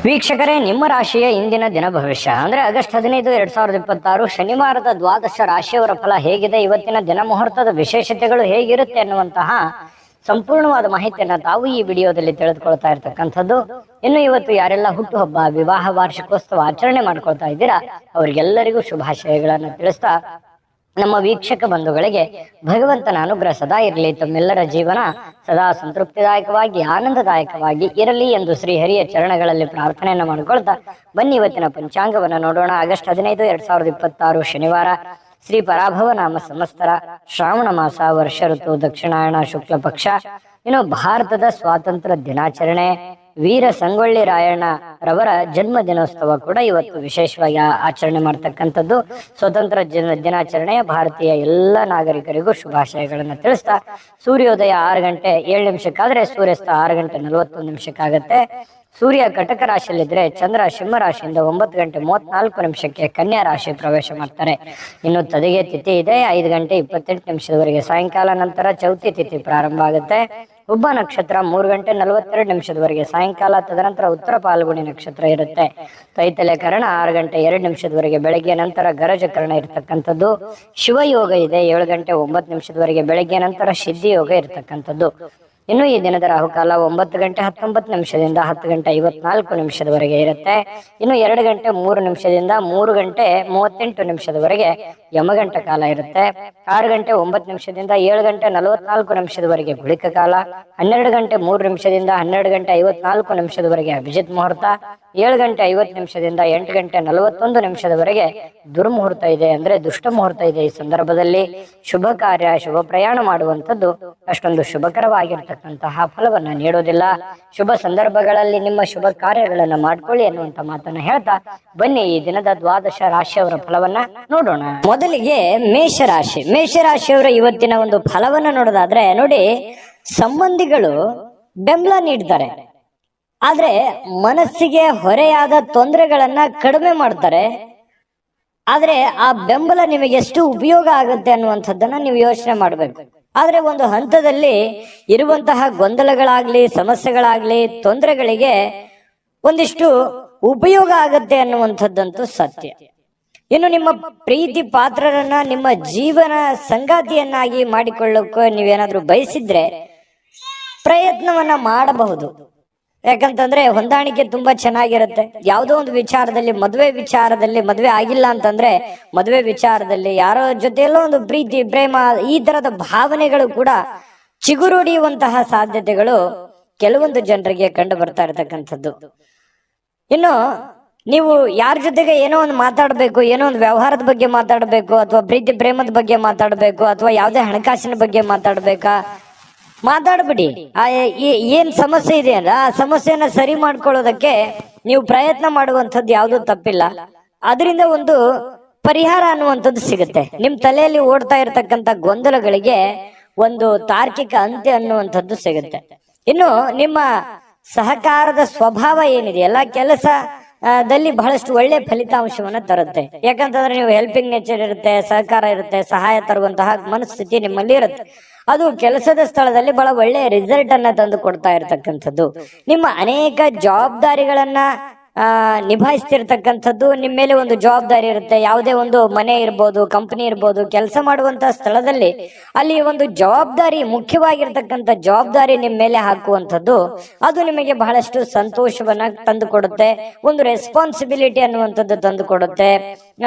ವೀಕ್ಷಕರೇ, ನಿಮ್ಮ ರಾಶಿಯ ಇಂದಿನ ದಿನ ಭವಿಷ್ಯ ಅಂದ್ರೆ ಆಗಸ್ಟ್ 15, 2026 ಶನಿವಾರದ ದ್ವಾದಶ ರಾಶಿಯವರ ಫಲ ಹೇಗಿದೆ, ಇವತ್ತಿನ ದಿನ ಮುಹೂರ್ತದ ವಿಶೇಷತೆಗಳು ಹೇಗಿರುತ್ತೆ ಅನ್ನುವಂತಹ ಸಂಪೂರ್ಣವಾದ ಮಾಹಿತಿಯನ್ನ ತಾವು ಈ ವಿಡಿಯೋದಲ್ಲಿ ತಿಳಿದುಕೊಳ್ತಾ ಇರ್ತಕ್ಕಂಥದ್ದು. ಇನ್ನು ಇವತ್ತು ಯಾರೆಲ್ಲ ಹುಟ್ಟುಹಬ್ಬ, ವಿವಾಹ ವಾರ್ಷಿಕೋತ್ಸವ ಆಚರಣೆ ಮಾಡ್ಕೊಳ್ತಾ ಇದ್ದೀರಾ ಅವರಿಗೆಲ್ಲರಿಗೂ ಶುಭಾಶಯಗಳನ್ನು ತಿಳಿಸ್ತಾ, ನಮ್ಮ ವೀಕ್ಷಕ ಬಂಧುಗಳಿಗೆ ಭಗವಂತನ ಅನುಗ್ರಹ ಸದಾ ಇರಲಿ, ತಮ್ಮೆಲ್ಲರ ಜೀವನ ಸದಾ ಸಂತೃಪ್ತಿದಾಯಕವಾಗಿ ಆನಂದದಾಯಕವಾಗಿ ಇರಲಿ ಎಂದು ಶ್ರೀಹರಿಯ ಚರಣಗಳಲ್ಲಿ ಪ್ರಾರ್ಥನೆಯನ್ನು ಮಾಡಿಕೊಳ್ತಾ ಬನ್ನಿ ಇವತ್ತಿನ ಪಂಚಾಂಗವನ್ನು ನೋಡೋಣ. ಆಗಸ್ಟ್ 15, 2026 ಶನಿವಾರ, ಶ್ರೀ ಪರಾಭವ ನಾಮ ಸಂವತ್ಸರ, ಶ್ರಾವಣ ಮಾಸ, ವರ್ಷ ಋತು ದಕ್ಷಿಣಾಯಣ ಶುಕ್ಲ ಪಕ್ಷ. ಇನ್ನು ಭಾರತದ ಸ್ವಾತಂತ್ರ್ಯ ದಿನಾಚರಣೆ, ವೀರ ಸಂಗೊಳ್ಳಿ ರಾಯಣ್ಣ ರವರ ಜನ್ಮ ದಿನೋತ್ಸವ ಕೂಡ ಇವತ್ತು ವಿಶೇಷವಾಗಿ ಆಚರಣೆ ಮಾಡ್ತಕ್ಕಂಥದ್ದು. ಸ್ವತಂತ್ರ ದಿನಾಚರಣೆಯ ಭಾರತೀಯ ಎಲ್ಲ ನಾಗರಿಕರಿಗೂ ಶುಭಾಶಯಗಳನ್ನು ತಿಳಿಸ್ತಾ, ಸೂರ್ಯೋದಯ 6 ಗಂಟೆ 7 ನಿಮಿಷಕ್ಕಾದ್ರೆ ಸೂರ್ಯಾಸ್ತ 6 ಗಂಟೆ 41 ನಿಮಿಷಕ್ಕಾಗತ್ತೆ. ಸೂರ್ಯ ಕಟಕ ರಾಶಿಯಲ್ಲಿದ್ರೆ ಚಂದ್ರ ಸಿಂಹ ರಾಶಿಯಿಂದ 9 ಗಂಟೆ 34 ನಿಮಿಷಕ್ಕೆ ಕನ್ಯಾ ರಾಶಿ ಪ್ರವೇಶ ಮಾಡ್ತಾರೆ. ಇನ್ನು ತದಿಗೆ ತಿಥಿ ಇದೆ 5 ಗಂಟೆ 28 ನಿಮಿಷದವರೆಗೆ, ಸಾಯಂಕಾಲ ನಂತರ ಚೌತಿ ತಿಥಿ ಪ್ರಾರಂಭ ಆಗುತ್ತೆ. ಉಬ್ಬ ನಕ್ಷತ್ರ 3 ಗಂಟೆ 42 ನಿಮಿಷದವರೆಗೆ ಸಾಯಂಕಾಲ, ತದನಂತರ ಉತ್ತರ ಪಾಲ್ಗುಣಿ ನಕ್ಷತ್ರ ಇರುತ್ತೆ. ತೈತಲೆ ಕರ್ಣ 6 ಗಂಟೆ 2 ನಿಮಿಷದವರೆಗೆ ಬೆಳಗ್ಗೆ, ನಂತರ ಗರಜ ಕರ್ಣ ಇರತಕ್ಕಂಥದ್ದು. ಶಿವಯೋಗ ಇದೆ 7 ಗಂಟೆ 9 ನಿಮಿಷದವರೆಗೆ ಬೆಳಗ್ಗೆ, ನಂತರ ಸಿದ್ಧಿ ಯೋಗ ಇರತಕ್ಕಂಥದ್ದು. ಇನ್ನು ಈ ದಿನದ ರಾಹುಕಾಲ 9 ಗಂಟೆ 19 ನಿಮಿಷದಿಂದ 10 ಗಂಟೆ 54 ನಿಮಿಷದವರೆಗೆ ಇರುತ್ತೆ. ಇನ್ನು 2 ಗಂಟೆ 3 ನಿಮಿಷದಿಂದ 3 ಗಂಟೆ 38 ನಿಮಿಷದವರೆಗೆ ಯಮಗಂಟ ಕಾಲ ಇರುತ್ತೆ. 6 ಗಂಟೆ 9 ನಿಮಿಷದಿಂದ 7 ಗಂಟೆ 44 ನಿಮಿಷದವರೆಗೆ ಗುಳಿಕ ಕಾಲ. 12 ಗಂಟೆ 3 ನಿಮಿಷದಿಂದ 12 ಗಂಟೆ 54 ನಿಮಿಷದವರೆಗೆ ಅಭಿಜಿತ್ ಮುಹೂರ್ತ. 7 ಗಂಟೆ 50 ನಿಮಿಷದಿಂದ 8 ಗಂಟೆ 41 ನಿಮಿಷದವರೆಗೆ ದುರ್ಮುಹೂರ್ತ ಇದೆ, ಅಂದ್ರೆ ದುಷ್ಟ ಮುಹೂರ್ತ ಇದೆ. ಈ ಸಂದರ್ಭದಲ್ಲಿ ಶುಭ ಕಾರ್ಯ, ಶುಭ ಪ್ರಯಾಣ ಮಾಡುವಂಥದ್ದು ಅಷ್ಟೊಂದು ಶುಭಕರವಾಗಿರ್ತಕ್ಕಂತಹ ಫಲವನ್ನ ನೀಡೋದಿಲ್ಲ. ಶುಭ ಸಂದರ್ಭಗಳಲ್ಲಿ ನಿಮ್ಮ ಶುಭ ಕಾರ್ಯಗಳನ್ನ ಮಾಡ್ಕೊಳ್ಳಿ ಅನ್ನುವಂತ ಮಾತನ್ನ ಹೇಳ್ತಾ ಬನ್ನಿ ಈ ದಿನದ ದ್ವಾದಶ ರಾಶಿಯವರ ಫಲವನ್ನ ನೋಡೋಣ. ಮೊದಲಿಗೆ ಮೇಷರಾಶಿ. ಮೇಷರಾಶಿಯವರ ಇವತ್ತಿನ ಒಂದು ಫಲವನ್ನ ನೋಡೋದಾದ್ರೆ ನೋಡಿ, ಸಂಬಂಧಿಗಳು ಬೆಂಬಲ ನೀಡ್ತಾರೆ, ಆದ್ರೆ ಮನಸ್ಸಿಗೆ ಹೊರೆಯಾದ ತೊಂದರೆಗಳನ್ನ ಕಡಿಮೆ ಮಾಡ್ತಾರೆ. ಆದ್ರೆ ಆ ಬೆಂಬಲ ನಿಮಗೆ ಎಷ್ಟು ಉಪಯೋಗ ಆಗುತ್ತೆ ಅನ್ನುವಂಥದ್ದನ್ನ ನೀವು ಯೋಚನೆ ಮಾಡಬೇಕು. ಆದ್ರೆ ಒಂದು ಹಂತದಲ್ಲಿ ಇರುವಂತಹ ಗೊಂದಲಗಳಾಗ್ಲಿ, ಸಮಸ್ಯೆಗಳಾಗ್ಲಿ, ತೊಂದರೆಗಳಿಗೆ ಒಂದಿಷ್ಟು ಉಪಯೋಗ ಆಗುತ್ತೆ ಅನ್ನುವಂಥದ್ದಂತೂ ಸತ್ಯ. ಇನ್ನು ನಿಮ್ಮ ಪ್ರೀತಿ ಪಾತ್ರರನ್ನ ನಿಮ್ಮ ಜೀವನ ಸಂಗಾತಿಯನ್ನಾಗಿ ಮಾಡಿಕೊಳ್ಳೋಕೆ ನೀವೇನಾದ್ರೂ ಬಯಸಿದ್ರೆ ಪ್ರಯತ್ನವನ್ನ ಮಾಡಬಹುದು. ಯಾಕಂತಂದ್ರೆ ಹೊಂದಾಣಿಕೆ ತುಂಬಾ ಚೆನ್ನಾಗಿರುತ್ತೆ. ಯಾವುದೋ ಒಂದು ವಿಚಾರದಲ್ಲಿ, ಮದುವೆ ಆಗಿಲ್ಲ ಅಂತಂದ್ರೆ ಮದುವೆ ವಿಚಾರದಲ್ಲಿ ಯಾರೋ ಜೊತೆಯಲ್ಲೋ ಒಂದು ಪ್ರೀತಿ, ಪ್ರೇಮ, ಈ ತರದ ಭಾವನೆಗಳು ಕೂಡ ಚಿಗುರೊಡೆಯುವಂತಹ ಸಾಧ್ಯತೆಗಳು ಕೆಲವೊಂದು ಜನರಿಗೆ ಕಂಡು ಬರ್ತಾ ಇರತಕ್ಕಂಥದ್ದು. ಇನ್ನು ನೀವು ಯಾರ ಜೊತೆಗೆ ಏನೋ ಒಂದು ಮಾತಾಡಬೇಕು, ಏನೋ ಒಂದು ವ್ಯವಹಾರದ ಬಗ್ಗೆ ಮಾತಾಡಬೇಕು, ಅಥವಾ ಪ್ರೀತಿ ಪ್ರೇಮದ ಬಗ್ಗೆ ಮಾತಾಡಬೇಕು, ಅಥವಾ ಯಾವುದೇ ಹಣಕಾಸಿನ ಬಗ್ಗೆ ಮಾತಾಡ್ಬಿಡಿ. ಏನ್ ಸಮಸ್ಯೆ ಇದೆಯಲ್ಲ ಆ ಸಮಸ್ಯೆನ ಸರಿ ಮಾಡ್ಕೊಳ್ಳೋದಕ್ಕೆ ನೀವು ಪ್ರಯತ್ನ ಮಾಡುವಂಥದ್ದು ಯಾವುದು ತಪ್ಪಿಲ್ಲ. ಅದರಿಂದ ಒಂದು ಪರಿಹಾರ ಅನ್ನುವಂಥದ್ದು ಸಿಗುತ್ತೆ. ನಿಮ್ ತಲೆಯಲ್ಲಿ ಓಡ್ತಾ ಇರತಕ್ಕಂತ ಗೊಂದಲಗಳಿಗೆ ಒಂದು ತಾರ್ಕಿಕ ಅಂತ್ಯ ಅನ್ನುವಂಥದ್ದು ಸಿಗುತ್ತೆ. ಇನ್ನು ನಿಮ್ಮ ಸಹಕಾರದ ಸ್ವಭಾವ ಏನಿದೆಯಲ್ಲ, ಕೆಲಸದಲ್ಲಿ ಬಹಳಷ್ಟು ಒಳ್ಳೆ ಫಲಿತಾಂಶವನ್ನ ತರುತ್ತೆ. ಯಾಕಂತಂದ್ರೆ ನೀವು ಹೆಲ್ಪಿಂಗ್ ನೇಚರ್ ಇರುತ್ತೆ, ಸಹಕಾರ ಇರುತ್ತೆ, ಸಹಾಯ ತರುವಂತಹ ಮನಸ್ಥಿತಿ ನಿಮ್ಮಲ್ಲಿ ಇರುತ್ತೆ. ಅದು ಕೆಲಸದ ಸ್ಥಳದಲ್ಲಿ ಬಹಳ ಒಳ್ಳೆಯ ರಿಸಲ್ಟ್ ಅನ್ನ ತಂದು ಕೊಡ್ತಾ ಇರತಕ್ಕಂಥದ್ದು. ನಿಮ್ಮ ಅನೇಕ ಜವಾಬ್ದಾರಿಗಳನ್ನ ನಿಭಾಯಿಸ್ತಿರ್ತಕ್ಕಂಥದ್ದು. ನಿಮ್ಮ ಮೇಲೆ ಒಂದು ಜವಾಬ್ದಾರಿ ಇರುತ್ತೆ. ಯಾವುದೇ ಒಂದು ಮನೆ ಇರ್ಬೋದು, ಕಂಪನಿ ಇರ್ಬೋದು, ಕೆಲಸ ಮಾಡುವಂತಹ ಸ್ಥಳದಲ್ಲಿ ಅಲ್ಲಿ ಒಂದು ಜವಾಬ್ದಾರಿ, ಮುಖ್ಯವಾಗಿರ್ತಕ್ಕಂಥ ಜವಾಬ್ದಾರಿ ನಿಮ್ಮ ಮೇಲೆ ಹಾಕುವಂಥದ್ದು ಅದು ನಿಮಗೆ ಬಹಳಷ್ಟು ಸಂತೋಷವನ್ನ ತಂದು ಕೊಡುತ್ತೆ. ಒಂದು ರೆಸ್ಪಾನ್ಸಿಬಿಲಿಟಿ ಅನ್ನುವಂಥದ್ದು ತಂದು ಕೊಡುತ್ತೆ.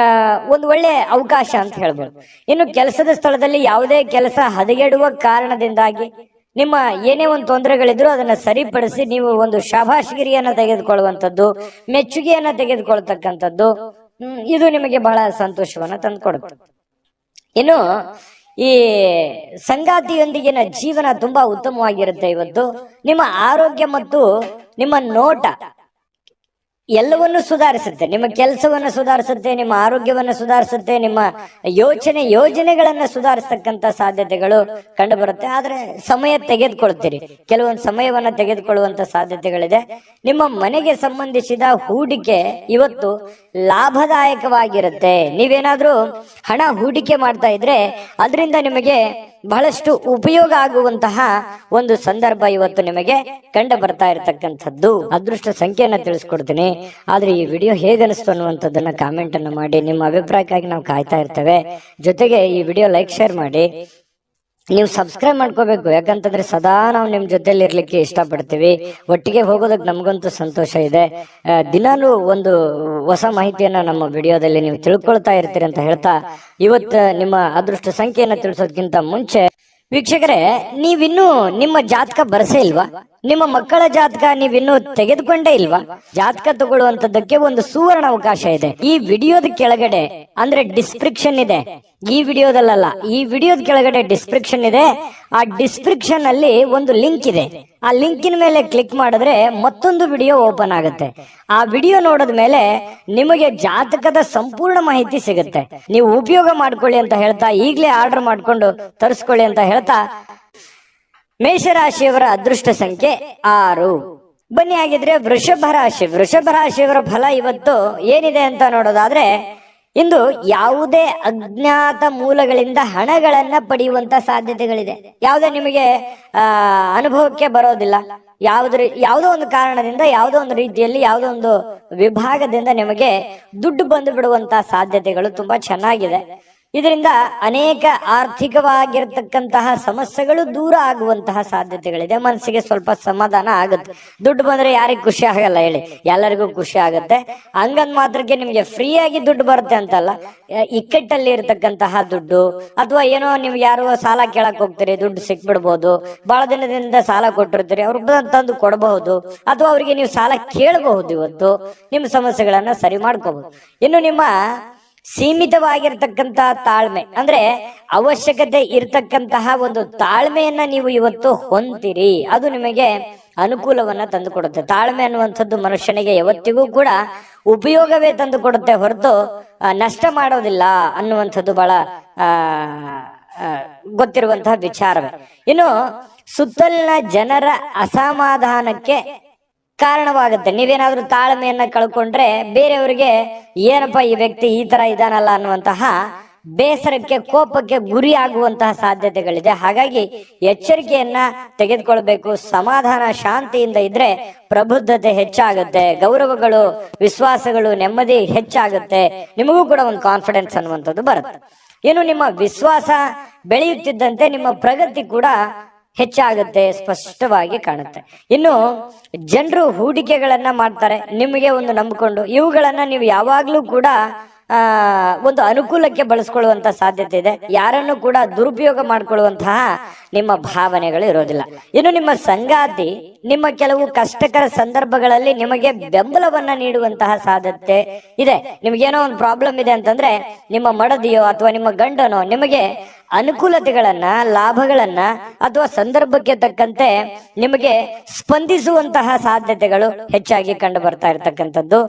ಒಂದು ಒಳ್ಳೆ ಅವಕಾಶ ಅಂತ ಹೇಳ್ಬೋದು. ಇನ್ನು ಕೆಲಸದ ಸ್ಥಳದಲ್ಲಿ ಯಾವುದೇ ಕೆಲಸ ಹದಗೆಡುವ ಕಾರಣದಿಂದಾಗಿ ನಿಮ್ಮ ಏನೇ ಒಂದು ತೊಂದರೆಗಳಿದ್ರು ಅದನ್ನ ಸರಿಪಡಿಸಿ ನೀವು ಒಂದು ಶಾಬಾಷ್ಗಿರಿಯನ್ನ ತೆಗೆದುಕೊಳ್ಳುವಂಥದ್ದು, ಮೆಚ್ಚುಗೆಯನ್ನ ತೆಗೆದುಕೊಳ್ತಕ್ಕಂಥದ್ದು, ಇದು ನಿಮಗೆ ಬಹಳ ಸಂತೋಷವನ್ನ ತಂದುಕೊಡುತ್ತೆ. ಇನ್ನು ಈ ಸಂಗಾತಿಯೊಂದಿಗಿನ ಜೀವನ ತುಂಬಾ ಉತ್ತಮವಾಗಿರುತ್ತೆ. ಇವತ್ತು ನಿಮ್ಮ ಆರೋಗ್ಯ ಮತ್ತು ನಿಮ್ಮ ನೋಟ ಎಲ್ಲವನ್ನು ಸುಧಾರಿಸುತ್ತೆ. ನಿಮ್ಮ ಕೆಲಸವನ್ನ ಸುಧಾರಿಸುತ್ತೆ, ನಿಮ್ಮ ಆರೋಗ್ಯವನ್ನ ಸುಧಾರಿಸುತ್ತೆ, ನಿಮ್ಮ ಯೋಜನೆಗಳನ್ನ ಸುಧಾರಿಸತಕ್ಕಂತ ಸಾಧ್ಯತೆಗಳು ಕಂಡು ಬರುತ್ತೆ. ಆದ್ರೆ ಸಮಯ ತೆಗೆದುಕೊಳ್ತೀರಿ, ಕೆಲವೊಂದು ಸಮಯವನ್ನ ತೆಗೆದುಕೊಳ್ಳುವಂತ ಸಾಧ್ಯತೆಗಳಿದೆ. ನಿಮ್ಮ ಮನೆಗೆ ಸಂಬಂಧಿಸಿದ ಹೂಡಿಕೆ ಇವತ್ತು ಲಾಭದಾಯಕವಾಗಿರುತ್ತೆ. ನೀವೇನಾದ್ರೂ ಹಣ ಹೂಡಿಕೆ ಮಾಡ್ತಾ ಇದ್ರೆ ಅದರಿಂದ ನಿಮಗೆ ಬಹಳಷ್ಟು ಉಪಯೋಗ ಆಗುವಂತಹ ಒಂದು ಸಂದರ್ಭ ಇವತ್ತು ನಿಮಗೆ ಕಂಡು ಬರ್ತಾ ಇರತಕ್ಕಂಥದ್ದು. ಅದೃಷ್ಟ ಸಂಖ್ಯೆಯನ್ನ ತಿಳಿಸ್ಕೊಡ್ತೀನಿ. ಆದ್ರೆ ಈ ವಿಡಿಯೋ ಹೇಗನಿಸ್ತು ಅನ್ನುವಂಥದ್ದನ್ನ ಕಾಮೆಂಟ್ ಅನ್ನ ಮಾಡಿ. ನಿಮ್ಮ ಅಭಿಪ್ರಾಯಕ್ಕಾಗಿ ನಾವು ಕಾಯ್ತಾ ಇರ್ತೇವೆ. ಜೊತೆಗೆ ಈ ವಿಡಿಯೋ ಲೈಕ್ ಶೇರ್ ಮಾಡಿ. ನೀವು ಸಬ್ಸ್ಕ್ರೈಬ್ ಮಾಡ್ಕೋಬೇಕು, ಯಾಕಂತಂದ್ರೆ ಸದಾ ನಾವು ನಿಮ್ ಜೊತೆಲಿ ಇರ್ಲಿಕ್ಕೆ ಇಷ್ಟಪಡ್ತೀವಿ. ಒಟ್ಟಿಗೆ ಹೋಗೋದಕ್ಕೆ ನಮಗಂತೂ ಸಂತೋಷ ಇದೆ. ದಿನಾಲೂ ಒಂದು ಹೊಸ ಮಾಹಿತಿಯನ್ನ ನಮ್ಮ ವಿಡಿಯೋದಲ್ಲಿ ನೀವು ತಿಳ್ಕೊಳ್ತಾ ಇರ್ತೀರಿ ಅಂತ ಹೇಳ್ತಾ, ಇವತ್ತು ನಿಮ್ಮ ಅದೃಷ್ಟ ಸಂಖ್ಯೆಯನ್ನ ತಿಳಿಸೋದಕ್ಕಿಂತ ಮುಂಚೆ ವೀಕ್ಷಕರೇ, ನೀವಿನ್ನೂ ನಿಮ್ಮ ಜಾತಕ ಬರಸೇ ಇಲ್ವಾ? ನಿಮ್ಮ ಮಕ್ಕಳ ಜಾತಕ ನೀವಿನ್ನೂ ತೆಗೆದುಕೊಂಡೇ ಇಲ್ವಾ? ಜಾತಕ ತಗೊಳ್ಳುವಂತದ್ದಕ್ಕೆ ಒಂದು ಸುವರ್ಣ ಅವಕಾಶ ಇದೆ. ಈ ವಿಡಿಯೋದ ಕೆಳಗಡೆ ಅಂದ್ರೆ ಡಿಸ್ಕ್ರಿಪ್ಷನ್ ಇದೆ. ಈ ವಿಡಿಯೋದಲ್ಲ, ಈ ವಿಡಿಯೋದ ಕೆಳಗಡೆ ಡಿಸ್ಕ್ರಿಪ್ಷನ್ ಇದೆ. ಆ ಡಿಸ್ಕ್ರಿಪ್ಷನ್ ಅಲ್ಲಿ ಒಂದು ಲಿಂಕ್ ಇದೆ. ಆ ಲಿಂಕಿನ ಮೇಲೆ ಕ್ಲಿಕ್ ಮಾಡಿದ್ರೆ ಮತ್ತೊಂದು ವಿಡಿಯೋ ಓಪನ್ ಆಗುತ್ತೆ. ಆ ವಿಡಿಯೋ ನೋಡಿದ ಮೇಲೆ ನಿಮಗೆ ಜಾತಕದ ಸಂಪೂರ್ಣ ಮಾಹಿತಿ ಸಿಗುತ್ತೆ. ನೀವು ಉಪಯೋಗ ಮಾಡ್ಕೊಳ್ಳಿ ಅಂತ ಹೇಳ್ತಾ, ಈಗಲೇ ಆರ್ಡರ್ ಮಾಡ್ಕೊಂಡು ತರಿಸ್ಕೊಳ್ಳಿ ಅಂತ ಹೇಳ್ತಾ, ಮೇಷರಾಶಿಯವರ ಅದೃಷ್ಟ ಸಂಖ್ಯೆ 6. ಬನ್ನಿ ಹಾಗಿದ್ರೆ ವೃಷಭ ರಾಶಿಯವರ ಫಲ ಇವತ್ತು ಏನಿದೆ ಅಂತ ನೋಡೋದಾದ್ರೆ, ಇಂದು ಯಾವುದೇ ಅಜ್ಞಾತ ಮೂಲಗಳಿಂದ ಹಣಗಳನ್ನ ಪಡೆಯುವಂತ ಸಾಧ್ಯತೆಗಳಿದೆ. ಯಾವುದೇ ನಿಮಗೆ ಅನುಭವಕ್ಕೆ ಬರೋದಿಲ್ಲ. ಯಾವುದೋ ಒಂದು ಕಾರಣದಿಂದ, ಯಾವುದೋ ಒಂದು ರೀತಿಯಲ್ಲಿ, ಯಾವುದೋ ಒಂದು ವಿಭಾಗದಿಂದ ನಿಮಗೆ ದುಡ್ಡು ಬಂದು ಬಿಡುವಂತ ಸಾಧ್ಯತೆಗಳು ತುಂಬಾ ಚೆನ್ನಾಗಿದೆ. ಇದರಿಂದ ಅನೇಕ ಆರ್ಥಿಕವಾಗಿರ್ತಕ್ಕಂತಹ ಸಮಸ್ಯೆಗಳು ದೂರ ಆಗುವಂತಹ ಸಾಧ್ಯತೆಗಳಿದೆ. ಮನಸ್ಸಿಗೆ ಸ್ವಲ್ಪ ಸಮಾಧಾನ ಆಗುತ್ತೆ. ದುಡ್ಡು ಬಂದ್ರೆ ಯಾರಿಗೂ ಖುಷಿ ಆಗಲ್ಲ ಹೇಳಿ, ಎಲ್ಲರಿಗೂ ಖುಷಿ ಆಗುತ್ತೆ. ಹಂಗಂದ್ ಮಾತ್ರಕ್ಕೆ ನಿಮ್ಗೆ ಫ್ರೀಯಾಗಿ ದುಡ್ಡು ಬರುತ್ತೆ ಅಂತಲ್ಲ, ಇಕ್ಕಟ್ಟಲ್ಲಿ ಇರ್ತಕ್ಕಂತಹ ದುಡ್ಡು, ಅಥವಾ ಏನೋ ನೀವು ಯಾರು ಸಾಲ ಕೇಳಕ್ ಹೋಗ್ತೀರಿ, ದುಡ್ಡು ಸಿಕ್ಬಿಡ್ಬೋದು. ಬಹಳ ದಿನದಿಂದ ಸಾಲ ಕೊಟ್ಟಿರ್ತೀರಿ, ಅವ್ರು ತಂದು ಕೊಡಬಹುದು, ಅಥವಾ ಅವರಿಗೆ ನೀವು ಸಾಲ ಕೇಳಬಹುದು. ಇವತ್ತು ನಿಮ್ಮ ಸಮಸ್ಯೆಗಳನ್ನ ಸರಿ ಮಾಡ್ಕೋಬಹುದು. ಇನ್ನು ನಿಮ್ಮ ಸೀಮಿತವಾಗಿರ್ತಕ್ಕಂತಹ ತಾಳ್ಮೆ, ಅಂದ್ರೆ ಅವಶ್ಯಕತೆ ಇರ್ತಕ್ಕಂತಹ ಒಂದು ತಾಳ್ಮೆಯನ್ನ ನೀವು ಇವತ್ತು ಹೊಂದಿರಿ. ಅದು ನಿಮಗೆ ಅನುಕೂಲವನ್ನ ತಂದು ಕೊಡುತ್ತೆ. ತಾಳ್ಮೆ ಅನ್ನುವಂಥದ್ದು ಮನುಷ್ಯನಿಗೆ ಯಾವತ್ತಿಗೂ ಕೂಡ ಉಪಯೋಗವೇ ತಂದು ಕೊಡುತ್ತೆ ಹೊರತು ನಷ್ಟ ಮಾಡೋದಿಲ್ಲ ಅನ್ನುವಂಥದ್ದು ಬಹಳ ಗೊತ್ತಿರುವಂತಹ ವಿಚಾರವೇ. ಇನ್ನು ಸುತ್ತಲಿನ ಜನರ ಅಸಮಾಧಾನಕ್ಕೆ ಕಾರಣವಾಗುತ್ತೆ. ನೀವೇನಾದ್ರೂ ತಾಳ್ಮೆಯನ್ನ ಕಳ್ಕೊಂಡ್ರೆ ಬೇರೆಯವರಿಗೆ ಏನಪ್ಪಾ ಈ ವ್ಯಕ್ತಿ ಈ ತರ ಇದಾನಲ್ಲ ಅನ್ನುವಂತಹ ಬೇಸರಕ್ಕೆ, ಕೋಪಕ್ಕೆ ಗುರಿ ಆಗುವಂತಹ ಸಾಧ್ಯತೆಗಳಿದೆ. ಹಾಗಾಗಿ ಎಚ್ಚರಿಕೆಯನ್ನ ತೆಗೆದುಕೊಳ್ಬೇಕು. ಸಮಾಧಾನ, ಶಾಂತಿಯಿಂದ ಇದ್ರೆ ಪ್ರಬುದ್ಧತೆ ಹೆಚ್ಚಾಗುತ್ತೆ, ಗೌರವಗಳು, ವಿಶ್ವಾಸಗಳು, ನೆಮ್ಮದಿ ಹೆಚ್ಚಾಗುತ್ತೆ. ನಿಮಗೂ ಕೂಡ ಒಂದು ಕಾನ್ಫಿಡೆನ್ಸ್ ಅನ್ನುವಂಥದ್ದು ಬರುತ್ತೆ. ಇನ್ನು ನಿಮ್ಮ ವಿಶ್ವಾಸ ಬೆಳೆಯುತ್ತಿದ್ದಂತೆ ನಿಮ್ಮ ಪ್ರಗತಿ ಕೂಡ ಹೆಚ್ಚಾಗುತ್ತೆ, ಸ್ಪಷ್ಟವಾಗಿ ಕಾಣುತ್ತೆ. ಇನ್ನು ಜನರು ಹೂಡಿಕೆಗಳನ್ನ ಮಾಡ್ತಾರೆ ನಿಮಗೆ ಒಂದು ನಂಬಿಕೊಂಡು. ಇವುಗಳನ್ನ ನೀವು ಯಾವಾಗ್ಲೂ ಕೂಡ ಒಂದು ಅನುಕೂಲಕ್ಕೆ ಬಳಸ್ಕೊಳ್ಳುವಂತ ಸಾಧ್ಯತೆ ಇದೆ. ಯಾರನ್ನು ಕೂಡ ದುರುಪಯೋಗ ಮಾಡ್ಕೊಳ್ಳುವಂತಹ ನಿಮ್ಮ ಭಾವನೆಗಳು ಇರೋದಿಲ್ಲ. ಇನ್ನು ನಿಮ್ಮ ಸಂಗಾತಿ ನಿಮ್ಮ ಕೆಲವು ಕಷ್ಟಕರ ಸಂದರ್ಭಗಳಲ್ಲಿ ನಿಮಗೆ ಬೆಂಬಲವನ್ನ ನೀಡುವಂತಹ ಸಾಧ್ಯತೆ ಇದೆ. ನಿಮ್ಗೇನೋ ಒಂದು ಪ್ರಾಬ್ಲಮ್ ಇದೆ ಅಂತಂದ್ರೆ ನಿಮ್ಮ ಮಡದಿಯೋ ಅಥವಾ ನಿಮ್ಮ ಗಂಡನೋ ನಿಮಗೆ ಅನುಕೂಲತೆಗಳನ್ನ, ಲಾಭಗಳನ್ನ ಅಥವಾ ಸಂದರ್ಭಕ್ಕೆ ತಕ್ಕಂತೆ ನಿಮಗೆ ಸ್ಪಂದಿಸುವಂತಹ ಸಾಧ್ಯತೆಗಳು ಹೆಚ್ಚಾಗಿ ಕಂಡು ಬರ್ತಾ ಇರತಕ್ಕಂಥದ್ದು.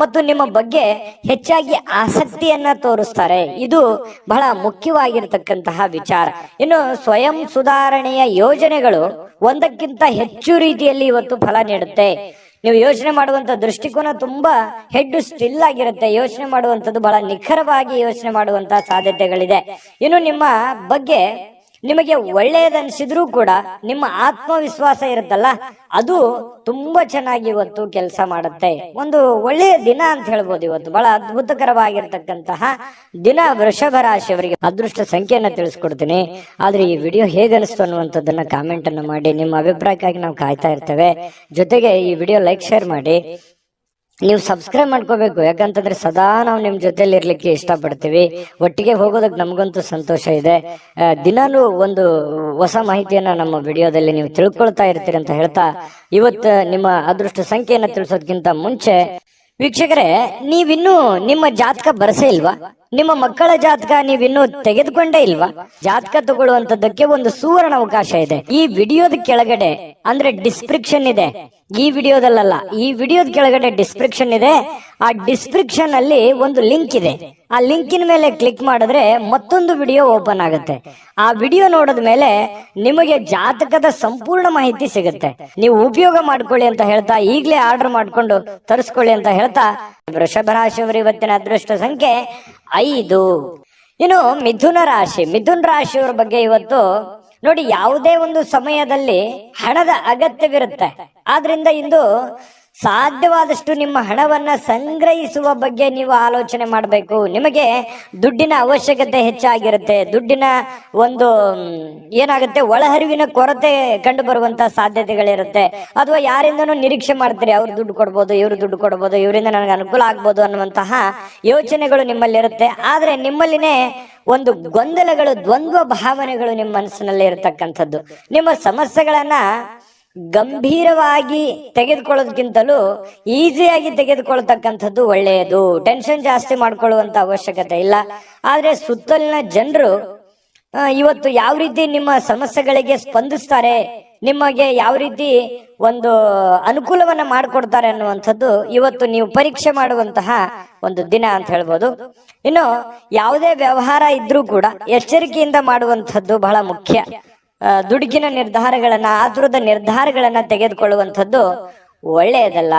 ಮತ್ತು ನಿಮ್ಮ ಬಗ್ಗೆ ಹೆಚ್ಚಾಗಿ ಆಸಕ್ತಿಯನ್ನ ತೋರಿಸ್ತಾರೆ. ಇದು ಬಹಳ ಮುಖ್ಯವಾಗಿರ್ತಕ್ಕಂತಹ ವಿಚಾರ. ಇನ್ನು ಸ್ವಯಂ ಸುಧಾರಣೆಯ ಯೋಜನೆಗಳು ಒಂದಕ್ಕಿಂತ ಹೆಚ್ಚು ರೀತಿಯಲ್ಲಿ ಇವತ್ತು ಫಲ ನೀಡುತ್ತೆ. ನೀವು ಯೋಚನೆ ಮಾಡುವಂತ ದೃಷ್ಟಿಕೋನ ತುಂಬಾ ಹೆಡ್ ಸ್ಟಿಲ್ ಆಗಿರುತ್ತೆ. ಯೋಚನೆ ಮಾಡುವಂತದ್ದು ಬಹಳ ನಿಖರವಾಗಿ ಯೋಚನೆ ಮಾಡುವಂತಹ ಸಾಧ್ಯತೆಗಳಿದೆ. ಇನ್ನು ನಿಮ್ಮ ಬಗ್ಗೆ ನಿಮಗೆ ಒಳ್ಳೆಯದನ್ಸಿದ್ರೂ ಕೂಡ ನಿಮ್ಮ ಆತ್ಮವಿಶ್ವಾಸ ಇರುತ್ತಲ್ಲ, ಅದು ತುಂಬಾ ಚೆನ್ನಾಗಿ ಇವತ್ತು ಕೆಲಸ ಮಾಡುತ್ತೆ. ಒಂದು ಒಳ್ಳೆಯ ದಿನ ಅಂತ ಹೇಳ್ಬೋದು. ಇವತ್ತು ಬಹಳ ಅದ್ಭುತಕರವಾಗಿರ್ತಕ್ಕಂತಹ ದಿನ ವೃಷಭ ರಾಶಿಯವರಿಗೆ. ಅದೃಷ್ಟ ಸಂಖ್ಯೆಯನ್ನ ತಿಳಿಸ್ಕೊಡ್ತೀನಿ. ಆದ್ರೆ ಈ ವಿಡಿಯೋ ಹೇಗನಿಸ್ತು ಅನ್ನುವಂಥದ್ದನ್ನ ಕಾಮೆಂಟ್ ಅನ್ನ ಮಾಡಿ. ನಿಮ್ಮ ಅಭಿಪ್ರಾಯಕ್ಕಾಗಿ ನಾವು ಕಾಯ್ತಾ ಇರ್ತೇವೆ. ಜೊತೆಗೆ ಈ ವಿಡಿಯೋ ಲೈಕ್ ಶೇರ್ ಮಾಡಿ. ನೀವು ಸಬ್ಸ್ಕ್ರೈಬ್ ಮಾಡ್ಕೋಬೇಕು, ಯಾಕಂತಂದ್ರೆ ಸದಾ ನಾವು ನಿಮ್ ಜೊತೆಲಿ ಇರ್ಲಿಕ್ಕೆ ಇಷ್ಟಪಡ್ತೀವಿ. ಒಟ್ಟಿಗೆ ಹೋಗೋದಕ್ಕೆ ನಮಗಂತೂ ಸಂತೋಷ ಇದೆ. ದಿನಾಲೂ ಒಂದು ಹೊಸ ಮಾಹಿತಿಯನ್ನ ನಮ್ಮ ವಿಡಿಯೋದಲ್ಲಿ ನೀವು ತಿಳ್ಕೊಳ್ತಾ ಇರ್ತೀರಿ ಅಂತ ಹೇಳ್ತಾ, ಇವತ್ತು ನಿಮ್ಮ ಅದೃಷ್ಟ ಸಂಖ್ಯೆಯನ್ನ ತಿಳಿಸೋದಕ್ಕಿಂತ ಮುಂಚೆ ವೀಕ್ಷಕರೇ, ನೀವಿನ್ನೂ ನಿಮ್ಮ ಜಾತಕ ಬರಸೇ ಇಲ್ವಾ? ನಿಮ್ಮ ಮಕ್ಕಳ ಜಾತಕ ನೀವಿನ್ನೂ ತೆಗೆದುಕೊಂಡೇ ಇಲ್ವಾ? ಜಾತಕ ತಗೊಳ್ಳುವಂತದ್ದಕ್ಕೆ ಒಂದು ಸುವರ್ಣ ಅವಕಾಶ ಇದೆ. ಈ ವಿಡಿಯೋದ ಕೆಳಗಡೆ ಅಂದ್ರೆ ಡಿಸ್ಕ್ರಿಪ್ಷನ್ ಇದೆ. ಈ ವಿಡಿಯೋದಲ್ಲ, ಈ ವಿಡಿಯೋದ ಕೆಳಗಡೆ ಡಿಸ್ಕ್ರಿಪ್ಷನ್ ಇದೆ. ಆ ಡಿಸ್ಕ್ರಿಪ್ಷನ್ ಅಲ್ಲಿ ಒಂದು ಲಿಂಕ್ ಇದೆ. ಆ ಲಿಂಕಿನ ಮೇಲೆ ಕ್ಲಿಕ್ ಮಾಡಿದ್ರೆ ಮತ್ತೊಂದು ವಿಡಿಯೋ ಓಪನ್ ಆಗುತ್ತೆ. ಆ ವಿಡಿಯೋ ನೋಡಿದ ಮೇಲೆ ನಿಮಗೆ ಜಾತಕದ ಸಂಪೂರ್ಣ ಮಾಹಿತಿ ಸಿಗುತ್ತೆ. ನೀವು ಉಪಯೋಗ ಮಾಡ್ಕೊಳ್ಳಿ ಅಂತ ಹೇಳ್ತಾ, ಈಗಲೇ ಆರ್ಡರ್ ಮಾಡ್ಕೊಂಡು ತರಿಸ್ಕೊಳ್ಳಿ ಅಂತ ಹೇಳ್ತಾ, ವೃಷಭ ರಾಶಿಯವರು ಇವತ್ತಿನ ಅದೃಷ್ಟ ಸಂಖ್ಯೆ 5. ಇನ್ನು ಮಿಥುನ್ ರಾಶಿಯವರ ಬಗ್ಗೆ ಇವತ್ತು ನೋಡಿ, ಯಾವುದೇ ಒಂದು ಸಮಯದಲ್ಲಿ ಹಣದ ಅಗತ್ಯವಿರುತ್ತೆ. ಆದ್ರಿಂದ ಇಂದು ಸಾಧ್ಯವಾದಷ್ಟು ನಿಮ್ಮ ಹಣವನ್ನ ಸಂಗ್ರಹಿಸುವ ಬಗ್ಗೆ ನೀವು ಆಲೋಚನೆ ಮಾಡಬೇಕು. ನಿಮಗೆ ದುಡ್ಡಿನ ಅವಶ್ಯಕತೆ ಹೆಚ್ಚಾಗಿರುತ್ತೆ. ದುಡ್ಡಿನ ಒಂದು ಏನಾಗುತ್ತೆ, ಒಳಹರಿವಿನ ಕೊರತೆ ಕಂಡು ಬರುವಂತಹ ಸಾಧ್ಯತೆಗಳಿರುತ್ತೆ. ಅಥವಾ ಯಾರಿಂದನೂ ನಿರೀಕ್ಷೆ ಮಾಡ್ತೀರಿ, ಅವ್ರು ದುಡ್ಡು ಕೊಡ್ಬೋದು, ಇವ್ರು ದುಡ್ಡು ಕೊಡ್ಬೋದು, ಇವರಿಂದ ನನಗೆ ಅನುಕೂಲ ಆಗ್ಬೋದು ಅನ್ನುವಂತಹ ಯೋಚನೆಗಳು ನಿಮ್ಮಲ್ಲಿರುತ್ತೆ. ಆದ್ರೆ ನಿಮ್ಮಲ್ಲಿನೇ ಒಂದು ಗೊಂದಲಗಳು, ದ್ವಂದ್ವ ಭಾವನೆಗಳು ನಿಮ್ಮ ಮನಸ್ಸಿನಲ್ಲಿ ಇರತಕ್ಕಂಥದ್ದು. ನಿಮ್ಮ ಸಮಸ್ಯೆಗಳನ್ನ ಗಂಭೀರವಾಗಿ ತೆಗೆದುಕೊಳ್ಳೋದಕ್ಕಿಂತಲೂ ಈಸಿಯಾಗಿ ತೆಗೆದುಕೊಳ್ತಕ್ಕಂಥದ್ದು ಒಳ್ಳೆಯದು. ಟೆನ್ಷನ್ ಜಾಸ್ತಿ ಮಾಡ್ಕೊಳ್ಳುವಂತ ಅವಶ್ಯಕತೆ ಇಲ್ಲ. ಆದ್ರೆ ಸುತ್ತಲಿನ ಜನರು ಇವತ್ತು ಯಾವ ರೀತಿ ನಿಮ್ಮ ಸಮಸ್ಯೆಗಳಿಗೆ ಸ್ಪಂದಿಸ್ತಾರೆ, ನಿಮಗೆ ಯಾವ ರೀತಿ ಒಂದು ಅನುಕೂಲವನ್ನ ಮಾಡಿಕೊಡ್ತಾರೆ ಅನ್ನುವಂಥದ್ದು ಇವತ್ತು ನೀವು ಪರೀಕ್ಷೆ ಮಾಡುವಂತಹ ಒಂದು ದಿನ ಅಂತ ಹೇಳ್ಬೋದು. ಇನ್ನು ಯಾವುದೇ ವ್ಯವಹಾರ ಇದ್ರೂ ಕೂಡ ಎಚ್ಚರಿಕೆಯಿಂದ ಮಾಡುವಂಥದ್ದು ಬಹಳ ಮುಖ್ಯ. ದುಡುಕಿನ ನಿರ್ಧಾರಗಳನ್ನ, ಆತುರದ ನಿರ್ಧಾರಗಳನ್ನ ತೆಗೆದುಕೊಳ್ಳುವಂಥದ್ದು ಒಳ್ಳೆಯದಲ್ಲ.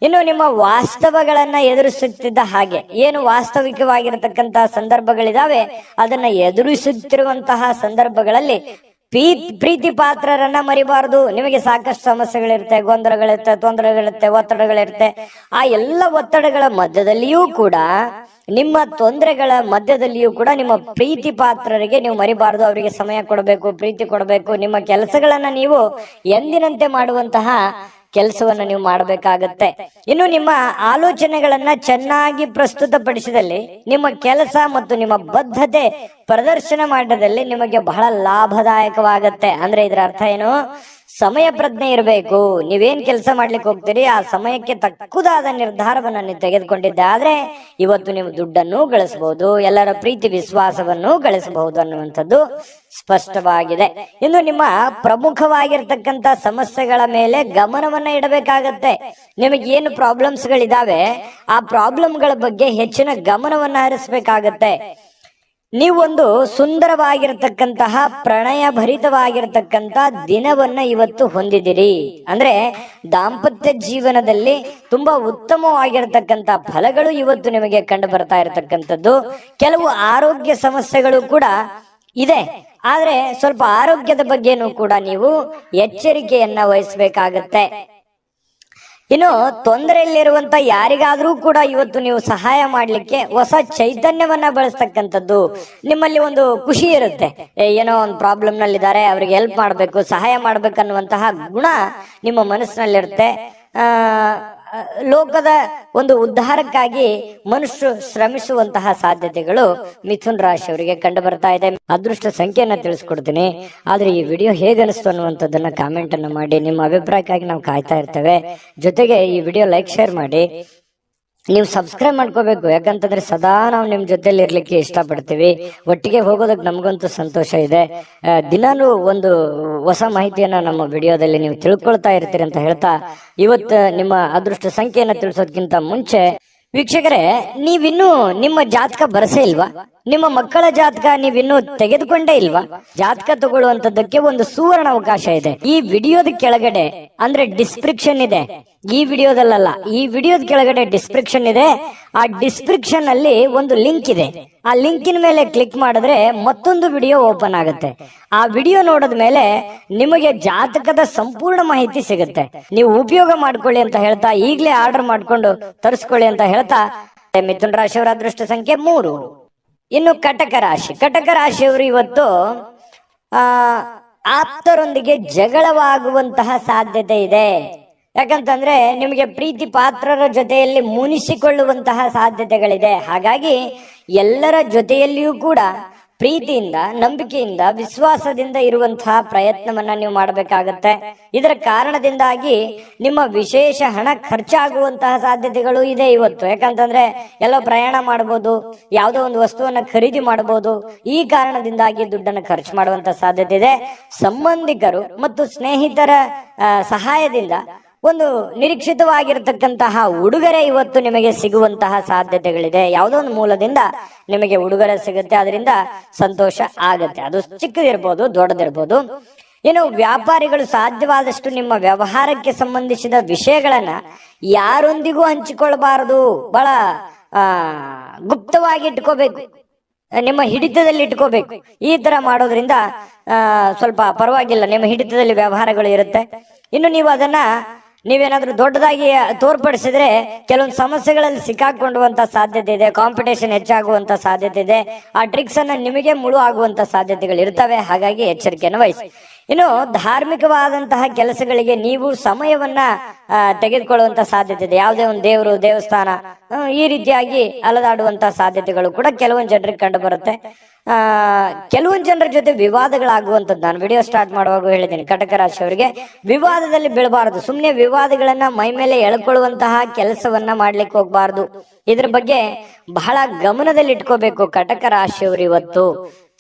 ಇನ್ನು ನಿಮ್ಮ ವಾಸ್ತವಗಳನ್ನ ಎದುರಿಸುತ್ತಿದ್ದ ಹಾಗೆ, ಏನು ವಾಸ್ತವಿಕವಾಗಿರತಕ್ಕಂತಹ ಸಂದರ್ಭಗಳಿದಾವೆ ಅದನ್ನ ಎದುರಿಸುತ್ತಿರುವಂತಹ ಸಂದರ್ಭಗಳಲ್ಲಿ ಪ್ರೀತಿ ಪಾತ್ರರನ್ನ ಮರಿಬಾರದು. ನಿಮಗೆ ಸಾಕಷ್ಟು ಸಮಸ್ಯೆಗಳಿರುತ್ತೆ, ಗೊಂದಲಗಳಿರುತ್ತೆ, ತೊಂದರೆಗಳಿರುತ್ತೆ, ಒತ್ತಡಗಳಿರುತ್ತೆ. ಆ ಎಲ್ಲ ಒತ್ತಡಗಳ ಮಧ್ಯದಲ್ಲಿಯೂ ಕೂಡ, ನಿಮ್ಮ ತೊಂದರೆಗಳ ಮಧ್ಯದಲ್ಲಿಯೂ ಕೂಡ ನಿಮ್ಮ ಪ್ರೀತಿ ಪಾತ್ರರಿಗೆ ನೀವು ಮರಿಬಾರದು. ಅವರಿಗೆ ಸಮಯ ಕೊಡಬೇಕು, ಪ್ರೀತಿ ಕೊಡಬೇಕು. ನಿಮ್ಮ ಕೆಲಸಗಳನ್ನ ನೀವು ಎಂದಿನಂತೆ ಮಾಡುವಂತಹ ಕೆಲಸವನ್ನ ನೀವು ಮಾಡಬೇಕಾಗತ್ತೆ. ಇನ್ನು ನಿಮ್ಮ ಆಲೋಚನೆಗಳನ್ನ ಚೆನ್ನಾಗಿ ಪ್ರಸ್ತುತಪಡಿಸಿದಲ್ಲಿ, ನಿಮ್ಮ ಕೆಲಸ ಮತ್ತು ನಿಮ್ಮ ಬದ್ಧತೆ ಪ್ರದರ್ಶನ ಮಾಡಿದಲ್ಲಿ ನಿಮಗೆ ಬಹಳ ಲಾಭದಾಯಕವಾಗತ್ತೆ. ಅಂದ್ರೆ ಇದರ ಅರ್ಥ ಏನು? ಸಮಯ ಪ್ರಜ್ಞೆ ಇರಬೇಕು. ನೀವೇನ್ ಕೆಲಸ ಮಾಡ್ಲಿಕ್ಕೆ ಹೋಗ್ತೀರಿ ಆ ಸಮಯಕ್ಕೆ ತಕ್ಕುದಾದ ನಿರ್ಧಾರವನ್ನ ನೀವು ತೆಗೆದುಕೊಂಡಿದ್ದೆ ಆದ್ರೆ ಇವತ್ತು ನೀವು ದುಡ್ಡನ್ನು ಗಳಿಸಬಹುದು, ಎಲ್ಲರ ಪ್ರೀತಿ ವಿಶ್ವಾಸವನ್ನು ಗಳಿಸಬಹುದು ಅನ್ನುವಂಥದ್ದು ಸ್ಪಷ್ಟವಾಗಿದೆ. ಇನ್ನು ನಿಮ್ಮ ಪ್ರಮುಖವಾಗಿರ್ತಕ್ಕಂಥ ಸಮಸ್ಯೆಗಳ ಮೇಲೆ ಗಮನವನ್ನ ಇಡಬೇಕಾಗತ್ತೆ. ನಿಮಗೆ ಏನು ಪ್ರಾಬ್ಲಮ್ಸ್ ಗಳಿದಾವೆ ಆ ಪ್ರಾಬ್ಲಮ್ಗಳ ಬಗ್ಗೆ ಹೆಚ್ಚಿನ ಗಮನವನ್ನ ಹರಿಸಬೇಕಾಗತ್ತೆ. ನೀವೊಂದು ಸುಂದರವಾಗಿರತಕ್ಕಂತಹ ಪ್ರಣಯ ಭರಿತವಾಗಿರತಕ್ಕಂತ ದಿನವನ್ನ ಇವತ್ತು ಹೊಂದಿದಿರಿ. ಅಂದ್ರೆ ದಾಂಪತ್ಯ ಜೀವನದಲ್ಲಿ ತುಂಬಾ ಉತ್ತಮವಾಗಿರತಕ್ಕಂತ ಫಲಗಳು ಇವತ್ತು ನಿಮಗೆ ಕಂಡು ಬರ್ತಾ ಇರತಕ್ಕಂಥದ್ದು. ಕೆಲವು ಆರೋಗ್ಯ ಸಮಸ್ಯೆಗಳು ಕೂಡ ಇದೆ. ಆದ್ರೆ ಸ್ವಲ್ಪ ಆರೋಗ್ಯದ ಬಗ್ಗೆನೂ ಕೂಡ ನೀವು ಎಚ್ಚರಿಕೆಯನ್ನ ವಹಿಸಬೇಕಾಗತ್ತೆ. ಇನ್ನು ತೊಂದರೆಯಲ್ಲಿರುವಂತ ಯಾರಿಗಾದ್ರೂ ಕೂಡ ಇವತ್ತು ನೀವು ಸಹಾಯ ಮಾಡ್ಲಿಕ್ಕೆ ಹೊಸ ಚೈತನ್ಯವನ್ನ ಬಳಸ್ತಕ್ಕಂಥದ್ದು, ನಿಮ್ಮಲ್ಲಿ ಒಂದು ಖುಷಿ ಇರುತ್ತೆ. ಏನೋ ಒಂದು ಪ್ರಾಬ್ಲಮ್ ನಲ್ಲಿದ್ದಾರೆ, ಅವ್ರಿಗೆ ಹೆಲ್ಪ್ ಮಾಡ್ಬೇಕು, ಸಹಾಯ ಮಾಡ್ಬೇಕನ್ನುವಂತಹ ಗುಣ ನಿಮ್ಮ ಮನಸ್ಸಿನಲ್ಲಿರುತ್ತೆ. ಲೋಕದ ಒಂದು ಉದ್ಧಾರಕ್ಕಾಗಿ ಮನುಷ್ಯರು ಶ್ರಮಿಸುವಂತಹ ಸಾಧ್ಯತೆಗಳು ಮಿಥುನ್ ರಾಶಿಯವರಿಗೆ ಕಂಡು ಬರ್ತಾ ಇದೆ. ಅದೃಷ್ಟ ಸಂಖ್ಯೆಯನ್ನ ತಿಳಿಸ್ಕೊಡ್ತೀನಿ. ಆದ್ರೆ ಈ ವಿಡಿಯೋ ಹೇಗನಿಸ್ತು ಅನ್ನುವಂಥದ್ದನ್ನ ಕಾಮೆಂಟ್ ಅನ್ನ ಮಾಡಿ. ನಿಮ್ಮ ಅಭಿಪ್ರಾಯಕ್ಕಾಗಿ ನಾವು ಕಾಯ್ತಾ ಇರ್ತೇವೆ. ಜೊತೆಗೆ ಈ ವಿಡಿಯೋ ಲೈಕ್, ಶೇರ್ ಮಾಡಿ. ನೀವು ಸಬ್ಸ್ಕ್ರೈಬ್ ಮಾಡ್ಕೋಬೇಕು. ಯಾಕಂತಂದ್ರೆ ಸದಾ ನಾವು ನಿಮ್ ಜೊತೆಲಿ ಇರ್ಲಿಕ್ಕೆ ಇಷ್ಟಪಡ್ತೀವಿ. ಒಟ್ಟಿಗೆ ಹೋಗೋದಕ್ಕೆ ನಮಗಂತೂ ಸಂತೋಷ ಇದೆ. ದಿನಾನು ಒಂದು ಹೊಸ ಮಾಹಿತಿಯನ್ನ ನಮ್ಮ ವಿಡಿಯೋದಲ್ಲಿ ನೀವು ತಿಳ್ಕೊಳ್ತಾ ಇರ್ತೀರಿ ಅಂತ ಹೇಳ್ತಾ, ಇವತ್ತು ನಿಮ್ಮ ಅದೃಷ್ಟ ಸಂಖ್ಯೆಯನ್ನ ತಿಳಿಸೋದಕ್ಕಿಂತ ಮುಂಚೆ ವೀಕ್ಷಕರೇ, ನೀವಿನ್ನೂ ನಿಮ್ಮ ಜಾತಕ ಬರಸೇ ಇಲ್ವಾ? ನಿಮ್ಮ ಮಕ್ಕಳ ಜಾತಕ ನೀವಿನ್ನೂ ತೆಗೆದುಕೊಂಡೇ ಇಲ್ವಾ? ಜಾತಕ ತಗೊಳ್ಳುವಂತದ್ದಕ್ಕೆ ಒಂದು ಸುವರ್ಣ ಅವಕಾಶ ಇದೆ. ಈ ವಿಡಿಯೋದ ಕೆಳಗಡೆ ಅಂದ್ರೆ ಡಿಸ್ಕ್ರಿಪ್ಷನ್ ಇದೆ. ಈ ವಿಡಿಯೋದಲ್ಲ, ಈ ವಿಡಿಯೋದ ಕೆಳಗಡೆ ಡಿಸ್ಕ್ರಿಪ್ಷನ್ ಇದೆ. ಆ ಡಿಸ್ಕ್ರಿಪ್ಷನ್ ಅಲ್ಲಿ ಒಂದು ಲಿಂಕ್ ಇದೆ. ಆ ಲಿಂಕಿನ ಮೇಲೆ ಕ್ಲಿಕ್ ಮಾಡಿದ್ರೆ ಮತ್ತೊಂದು ವಿಡಿಯೋ ಓಪನ್ ಆಗುತ್ತೆ. ಆ ವಿಡಿಯೋ ನೋಡಿದ ಮೇಲೆ ನಿಮಗೆ ಜಾತಕದ ಸಂಪೂರ್ಣ ಮಾಹಿತಿ ಸಿಗುತ್ತೆ. ನೀವು ಉಪಯೋಗ ಮಾಡ್ಕೊಳ್ಳಿ ಅಂತ ಹೇಳ್ತಾ, ಈಗಲೇ ಆರ್ಡರ್ ಮಾಡ್ಕೊಂಡು ತರಿಸ್ಕೊಳ್ಳಿ ಅಂತ ಹೇಳ್ತಾ, ಮಿಥುನ್ ರಾಶಿಯವರ ಅದೃಷ್ಟ ಸಂಖ್ಯೆ 3. ಇನ್ನು ಕಟಕ ರಾಶಿಯವರು ಇವತ್ತು ಆಪ್ತರೊಂದಿಗೆ ಜಗಳವಾಗುವಂತಹ ಸಾಧ್ಯತೆ ಇದೆ. ಯಾಕಂತಂದ್ರೆ ನಿಮಗೆ ಪ್ರೀತಿ ಪಾತ್ರರ ಜೊತೆಯಲ್ಲಿ ಮುನಿಸಿಕೊಳ್ಳುವಂತಹ ಸಾಧ್ಯತೆಗಳಿದೆ. ಹಾಗಾಗಿ ಎಲ್ಲರ ಜೊತೆಯಲ್ಲಿಯೂ ಕೂಡ ಪ್ರೀತಿಯಿಂದ, ನಂಬಿಕೆಯಿಂದ, ವಿಶ್ವಾಸದಿಂದ ಇರುವಂತಹ ಪ್ರಯತ್ನವನ್ನ ನೀವು ಮಾಡಬೇಕಾಗತ್ತೆ. ಇದರ ಕಾರಣದಿಂದಾಗಿ ನಿಮ್ಮ ವಿಶೇಷ ಹಣ ಖರ್ಚಾಗುವಂತಹ ಸಾಧ್ಯತೆಗಳು ಇದೆ ಇವತ್ತು. ಯಾಕಂತಂದ್ರೆ ಎಲ್ಲೋ ಪ್ರಯಾಣ ಮಾಡಬಹುದು, ಯಾವುದೋ ಒಂದು ವಸ್ತುವನ್ನ ಖರೀದಿ ಮಾಡಬಹುದು. ಈ ಕಾರಣದಿಂದಾಗಿ ದುಡ್ಡನ್ನು ಖರ್ಚು ಮಾಡುವಂತಹ ಸಾಧ್ಯತೆ ಇದೆ. ಸಂಬಂಧಿಕರು ಮತ್ತು ಸ್ನೇಹಿತರ ಸಹಾಯದಿಂದ ಒಂದು ನಿರೀಕ್ಷಿತವಾಗಿರತಕ್ಕಂತಹ ಉಡುಗೊರೆ ಇವತ್ತು ನಿಮಗೆ ಸಿಗುವಂತಹ ಸಾಧ್ಯತೆಗಳಿದೆ. ಯಾವುದೋ ಒಂದು ಮೂಲದಿಂದ ನಿಮಗೆ ಉಡುಗೊರೆ ಸಿಗುತ್ತೆ, ಅದರಿಂದ ಸಂತೋಷ ಆಗತ್ತೆ. ಅದು ಚಿಕ್ಕದಿರ್ಬೋದು, ದೊಡ್ಡದಿರ್ಬೋದು. ಇನ್ನು ವ್ಯಾಪಾರಿಗಳು ಸಾಧ್ಯವಾದಷ್ಟು ನಿಮ್ಮ ವ್ಯವಹಾರಕ್ಕೆ ಸಂಬಂಧಿಸಿದ ವಿಷಯಗಳನ್ನ ಯಾರೊಂದಿಗೂ ಹಂಚಿಕೊಳ್ಳಬಾರದು. ಬಹಳ ಗುಪ್ತವಾಗಿ ಇಟ್ಕೋಬೇಕು. ನಿಮ್ಮ ಹಿಡಿತದಲ್ಲಿ ಇಟ್ಕೋಬೇಕು. ಈ ತರ ಮಾಡೋದ್ರಿಂದ ಸ್ವಲ್ಪ ಪರವಾಗಿಲ್ಲ, ನಿಮ್ಮ ಹಿಡಿತದಲ್ಲಿ ವ್ಯವಹಾರಗಳು ಇರುತ್ತೆ. ಇನ್ನು ನೀವು ಅದನ್ನ ನೀವೇನಾದ್ರೂ ದೊಡ್ಡದಾಗಿ ತೋರ್ಪಡಿಸಿದ್ರೆ ಕೆಲವೊಂದು ಸಮಸ್ಯೆಗಳಲ್ಲಿ ಸಿಕ್ಕಾಕೊಳ್ಳುವಂತ ಸಾಧ್ಯತೆ ಇದೆ, ಕಾಂಪಿಟೇಷನ್ ಹೆಚ್ಚಾಗುವಂತ ಸಾಧ್ಯತೆ ಇದೆ, ಆ ಟ್ರಿಕ್ಸ್ ಅನ್ನ ನಿಮಗೆ ಮುಳು ಆಗುವಂತ ಸಾಧ್ಯತೆಗಳು ಇರ್ತವೆ. ಹಾಗಾಗಿ ಎಚ್ಚರಿಕೆಯನ್ನು ವಹಿಸಿ. ಇನ್ನು ಧಾರ್ಮಿಕವಾದಂತಹ ಕೆಲಸಗಳಿಗೆ ನೀವು ಸಮಯವನ್ನ ತೆಗೆದುಕೊಳ್ಳುವಂತ ಸಾಧ್ಯತೆ ಇದೆ. ಯಾವುದೇ ಒಂದು ದೇವರು, ದೇವಸ್ಥಾನ ಈ ರೀತಿಯಾಗಿ ಅಲದಾಡುವಂತಹ ಸಾಧ್ಯತೆಗಳು ಕೂಡ ಕೆಲವೊಂದು ಜನರಿಗೆ ಕಂಡು ಬರುತ್ತೆ. ಕೆಲವೊಂದು ಜನರ ಜೊತೆ ವಿವಾದಗಳಾಗುವಂಥದ್ದು ನಾನು ವಿಡಿಯೋ ಸ್ಟಾರ್ಟ್ ಮಾಡುವಾಗ ಹೇಳಿದ್ದೀನಿ. ಕಟಕ ರಾಶಿಯವರಿಗೆ ವಿವಾದದಲ್ಲಿ ಬೀಳಬಾರದು. ಸುಮ್ಮನೆ ವಿವಾದಗಳನ್ನ ಮೈ ಮೇಲೆ ಎಳ್ಕೊಳ್ಳುವಂತಹ ಕೆಲಸವನ್ನ ಮಾಡ್ಲಿಕ್ಕೆ ಹೋಗ್ಬಾರ್ದು. ಇದ್ರ ಬಗ್ಗೆ ಬಹಳ ಗಮನದಲ್ಲಿ ಇಟ್ಕೋಬೇಕು ಕಟಕ ರಾಶಿಯವರು. ಇವತ್ತು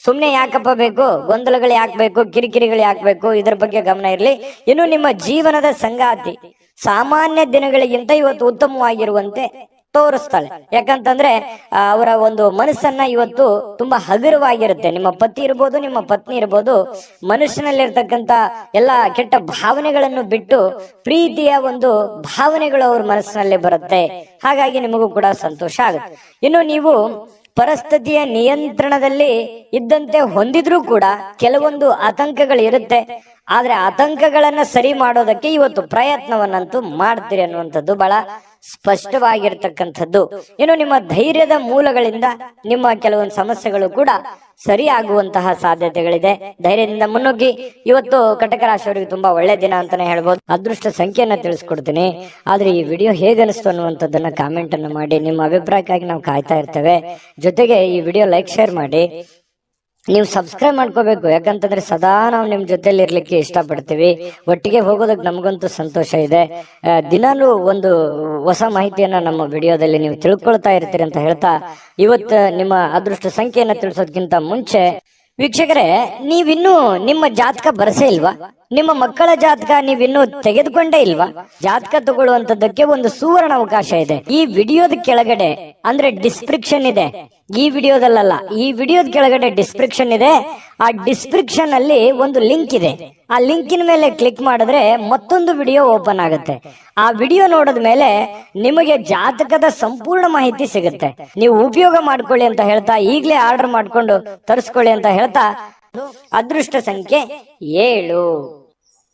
ಸುಮ್ನೆ ಯಾಕಪ್ಪ ಬೇಕು, ಗೊಂದಲಗಳು ಯಾಕೆ ಬೇಕು, ಕಿರಿಕಿರಿಗಳು ಯಾಕೆ ಬೇಕು, ಇದ್ರ ಬಗ್ಗೆ ಗಮನ ಇರಲಿ. ಇನ್ನು ನಿಮ್ಮ ಜೀವನದ ಸಂಗಾತಿ ಸಾಮಾನ್ಯ ದಿನಗಳಿಗಿಂತ ಇವತ್ತು ಉತ್ತಮವಾಗಿರುವಂತೆ ತೋರಿಸ್ತಾಳೆ. ಯಾಕಂತಂದ್ರೆ ಅವರ ಒಂದು ಮನಸ್ಸನ್ನ ಇವತ್ತು ತುಂಬಾ ಹಗುರವಾಗಿರುತ್ತೆ. ನಿಮ್ಮ ಪತಿ ಇರ್ಬೋದು, ನಿಮ್ಮ ಪತ್ನಿ ಇರ್ಬೋದು, ಮನುಷ್ಯನಲ್ಲಿರ್ತಕ್ಕಂಥ ಎಲ್ಲ ಕೆಟ್ಟ ಭಾವನೆಗಳನ್ನು ಬಿಟ್ಟು ಪ್ರೀತಿಯ ಒಂದು ಭಾವನೆಗಳು ಅವ್ರ ಮನಸ್ಸಿನಲ್ಲಿ ಬರುತ್ತೆ. ಹಾಗಾಗಿ ನಿಮಗೂ ಕೂಡ ಸಂತೋಷ ಆಗುತ್ತೆ. ಇನ್ನು ನೀವು ಪರಿಸ್ಥಿತಿಯ ನಿಯಂತ್ರಣದಲ್ಲಿ ಇದ್ದಂತೆ ಹೊಂದಿದ್ರೂ ಕೂಡ ಕೆಲವೊಂದು ಆತಂಕಗಳು ಇರುತ್ತೆ. ಆದ್ರೆ ಆತಂಕಗಳನ್ನ ಸರಿ ಮಾಡೋದಕ್ಕೆ ಇವತ್ತು ಪ್ರಯತ್ನವನ್ನಂತೂ ಮಾಡ್ತೀರಿ ಅನ್ನುವಂಥದ್ದು ಬಹಳ ಸ್ಪಷ್ಟವಾಗಿರ್ತಕ್ಕಂಥದ್ದು. ಇನ್ನು ನಿಮ್ಮ ಧೈರ್ಯದ ಮೂಲಗಳಿಂದ ನಿಮ್ಮ ಕೆಲವೊಂದು ಸಮಸ್ಯೆಗಳು ಕೂಡ ಸರಿ ಆಗುವಂತಹ ಸಾಧ್ಯತೆಗಳಿದೆ. ಧೈರ್ಯದಿಂದ ಮುನ್ನುಗ್ಗಿ. ಇವತ್ತು ಕಟಕ ರಾಶಿಯವರಿಗೆ ತುಂಬಾ ಒಳ್ಳೆ ದಿನ ಅಂತಾನೆ ಹೇಳ್ಬೋದು. ಅದೃಷ್ಟ ಸಂಖ್ಯೆಯನ್ನ ತಿಳಿಸ್ಕೊಡ್ತೀನಿ. ಆದ್ರೆ ಈ ವಿಡಿಯೋ ಹೇಗನಿಸ್ತು ಅನ್ನುವಂಥದ್ದನ್ನ ಕಾಮೆಂಟ್ ಅನ್ನು ಮಾಡಿ. ನಿಮ್ಮ ಅಭಿಪ್ರಾಯಕ್ಕಾಗಿ ನಾವು ಕಾಯ್ತಾ ಇರ್ತೇವೆ. ಜೊತೆಗೆ ಈ ವಿಡಿಯೋ ಲೈಕ್, ಶೇರ್ ಮಾಡಿ. ನೀವು ಸಬ್ಸ್ಕ್ರೈಬ್ ಮಾಡ್ಕೋಬೇಕು. ಯಾಕಂತಂದ್ರೆ ಸದಾ ನಾವು ನಿಮ್ ಜೊತೆಲಿ ಇರ್ಲಿಕ್ಕೆ ಇಷ್ಟಪಡ್ತೀವಿ. ಒಟ್ಟಿಗೆ ಹೋಗೋದಕ್ಕೆ ನಮಗಂತೂ ಸಂತೋಷ ಇದೆ. ದಿನಾಲೂ ಒಂದು ಹೊಸ ಮಾಹಿತಿಯನ್ನ ನಮ್ಮ ವಿಡಿಯೋದಲ್ಲಿ ನೀವು ತಿಳ್ಕೊಳ್ತಾ ಇರ್ತೀರಿ ಅಂತ ಹೇಳ್ತಾ, ಇವತ್ತು ನಿಮ್ಮ ಅದೃಷ್ಟ ಸಂಖ್ಯೆಯನ್ನ ತಿಳಿಸೋದಕ್ಕಿಂತ ಮುಂಚೆ ವೀಕ್ಷಕರೇ, ನೀವಿನ್ನೂ ನಿಮ್ಮ ಜಾತಕ ಬರಸೇ ಇಲ್ವಾ? ನಿಮ್ಮ ಮಕ್ಕಳ ಜಾತಕ ನೀವಿನ್ನೂ ತೆಗೆದುಕೊಂಡೇ ಇಲ್ವಾ? ಜಾತಕ ತಗೊಳ್ಳುವಂತದ್ದಕ್ಕೆ ಒಂದು ಸುವರ್ಣ ಅವಕಾಶ ಇದೆ. ಈ ವಿಡಿಯೋದ ಕೆಳಗಡೆ ಅಂದ್ರೆ ಡಿಸ್ಕ್ರಿಪ್ಷನ್ ಇದೆ. ಈ ವಿಡಿಯೋದಲ್ಲ, ಈ ವಿಡಿಯೋದ ಕೆಳಗಡೆ ಡಿಸ್ಕ್ರಿಪ್ಷನ್ ಇದೆ. ಆ ಡಿಸ್ಕ್ರಿಪ್ಷನ್ ಅಲ್ಲಿ ಒಂದು ಲಿಂಕ್ ಇದೆ. ಆ ಲಿಂಕಿನ ಮೇಲೆ ಕ್ಲಿಕ್ ಮಾಡಿದ್ರೆ ಮತ್ತೊಂದು ವಿಡಿಯೋ ಓಪನ್ ಆಗುತ್ತೆ. ಆ ವಿಡಿಯೋ ನೋಡಿದ ಮೇಲೆ ನಿಮಗೆ ಜಾತಕದ ಸಂಪೂರ್ಣ ಮಾಹಿತಿ ಸಿಗುತ್ತೆ. ನೀವು ಉಪಯೋಗ ಮಾಡ್ಕೊಳ್ಳಿ ಅಂತ ಹೇಳ್ತಾ, ಈಗಲೇ ಆರ್ಡರ್ ಮಾಡ್ಕೊಂಡು ತರಿಸ್ಕೊಳ್ಳಿ ಅಂತ ಹೇಳ್ತಾ, ಅದೃಷ್ಟ ಸಂಖ್ಯೆ 7.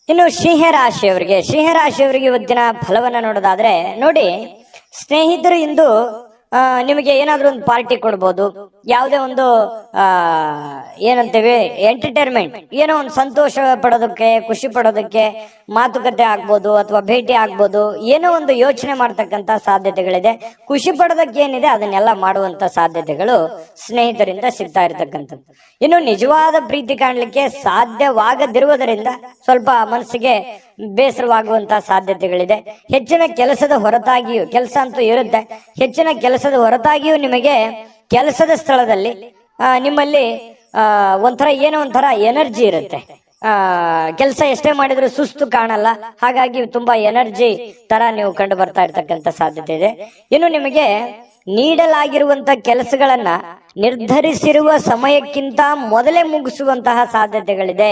ಇನ್ನು ಸಿಂಹರಾಶಿಯವರಿಗೆ ಇವತ್ತಿನ ಫಲವನ್ನ ನೋಡೋದಾದ್ರೆ, ನೋಡಿ ಸ್ನೇಹಿತರು ಇಂದು ನಿಮಗೆ ಏನಾದ್ರೂ ಒಂದು ಪಾರ್ಟಿ ಕೊಡ್ಬೋದು. ಯಾವುದೇ ಒಂದು ಏನಂತೇವೆ ಎಂಟರ್ಟೈನ್ಮೆಂಟ್, ಏನೋ ಒಂದು ಸಂತೋಷ ಪಡೋದಕ್ಕೆ, ಖುಷಿ ಪಡೋದಕ್ಕೆ ಮಾತುಕತೆ ಆಗ್ಬೋದು ಅಥವಾ ಭೇಟಿ ಆಗ್ಬೋದು. ಏನೋ ಒಂದು ಯೋಚನೆ ಮಾಡ್ತಕ್ಕಂತ ಸಾಧ್ಯತೆಗಳಿದೆ. ಖುಷಿ ಪಡೋದಕ್ಕೆ ಏನಿದೆ ಅದನ್ನೆಲ್ಲ ಮಾಡುವಂತ ಸಾಧ್ಯತೆಗಳು ಸ್ನೇಹಿತರಿಂದ ಸಿಗ್ತಾ ಇರ್ತಕ್ಕಂಥದ್ದು. ಇನ್ನು ನಿಜವಾದ ಪ್ರೀತಿ ಕಾಣಲಿಕ್ಕೆ ಸಾಧ್ಯವಾಗದಿರುವುದರಿಂದ ಸ್ವಲ್ಪ ಮನಸ್ಸಿಗೆ ಬೇಸರವಾಗುವಂತ ಸಾಧ್ಯತೆಗಳಿದೆ. ಹೆಚ್ಚಿನ ಕೆಲಸದ ಹೊರತಾಗಿಯೂ, ಕೆಲಸ ಅಂತೂ ಇರುತ್ತೆ, ಹೆಚ್ಚಿನ ಕೆಲಸದ ಹೊರತಾಗಿಯೂ ನಿಮಗೆ ಕೆಲಸದ ಸ್ಥಳದಲ್ಲಿ ನಿಮ್ಮಲ್ಲಿ ಏನೋ ಒಂಥರ ಎನರ್ಜಿ ಇರುತ್ತೆ. ಕೆಲಸ ಎಷ್ಟೇ ಮಾಡಿದ್ರು ಸುಸ್ತು ಕಾಣಲ್ಲ. ಹಾಗಾಗಿ ತುಂಬಾ ಎನರ್ಜಿ ತರ ನೀವು ಕಂಡು ಬರ್ತಾ ಇರ್ತಕ್ಕಂಥ ಸಾಧ್ಯತೆ ಇದೆ. ಇನ್ನು ನಿಮಗೆ ನೀಡಲಾಗಿರುವಂತ ಕೆಲಸಗಳನ್ನ ನಿರ್ಧರಿಸಿರುವ ಸಮಯಕ್ಕಿಂತ ಮೊದಲೇ ಮುಗಿಸುವಂತಹ ಸಾಧ್ಯತೆಗಳಿದೆ.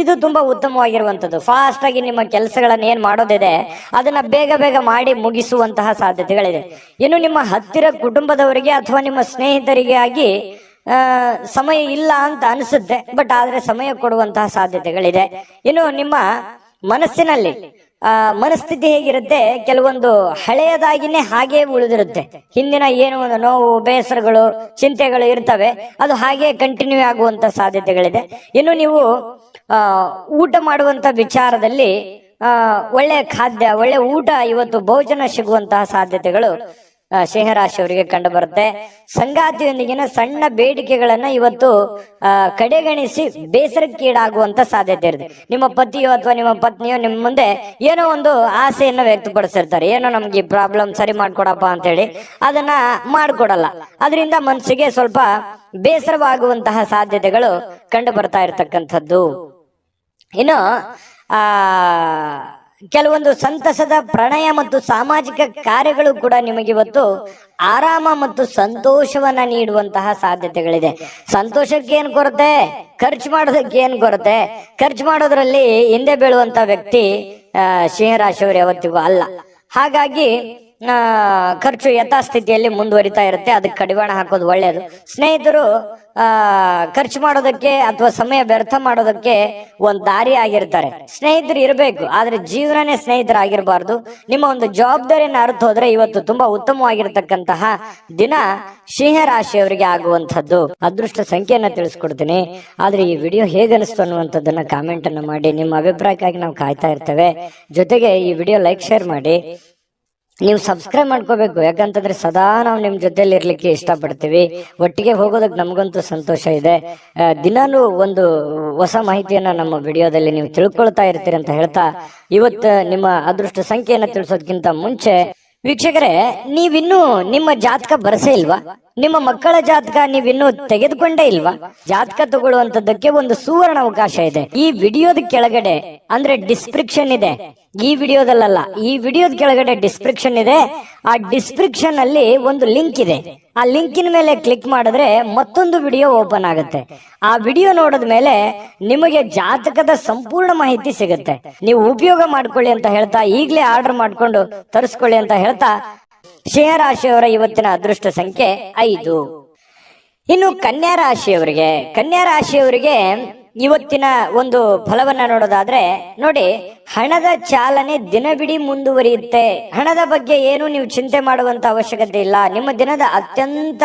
ಇದು ತುಂಬಾ ಉತ್ತಮವಾಗಿರುವಂತದ್ದು. ಫಾಸ್ಟ್ ಆಗಿ ನಿಮ್ಮ ಕೆಲಸಗಳನ್ನ ಏನ್ ಮಾಡೋದಿದೆ ಅದನ್ನ ಬೇಗ ಬೇಗ ಮಾಡಿ ಮುಗಿಸುವಂತಹ ಸಾಧ್ಯತೆಗಳಿದೆ. ಇನ್ನು ನಿಮ್ಮ ಹತ್ತಿರ ಕುಟುಂಬದವರಿಗೆ ಅಥವಾ ನಿಮ್ಮ ಸ್ಥಿತರಿಗೆ ಆಗಿ ಸಮಯ ಇಲ್ಲ ಅಂತ ಅನಿಸುತ್ತೆ, ಬಟ್ ಆದ್ರೆ ಸಮಯ ಕೊಡುವಂತಹ ಸಾಧ್ಯತೆಗಳಿದೆ. ಇನ್ನು ನಿಮ್ಮ ಮನಸ್ಸಿನಲ್ಲಿ ಮನಸ್ಥಿತಿ ಹೇಗಿರುತ್ತೆ, ಕೆಲವೊಂದು ಹಳೆಯದಾಗಿನೇ ಹಾಗೆ ಉಳಿದಿರುತ್ತೆ. ಹಿಂದಿನ ಏನು ಒಂದು ನೋವು, ಬೇಸರಗಳು, ಚಿಂತೆಗಳು ಇರ್ತವೆ, ಅದು ಹಾಗೆ ಕಂಟಿನ್ಯೂ ಆಗುವಂತ ಸಾಧ್ಯತೆಗಳಿದೆ. ಇನ್ನು ನೀವು ಊಟ ಮಾಡುವಂತ ವಿಚಾರದಲ್ಲಿ ಒಳ್ಳೆ ಖಾದ್ಯ, ಒಳ್ಳೆ ಊಟ, ಇವತ್ತು ಭೋಜನ ಸಿಗುವಂತಹ ಸಾಧ್ಯತೆಗಳು ಸಿಂಹರಾಶಿಯವರಿಗೆ ಕಂಡು ಬರುತ್ತೆ. ಸಂಗಾತಿಯೊಂದಿಗಿನ ಸಣ್ಣ ಬೇಡಿಕೆಗಳನ್ನ ಇವತ್ತು ಕಡೆಗಣಿಸಿ ಬೇಸರಕ್ಕೀಡಾಗುವಂತ ಸಾಧ್ಯತೆ ಇರುತ್ತೆ. ನಿಮ್ಮ ಪತಿಯೋ ಅಥವಾ ನಿಮ್ಮ ಪತ್ನಿಯೋ ನಿಮ್ಮ ಮುಂದೆ ಏನೋ ಒಂದು ಆಸೆಯನ್ನು ವ್ಯಕ್ತಪಡಿಸಿರ್ತಾರೆ, ಏನೋ ನಮ್ಗೆ ಈ ಪ್ರಾಬ್ಲಮ್ ಸರಿ ಮಾಡ್ಕೊಡಪ್ಪ ಅಂತ ಹೇಳಿ, ಅದನ್ನ ಮಾಡ್ಕೊಡಲ್ಲ. ಅದರಿಂದ ಮನಸ್ಸಿಗೆ ಸ್ವಲ್ಪ ಬೇಸರವಾಗುವಂತಹ ಸಾಧ್ಯತೆಗಳು ಕಂಡು ಬರ್ತಾ ಇರತಕ್ಕಂಥದ್ದು. ಇನ್ನು ಕೆಲವೊಂದು ಸಂತಸದ ಪ್ರಣಯ ಮತ್ತು ಸಾಮಾಜಿಕ ಕಾರ್ಯಗಳು ಕೂಡ ನಿಮಗೆ ಇವತ್ತು ಆರಾಮ ಮತ್ತು ಸಂತೋಷವನ್ನ ನೀಡುವಂತಹ ಸಾಧ್ಯತೆಗಳಿದೆ. ಸಂತೋಷಕ್ಕೆ ಏನ್ ಕೊರತೆ, ಖರ್ಚು ಮಾಡೋದಕ್ಕೆ ಏನ್ ಕೊರತೆ? ಖರ್ಚು ಮಾಡೋದ್ರಲ್ಲಿ ಹಿಂದೆ ಬೀಳುವಂತ ವ್ಯಕ್ತಿ ಸಿಂಹರಾಶಿಯವರು ಯಾವತ್ತಿಗೂ ಅಲ್ಲ. ಹಾಗಾಗಿ ಖರ್ಚು ಯಥಾಸ್ಥಿತಿಯಲ್ಲಿ ಮುಂದುವರಿತಾ ಇರುತ್ತೆ. ಅದಕ್ಕೆ ಕಡಿವಾಣ ಹಾಕೋದು ಒಳ್ಳೆಯದು. ಸ್ನೇಹಿತರು ಖರ್ಚು ಮಾಡೋದಕ್ಕೆ ಅಥವಾ ಸಮಯ ವ್ಯರ್ಥ ಮಾಡೋದಕ್ಕೆ ಒಂದು ದಾರಿ ಆಗಿರ್ತಾರೆ. ಸ್ನೇಹಿತರು ಇರಬೇಕು, ಆದ್ರೆ ಜೀವನನೇ ಸ್ನೇಹಿತರಾಗಿರ್ಬಾರ್ದು. ನಿಮ್ಮ ಒಂದು ಜವಾಬ್ದಾರಿಯನ್ನು ಅರ್ಥ ಹೋದ್ರೆ ಇವತ್ತು ತುಂಬಾ ಉತ್ತಮವಾಗಿರ್ತಕ್ಕಂತಹ ದಿನ ಸಿಂಹ ರಾಶಿಯವರಿಗೆ ಆಗುವಂತದ್ದು. ಅದೃಷ್ಟ ಸಂಖ್ಯೆಯನ್ನ ತಿಳಿಸ್ಕೊಡ್ತೀನಿ. ಆದ್ರೆ ಈ ವಿಡಿಯೋ ಹೇಗೆ ಅನಿಸ್ತು ಅನ್ನುವಂಥದ್ದನ್ನ ಕಾಮೆಂಟ್ ಅನ್ನ ಮಾಡಿ. ನಿಮ್ಮ ಅಭಿಪ್ರಾಯಕ್ಕಾಗಿ ನಾವು ಕಾಯ್ತಾ ಇರ್ತೇವೆ. ಜೊತೆಗೆ ಈ ವಿಡಿಯೋ ಲೈಕ್ ಶೇರ್ ಮಾಡಿ. ನೀವು ಸಬ್ಸ್ಕ್ರೈಬ್ ಮಾಡ್ಕೋಬೇಕು, ಯಾಕಂತಂದ್ರೆ ಸದಾ ನಾವು ನಿಮ್ ಜೊತೆಲಿ ಇರ್ಲಿಕ್ಕೆ ಇಷ್ಟಪಡ್ತೀವಿ. ಒಟ್ಟಿಗೆ ಹೋಗೋದಕ್ಕೆ ನಮಗಂತೂ ಸಂತೋಷ ಇದೆ. ದಿನಾನು ಒಂದು ಹೊಸ ಮಾಹಿತಿಯನ್ನ ನಮ್ಮ ವಿಡಿಯೋದಲ್ಲಿ ನೀವು ತಿಳ್ಕೊಳ್ತಾ ಇರ್ತೀರಿ ಅಂತ ಹೇಳ್ತಾ, ಇವತ್ತು ನಿಮ್ಮ ಅದೃಷ್ಟ ಸಂಖ್ಯೆಯನ್ನ ತಿಳಿಸೋದಕ್ಕಿಂತ ಮುಂಚೆ ವೀಕ್ಷಕರೇ, ನೀವಿನ್ನೂ ನಿಮ್ಮ ಜಾತಕ ಬರಸೇ ಇಲ್ವಾ? ನಿಮ್ಮ ಮಕ್ಕಳ ಜಾತಕ ನೀವಿನ್ನೂ ತೆಗೆದುಕೊಂಡೇ ಇಲ್ವಾ? ಜಾತಕ ತಗೊಳ್ಳುವಂತದ್ದಕ್ಕೆ ಒಂದು ಸುವರ್ಣ ಅವಕಾಶ ಇದೆ. ಈ ವಿಡಿಯೋದ ಕೆಳಗಡೆ ಅಂದ್ರೆ ಡಿಸ್ಕ್ರಿಪ್ಷನ್ ಇದೆ. ಈ ವಿಡಿಯೋದಲ್ಲ, ಈ ವಿಡಿಯೋದ ಕೆಳಗಡೆ ಡಿಸ್ಕ್ರಿಪ್ಷನ್ ಇದೆ. ಆ ಡಿಸ್ಕ್ರಿಪ್ಷನ್ ಅಲ್ಲಿ ಒಂದು ಲಿಂಕ್ ಇದೆ. ಆ ಲಿಂಕಿನ ಮೇಲೆ ಕ್ಲಿಕ್ ಮಾಡಿದ್ರೆ ಮತ್ತೊಂದು ವಿಡಿಯೋ ಓಪನ್ ಆಗುತ್ತೆ. ಆ ವಿಡಿಯೋ ನೋಡಿದ ಮೇಲೆ ನಿಮಗೆ ಜಾತಕದ ಸಂಪೂರ್ಣ ಮಾಹಿತಿ ಸಿಗುತ್ತೆ. ನೀವು ಉಪಯೋಗ ಮಾಡ್ಕೊಳ್ಳಿ ಅಂತ ಹೇಳ್ತಾ, ಈಗಲೇ ಆರ್ಡರ್ ಮಾಡ್ಕೊಂಡು ತರಿಸ್ಕೊಳ್ಳಿ ಅಂತ ಹೇಳ್ತಾ, ಸಿಂಹ ರಾಶಿಯವರ ಇವತ್ತಿನ ಅದೃಷ್ಟ ಸಂಖ್ಯೆ 5. ಇನ್ನು ಕನ್ಯಾ ರಾಶಿಯವರಿಗೆ ಇವತ್ತಿನ ಒಂದು ಫಲವನ್ನ ನೋಡೋದಾದ್ರೆ ನೋಡಿ, ಹಣದ ಚಾಲನೆ ದಿನವಿಡೀ ಮುಂದುವರಿಯುತ್ತೆ. ಹಣದ ಬಗ್ಗೆ ಏನು ನೀವು ಚಿಂತೆ ಮಾಡುವಂತ ಅವಶ್ಯಕತೆ ಇಲ್ಲ. ನಿಮ್ಮ ದಿನದ ಅತ್ಯಂತ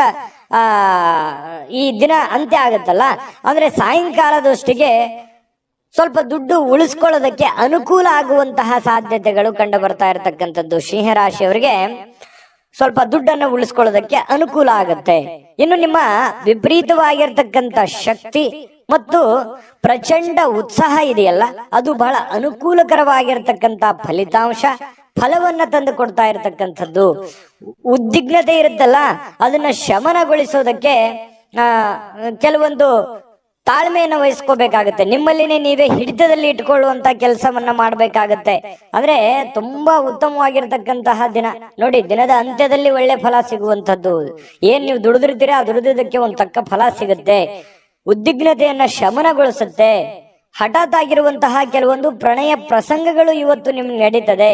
ಈ ದಿನ ಅಂತ್ಯ ಆಗುತ್ತಲ್ಲ, ಅಂದ್ರೆ ಸಾಯಂಕಾಲದಷ್ಟಿಗೆ ಸ್ವಲ್ಪ ದುಡ್ಡು ಉಳಿಸ್ಕೊಳ್ಳೋದಕ್ಕೆ ಅನುಕೂಲ ಆಗುವಂತಹ ಸಾಧ್ಯತೆಗಳು ಕಂಡು ಬರ್ತಾ ಇರತಕ್ಕಂಥದ್ದು. ಸಿಂಹ ರಾಶಿಯವರಿಗೆ ಸ್ವಲ್ಪ ದುಡ್ಡನ್ನು ಉಳಿಸ್ಕೊಳ್ಳೋದಕ್ಕೆ ಅನುಕೂಲ ಆಗುತ್ತೆ. ಇನ್ನು ನಿಮ್ಮ ವಿಪರೀತವಾಗಿರ್ತಕ್ಕಂಥ ಶಕ್ತಿ ಮತ್ತು ಪ್ರಚಂಡ ಉತ್ಸಾಹ ಇದೆಯಲ್ಲ, ಅದು ಬಹಳ ಅನುಕೂಲಕರವಾಗಿರ್ತಕ್ಕಂಥ ಫಲವನ್ನ ತಂದು ಕೊಡ್ತಾ ಇರತಕ್ಕಂಥದ್ದು. ಉದ್ವಿಗ್ನತೆ ಇರುತ್ತಲ್ಲ, ಅದನ್ನ ಶಮನಗೊಳಿಸೋದಕ್ಕೆ ಕೆಲವೊಂದು ತಾಳ್ಮೆಯನ್ನು ವಹಿಸ್ಕೋಬೇಕಾಗತ್ತೆ. ನಿಮ್ಮಲ್ಲಿನೇ ನೀವೇ ಹಿಡಿತದಲ್ಲಿ ಇಟ್ಕೊಳ್ಳುವಂತ ಕೆಲಸವನ್ನ ಮಾಡ್ಬೇಕಾಗತ್ತೆ. ಅಂದ್ರೆ ತುಂಬಾ ಉತ್ತಮವಾಗಿರ್ತಕ್ಕಂತಹ ದಿನ ನೋಡಿ. ದಿನದ ಅಂತ್ಯದಲ್ಲಿ ಒಳ್ಳೆ ಫಲ ಸಿಗುವಂತದ್ದು. ಏನ್ ನೀವು ದುಡಿದಿರ್ತೀರಾ, ಆ ದುಡಿದಕ್ಕೆ ಒಂದು ತಕ್ಕ ಫಲ ಸಿಗುತ್ತೆ. ಉದ್ವಿಗ್ನತೆಯನ್ನ ಶಮನಗೊಳಿಸುತ್ತೆ. ಹಠಾತ್ ಆಗಿರುವಂತಹ ಕೆಲವೊಂದು ಪ್ರಣಯ ಪ್ರಸಂಗಗಳು ಇವತ್ತು ನಿಮ್ಗೆ ನಡೀತದೆ.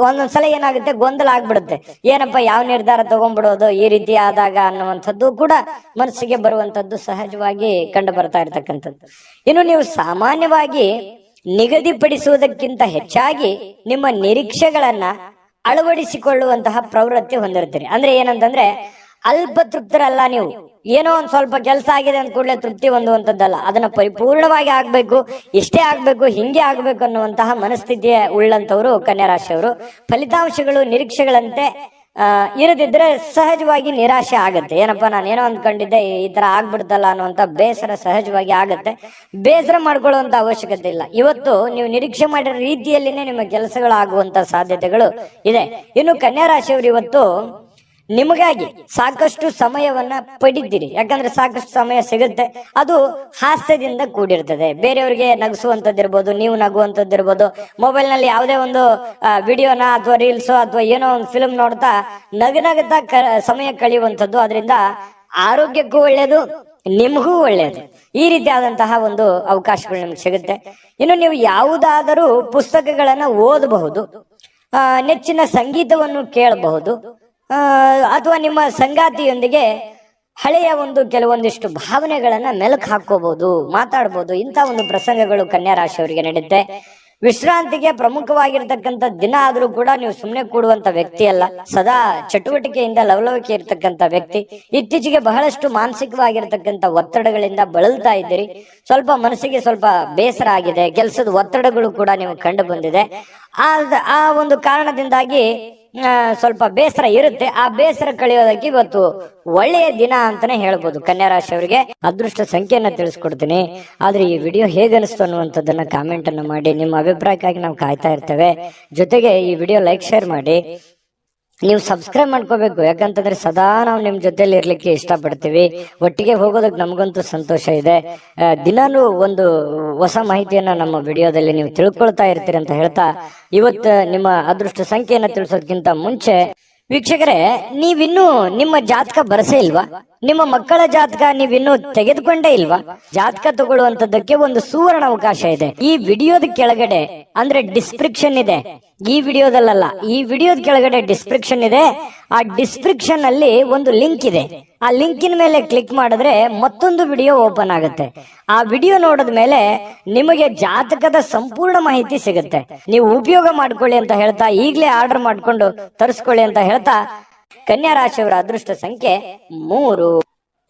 ಒಂದೊಂದ್ಸಲ ಏನಾಗುತ್ತೆ, ಗೊಂದಲ ಆಗ್ಬಿಡುತ್ತೆ. ಏನಪ್ಪ, ಯಾವ ನಿರ್ಧಾರ ತಗೊಂಡ್ಬಿಡೋದು ಈ ರೀತಿ ಆದಾಗ ಅನ್ನುವಂಥದ್ದು ಕೂಡ ಮನಸ್ಸಿಗೆ ಬರುವಂತದ್ದು ಸಹಜವಾಗಿ ಕಂಡು ಬರ್ತಾ ಇರ್ತಕ್ಕಂಥದ್ದು. ಇನ್ನು ನೀವು ಸಾಮಾನ್ಯವಾಗಿ ನಿಗದಿಪಡಿಸುವುದಕ್ಕಿಂತ ಹೆಚ್ಚಾಗಿ ನಿಮ್ಮ ನಿರೀಕ್ಷೆಗಳನ್ನ ಅಳವಡಿಸಿಕೊಳ್ಳುವಂತಹ ಪ್ರವೃತ್ತಿ ಹೊಂದಿರ್ತೀರಿ. ಅಂದ್ರೆ ಏನಂತಂದ್ರೆ, ಅಲ್ಪ ತೃಪ್ತರಲ್ಲ ನೀವು. ಏನೋ ಒಂದ್ ಸ್ವಲ್ಪ ಕೆಲಸ ಆಗಿದೆ ಅಂದ ಕೂಡಲೇ ತೃಪ್ತಿ ಹೊಂದುವಂತದ್ದಲ್ಲ. ಅದನ್ನ ಪರಿಪೂರ್ಣವಾಗಿ ಆಗ್ಬೇಕು, ಇಷ್ಟೇ ಆಗ್ಬೇಕು, ಹಿಂಗೆ ಆಗ್ಬೇಕು ಅನ್ನುವಂತಹ ಮನಸ್ಥಿತಿಯ ಉಳ್ಳಂತವ್ರು ಕನ್ಯಾ ರಾಶಿಯವರು. ಫಲಿತಾಂಶಗಳು ನಿರೀಕ್ಷೆಗಳಂತೆ ಇರದಿದ್ರೆ ಸಹಜವಾಗಿ ನಿರಾಶೆ ಆಗತ್ತೆ. ಏನಪ್ಪಾ, ನಾನೇನೋ ಅಂದ್ಕೊಂಡಿದ್ದೆ, ಈ ತರ ಆಗ್ಬಿಡ್ತಲ್ಲ ಅನ್ನುವಂತ ಬೇಸರ ಸಹಜವಾಗಿ ಆಗತ್ತೆ. ಬೇಸರ ಮಾಡ್ಕೊಳ್ಳುವಂತ ಅವಶ್ಯಕತೆ ಇಲ್ಲ. ಇವತ್ತು ನೀವು ನಿರೀಕ್ಷೆ ಮಾಡಿರೋ ರೀತಿಯಲ್ಲಿನೇ ನಿಮ್ಮ ಕೆಲಸಗಳು ಆಗುವಂತ ಸಾಧ್ಯತೆಗಳು ಇದೆ. ಇನ್ನು ಕನ್ಯಾ ರಾಶಿಯವರು ಇವತ್ತು ನಿಮಗಾಗಿ ಸಾಕಷ್ಟು ಸಮಯವನ್ನ ಪಡಿತೀರಿ. ಯಾಕಂದ್ರೆ ಸಾಕಷ್ಟು ಸಮಯ ಸಿಗುತ್ತೆ. ಅದು ಹಾಸ್ಯದಿಂದ ಕೂಡಿರ್ತದೆ. ಬೇರೆಯವರಿಗೆ ನಗಿಸುವಂತದ್ದಿರ್ಬೋದು, ನೀವು ನಗುವಂತದ್ದಿರ್ಬೋದು. ಮೊಬೈಲ್ ನಲ್ಲಿ ಯಾವುದೇ ಒಂದು ವಿಡಿಯೋನ ಅಥವಾ ರೀಲ್ಸೋ ಅಥವಾ ಏನೋ ಒಂದು ಫಿಲ್ಮ್ ನೋಡ್ತಾ ನಗನಗುತ್ತಾ ಸಮಯ ಕಳೆಯುವಂಥದ್ದು. ಅದರಿಂದ ಆರೋಗ್ಯಕ್ಕೂ ಒಳ್ಳೆಯದು, ನಿಮಗೂ ಒಳ್ಳೆಯದು. ಈ ರೀತಿಯಾದಂತಹ ಒಂದು ಅವಕಾಶಗಳು ನಿಮ್ಗೆ ಸಿಗುತ್ತೆ. ಇನ್ನು ನೀವು ಯಾವುದಾದರೂ ಪುಸ್ತಕಗಳನ್ನ ಓದಬಹುದು, ನೆಚ್ಚಿನ ಸಂಗೀತವನ್ನು ಕೇಳಬಹುದು, ಅಥವಾ ನಿಮ್ಮ ಸಂಗಾತಿಯೊಂದಿಗೆ ಹಳೆಯ ಒಂದು ಕೆಲವೊಂದಿಷ್ಟು ಭಾವನೆಗಳನ್ನ ಮೆಲುಕು ಹಾಕೋಬಹುದು, ಮಾತಾಡಬಹುದು. ಇಂಥ ಒಂದು ಪ್ರಸಂಗಗಳು ಕನ್ಯಾ ರಾಶಿಯವರಿಗೆ ನಡೆಯುತ್ತೆ. ವಿಶ್ರಾಂತಿಗೆ ಪ್ರಮುಖವಾಗಿರ್ತಕ್ಕಂಥ ದಿನ ಆದ್ರೂ ಕೂಡ ನೀವು ಸುಮ್ಮನೆ ಕೂಡುವಂತ ವ್ಯಕ್ತಿ ಅಲ್ಲ. ಸದಾ ಚಟುವಟಿಕೆಯಿಂದ ಲವಲವಿಕೆ ಇರ್ತಕ್ಕಂಥ ವ್ಯಕ್ತಿ. ಇತ್ತೀಚೆಗೆ ಬಹಳಷ್ಟು ಮಾನಸಿಕವಾಗಿರ್ತಕ್ಕಂಥ ಒತ್ತಡಗಳಿಂದ ಬಳಲ್ತಾ ಇದ್ದೀರಿ. ಸ್ವಲ್ಪ ಮನಸ್ಸಿಗೆ ಸ್ವಲ್ಪ ಬೇಸರ ಆಗಿದೆ. ಕೆಲಸದ ಒತ್ತಡಗಳು ಕೂಡ ನೀವು ಕಂಡು ಬಂದಿದೆ. ಆ ಒಂದು ಕಾರಣದಿಂದಾಗಿ ಸ್ವಲ್ಪ ಬೇಸರ ಇರುತ್ತೆ. ಆ ಬೇಸರ ಕಳೆಯೋದಕ್ಕೆ ಇವತ್ತು ಒಳ್ಳೆಯ ದಿನ ಅಂತಾನೆ ಹೇಳ್ಬೋದು ಕನ್ಯಾ ರಾಶಿಯವರಿಗೆ. ಅದೃಷ್ಟ ಸಂಖ್ಯೆಯನ್ನ ತಿಳಿಸ್ಕೊಡ್ತೀನಿ. ಆದ್ರೆ ಈ ವಿಡಿಯೋ ಹೇಗೆ ಅನಿಸ್ತು ಅನ್ನುವಂಥದ್ದನ್ನ ಕಾಮೆಂಟ್ ಅನ್ನ ಮಾಡಿ. ನಿಮ್ಮ ಅಭಿಪ್ರಾಯಕ್ಕಾಗಿ ನಾವು ಕಾಯ್ತಾ ಇರ್ತೇವೆ. ಜೊತೆಗೆ ಈ ವಿಡಿಯೋ ಲೈಕ್ ಶೇರ್ ಮಾಡಿ. ನೀವು ಸಬ್ಸ್ಕ್ರೈಬ್ ಮಾಡ್ಕೋಬೇಕು, ಯಾಕಂತಂದ್ರೆ ಸದಾ ನಾವು ನಿಮ್ ಜೊತೆಲಿ ಇರ್ಲಿಕ್ಕೆ ಇಷ್ಟಪಡ್ತೀವಿ. ಒಟ್ಟಿಗೆ ಹೋಗೋದಕ್ಕೆ ನಮಗಂತೂ ಸಂತೋಷ ಇದೆ. ದಿನಾನು ಒಂದು ಹೊಸ ಮಾಹಿತಿಯನ್ನ ನಮ್ಮ ವಿಡಿಯೋದಲ್ಲಿ ನೀವು ತಿಳ್ಕೊಳ್ತಾ ಇರ್ತೀರಿ ಅಂತ ಹೇಳ್ತಾ, ಇವತ್ತು ನಿಮ್ಮ ಅದೃಷ್ಟ ಸಂಖ್ಯೆಯನ್ನ ತಿಳಿಸೋದಕ್ಕಿಂತ ಮುಂಚೆ ವೀಕ್ಷಕರೇ, ನೀವಿನ್ನೂ ನಿಮ್ಮ ಜಾತಕ ಬರಸೇ ಇಲ್ವಾ? ನಿಮ್ಮ ಮಕ್ಕಳ ಜಾತಕ ನೀವಿನ್ನೂ ತೆಗೆದುಕೊಂಡೇ ಇಲ್ವಾ? ಜಾತಕ ತಗೊಳ್ಳುವಂತದ್ದಕ್ಕೆ ಒಂದು ಸುವರ್ಣ ಅವಕಾಶ ಇದೆ. ಈ ವಿಡಿಯೋದ ಕೆಳಗಡೆ ಅಂದ್ರೆ ಡಿಸ್ಕ್ರಿಪ್ಷನ್ ಇದೆ, ಈ ವಿಡಿಯೋದಲ್ಲ, ಈ ವಿಡಿಯೋದ ಕೆಳಗಡೆ ಡಿಸ್ಕ್ರಿಪ್ಷನ್ ಇದೆ. ಆ ಡಿಸ್ಕ್ರಿಪ್ಷನ್ ಅಲ್ಲಿ ಒಂದು ಲಿಂಕ್ ಇದೆ. ಆ ಲಿಂಕಿನ ಮೇಲೆ ಕ್ಲಿಕ್ ಮಾಡಿದ್ರೆ ಮತ್ತೊಂದು ವಿಡಿಯೋ ಓಪನ್ ಆಗುತ್ತೆ. ಆ ವಿಡಿಯೋ ನೋಡಿದ ಮೇಲೆ ನಿಮಗೆ ಜಾತಕದ ಸಂಪೂರ್ಣ ಮಾಹಿತಿ ಸಿಗುತ್ತೆ. ನೀವು ಉಪಯೋಗ ಮಾಡ್ಕೊಳ್ಳಿ ಅಂತ ಹೇಳ್ತಾ, ಈಗಲೇ ಆರ್ಡರ್ ಮಾಡ್ಕೊಂಡು ತರಿಸ್ಕೊಳ್ಳಿ ಅಂತ ಹೇಳ್ತಾ, ಕನ್ಯಾ ರಾಶಿಯವರ ಅದೃಷ್ಟ ಸಂಖ್ಯೆ 3.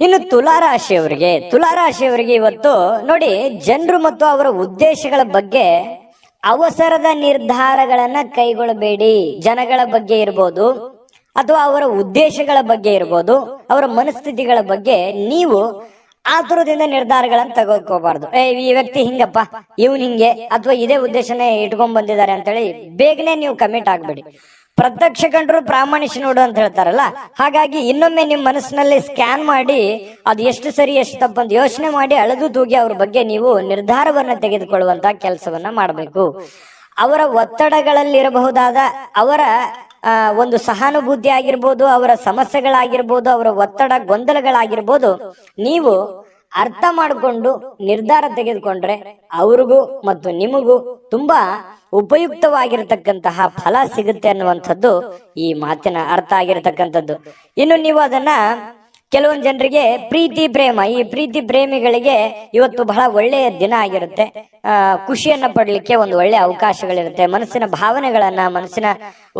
ಇನ್ನು ತುಲಾರಾಶಿಯವರಿಗೆ ಇವತ್ತು ನೋಡಿ, ಜನರು ಮತ್ತು ಅವರ ಉದ್ದೇಶಗಳ ಬಗ್ಗೆ ಅವಸರದ ನಿರ್ಧಾರಗಳನ್ನ ಕೈಗೊಳ್ಳಬೇಡಿ. ಜನಗಳ ಬಗ್ಗೆ ಇರ್ಬೋದು ಅಥವಾ ಅವರ ಉದ್ದೇಶಗಳ ಬಗ್ಗೆ ಇರ್ಬೋದು, ಅವರ ಮನಸ್ಥಿತಿಗಳ ಬಗ್ಗೆ ನೀವು ಆತುರದಿಂದ ನಿರ್ಧಾರಗಳನ್ನ ತಗೋಕೋಬಾರ್ದು. ಈ ವ್ಯಕ್ತಿ ಹಿಂಗಪ್ಪ, ಇವನ್ ಹಿಂಗೆ, ಅಥವಾ ಇದೇ ಉದ್ದೇಶನೇ ಇಟ್ಕೊಂಡ್ ಬಂದಿದ್ದಾರೆ ಅಂತೇಳಿ ಬೇಗನೆ ನೀವು ಕಮಿಟ್ ಆಗ್ಬೇಡಿ. ಪ್ರತ್ಯಕ್ಷ ಕಂಡ್ರು ಪ್ರಾಮಾಣಿಕ ನೋಡು ಅಂತ ಹೇಳ್ತಾರಲ್ಲ, ಹಾಗಾಗಿ ಇನ್ನೊಮ್ಮೆ ನಿಮ್ ಮನಸ್ಸಿನಲ್ಲಿ ಸ್ಕ್ಯಾನ್ ಮಾಡಿ ಅದು ಎಷ್ಟು ಸರಿ ಎಷ್ಟು ತಪ್ಪಂತ ಯೋಚನೆ ಮಾಡಿ ಅಳೆದು ತೂಗಿ ಅವ್ರ ಬಗ್ಗೆ ನೀವು ನಿರ್ಧಾರವನ್ನ ತೆಗೆದುಕೊಳ್ಳುವಂತ ಕೆಲಸವನ್ನ ಮಾಡಬೇಕು. ಅವರ ಒತ್ತಡಗಳಲ್ಲಿರಬಹುದಾದ ಅವರ ಒಂದು ಸಹಾನುಭೂತಿ ಆಗಿರ್ಬೋದು, ಅವರ ಸಮಸ್ಯೆಗಳಾಗಿರ್ಬೋದು, ಅವರ ಒತ್ತಡ ಗೊಂದಲಗಳಾಗಿರ್ಬೋದು, ನೀವು ಅರ್ಥ ಮಾಡಿಕೊಂಡು ನಿರ್ಧಾರ ತೆಗೆದುಕೊಂಡ್ರೆ ಅವ್ರಿಗೂ ಮತ್ತು ನಿಮಗೂ ತುಂಬಾ ಉಪಯುಕ್ತವಾಗಿರತಕ್ಕಂತಹ ಫಲ ಸಿಗುತ್ತೆ ಅನ್ನುವಂಥದ್ದು ಈ ಮಾತಿನ ಅರ್ಥ ಆಗಿರತಕ್ಕಂಥದ್ದು. ಇನ್ನು ನೀವು ಅದನ್ನ ಕೆಲವೊಂದು ಜನರಿಗೆ ಪ್ರೀತಿ ಪ್ರೇಮ, ಈ ಪ್ರೀತಿ ಪ್ರೇಮಿಗಳಿಗೆ ಇವತ್ತು ಬಹಳ ಒಳ್ಳೆಯ ದಿನ ಆಗಿರುತ್ತೆ. ಖುಷಿಯನ್ನ ಪಡ್ಲಿಕ್ಕೆ ಒಂದು ಒಳ್ಳೆಯ ಅವಕಾಶಗಳಿರುತ್ತೆ. ಮನಸ್ಸಿನ ಭಾವನೆಗಳನ್ನ, ಮನಸ್ಸಿನ